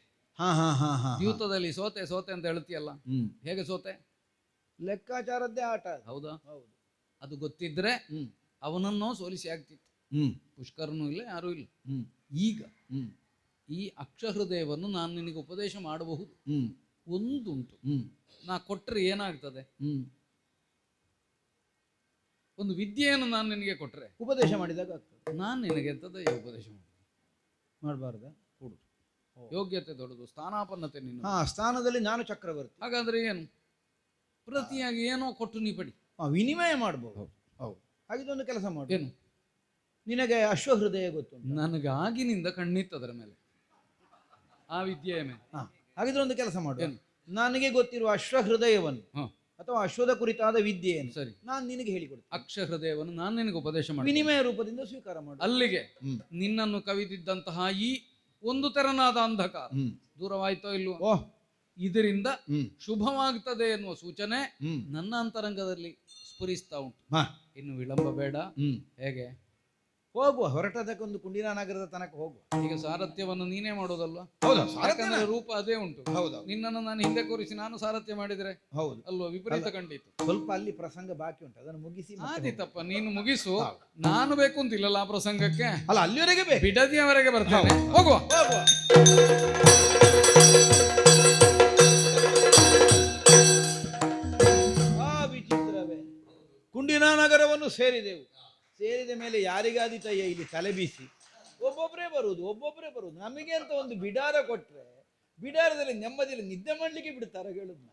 ದ್ಯೂತದಲ್ಲಿ ಸೋತೆ ಸೋತೆ ಅಂತ ಹೇಳ್ತೀಯಲ್ಲ, ಹೇಗೆ ಸೋತೆ? ಲೆಕ್ಕಾಚಾರದ್ದೇ ಆಟ. ಹೌದಾ? ಹೌದು. ಅದು ಗೊತ್ತಿದ್ರೆ ಅವನನ್ನು ಸೋಲಿಸಿ ಆಗ್ತಿತ್ತು. ಪುಷ್ಕರನೂ ಇಲ್ಲ, ಯಾರೂ ಇಲ್ಲ. ಈಗ ಈ ಅಕ್ಷಹೃದಯವನ್ನು ನಾನು ನಿನಗೆ ಉಪದೇಶ ಮಾಡಬಹುದು. ಒಂದುಂಟು, ನಾ ಕೊಟ್ಟರೆ ಏನಾಗ್ತದೆ? ಒಂದು ವಿದ್ಯೆಯನ್ನು ನಾನು ನಿನಗೆ ಕೊಟ್ಟರೆ ಉಪದೇಶ ಮಾಡಿದಾಗ ಆಗ್ತದೆ. ನಾನು ನಿನಗೆ ಎಂಥದ್ದು ಉಪದೇಶ ಮಾಡಬಾರ್ದ? ಕೊಡು. ಯೋಗ್ಯತೆ ದೊಡ್ಡದು, ಸ್ಥಾನಾಪನ್ನತೆ ನಿನ್ನ. ಸ್ಥಾನದಲ್ಲಿ ನಾನು ಚಕ್ರವರ್ತಿ. ಹಾಗಾದ್ರೆ ಏನು? ಪ್ರತಿಯಾಗಿ ಏನೋ ಕೊಟ್ಟು ನೀ ಪಡಿ, ವಿನಿಮಯ ಮಾಡಬಹುದು. ಹೌದು, ಹಾಗಿದೊಂದು ಕೆಲಸ ಮಾಡು. ಏನು? ನಿನಗೆ ಅಶ್ವಹೃದಯ ಗೊತ್ತು? ನನಗಾಗಿನಿಂದ ಕಣ್ಣಿತ್ತು ಅದರ ಮೇಲೆ, ಆ ವಿದ್ಯೆಯ ಮೇಲೆ. ಹಾಗಿದ್ರೆ ಒಂದು ಕೆಲಸ ಮಾಡು, ನನಗೆ ಗೊತ್ತಿರುವ ಅಶ್ವಹೃದಯವನ್ನು ಅಥವಾ ಅಶ್ವದ ಕುರಿತಾದ ವಿದ್ಯೆಯನ್ನು ಸರಿ ನಾನು ನಿನಗೆ ಹೇಳಿಕೊಡ್ತೇನೆ. ಅಕ್ಷ ಹೃದಯವನ್ನು ನಾನು ನಿನಗೆ ಉಪದೇಶ ಮಾಡಿ ವಿನಿಮಯ ರೂಪದಿಂದ ಸ್ವೀಕಾರ ಮಾಡು. ಅಲ್ಲಿಗೆ ನಿನ್ನನ್ನು ಕವಿದಿದ್ದಂತಹ ಈ ಒಂದು ತೆರನಾದ ಅಂಧಕಾರ ದೂರವಾಯ್ತೋ ಇಲ್ವೋ? ಇದರಿಂದ ಶುಭವಾಗ್ತದೆ ಎನ್ನುವ ಸೂಚನೆ ನನ್ನ ಅಂತರಂಗದಲ್ಲಿ ಸ್ಫುರಿಸ್ತಾ ಉಂಟು. ಇನ್ನು ವಿಳಂಬ ಬೇಡ. ಹೇಗೆ ಹೋಗುವ? ಹೊರಟದಕ್ಕೊಂದು ಕುಂಡಿನ ನಗರದ ತನಕ ಹೋಗುವ. ಈಗ ಸಾರಥ್ಯವನ್ನು ನೀನೇ ಮಾಡೋದಲ್ಲ? ಯಾಕಂದ್ರೆ ರೂಪ ಅದೇ ಉಂಟು. ನಿನ್ನನ್ನು ನಾನು ಹಿಂದೆ ಕೂರಿಸಿ ನಾನು ಸಾರಥ್ಯ ಮಾಡಿದ್ರೆ ಹೌದು ಅಲ್ವಾ? ವಿಪರೀತ ಕಂಡಿತು. ಸ್ವಲ್ಪ ಅಲ್ಲಿ ಪ್ರಸಂಗ ಬಾಕಿ ಉಂಟು, ಅದನ್ನು ಮುಗಿಸಿ. ಆದಿತಪ್ಪ, ನೀನು ಮುಗಿಸು. ನಾನು ಬೇಕು ಅಂತಿಲ್ಲಲ್ಲ ಆ ಪ್ರಸಂಗಕ್ಕೆ. ಅಲ್ಲ, ಅಲ್ಲಿವರೆಗೆ ಬೇಕು, ಬಿಡದಿಯವರೆಗೆ ಬರ್ತೇನೆ. ಹೋಗುವ. ವಿಚಿತ್ರವೇ, ಕುಂಡಿನ ನಗರವನ್ನು ಸೇರಿದೆವು. ಸೇರಿದ ಮೇಲೆ ಯಾರಿಗಾದಿತಯ್ಯ ಇಲ್ಲಿ ತಲೆ ಬೀಸಿ ಒಬ್ಬೊಬ್ಬರೇ ಬರುವುದು. ನಮಗೆ ಅಂತ ಒಂದು ಬಿಡಾರ ಕೊಟ್ರೆ ಬಿಡಾರದಲ್ಲಿ ನೆಮ್ಮದಿಯಲ್ಲಿ ನಿದ್ದೆ ಮಾಡ್ಲಿಕ್ಕೆ ಬಿಡ್ತಾರ ಹೇಳುದು.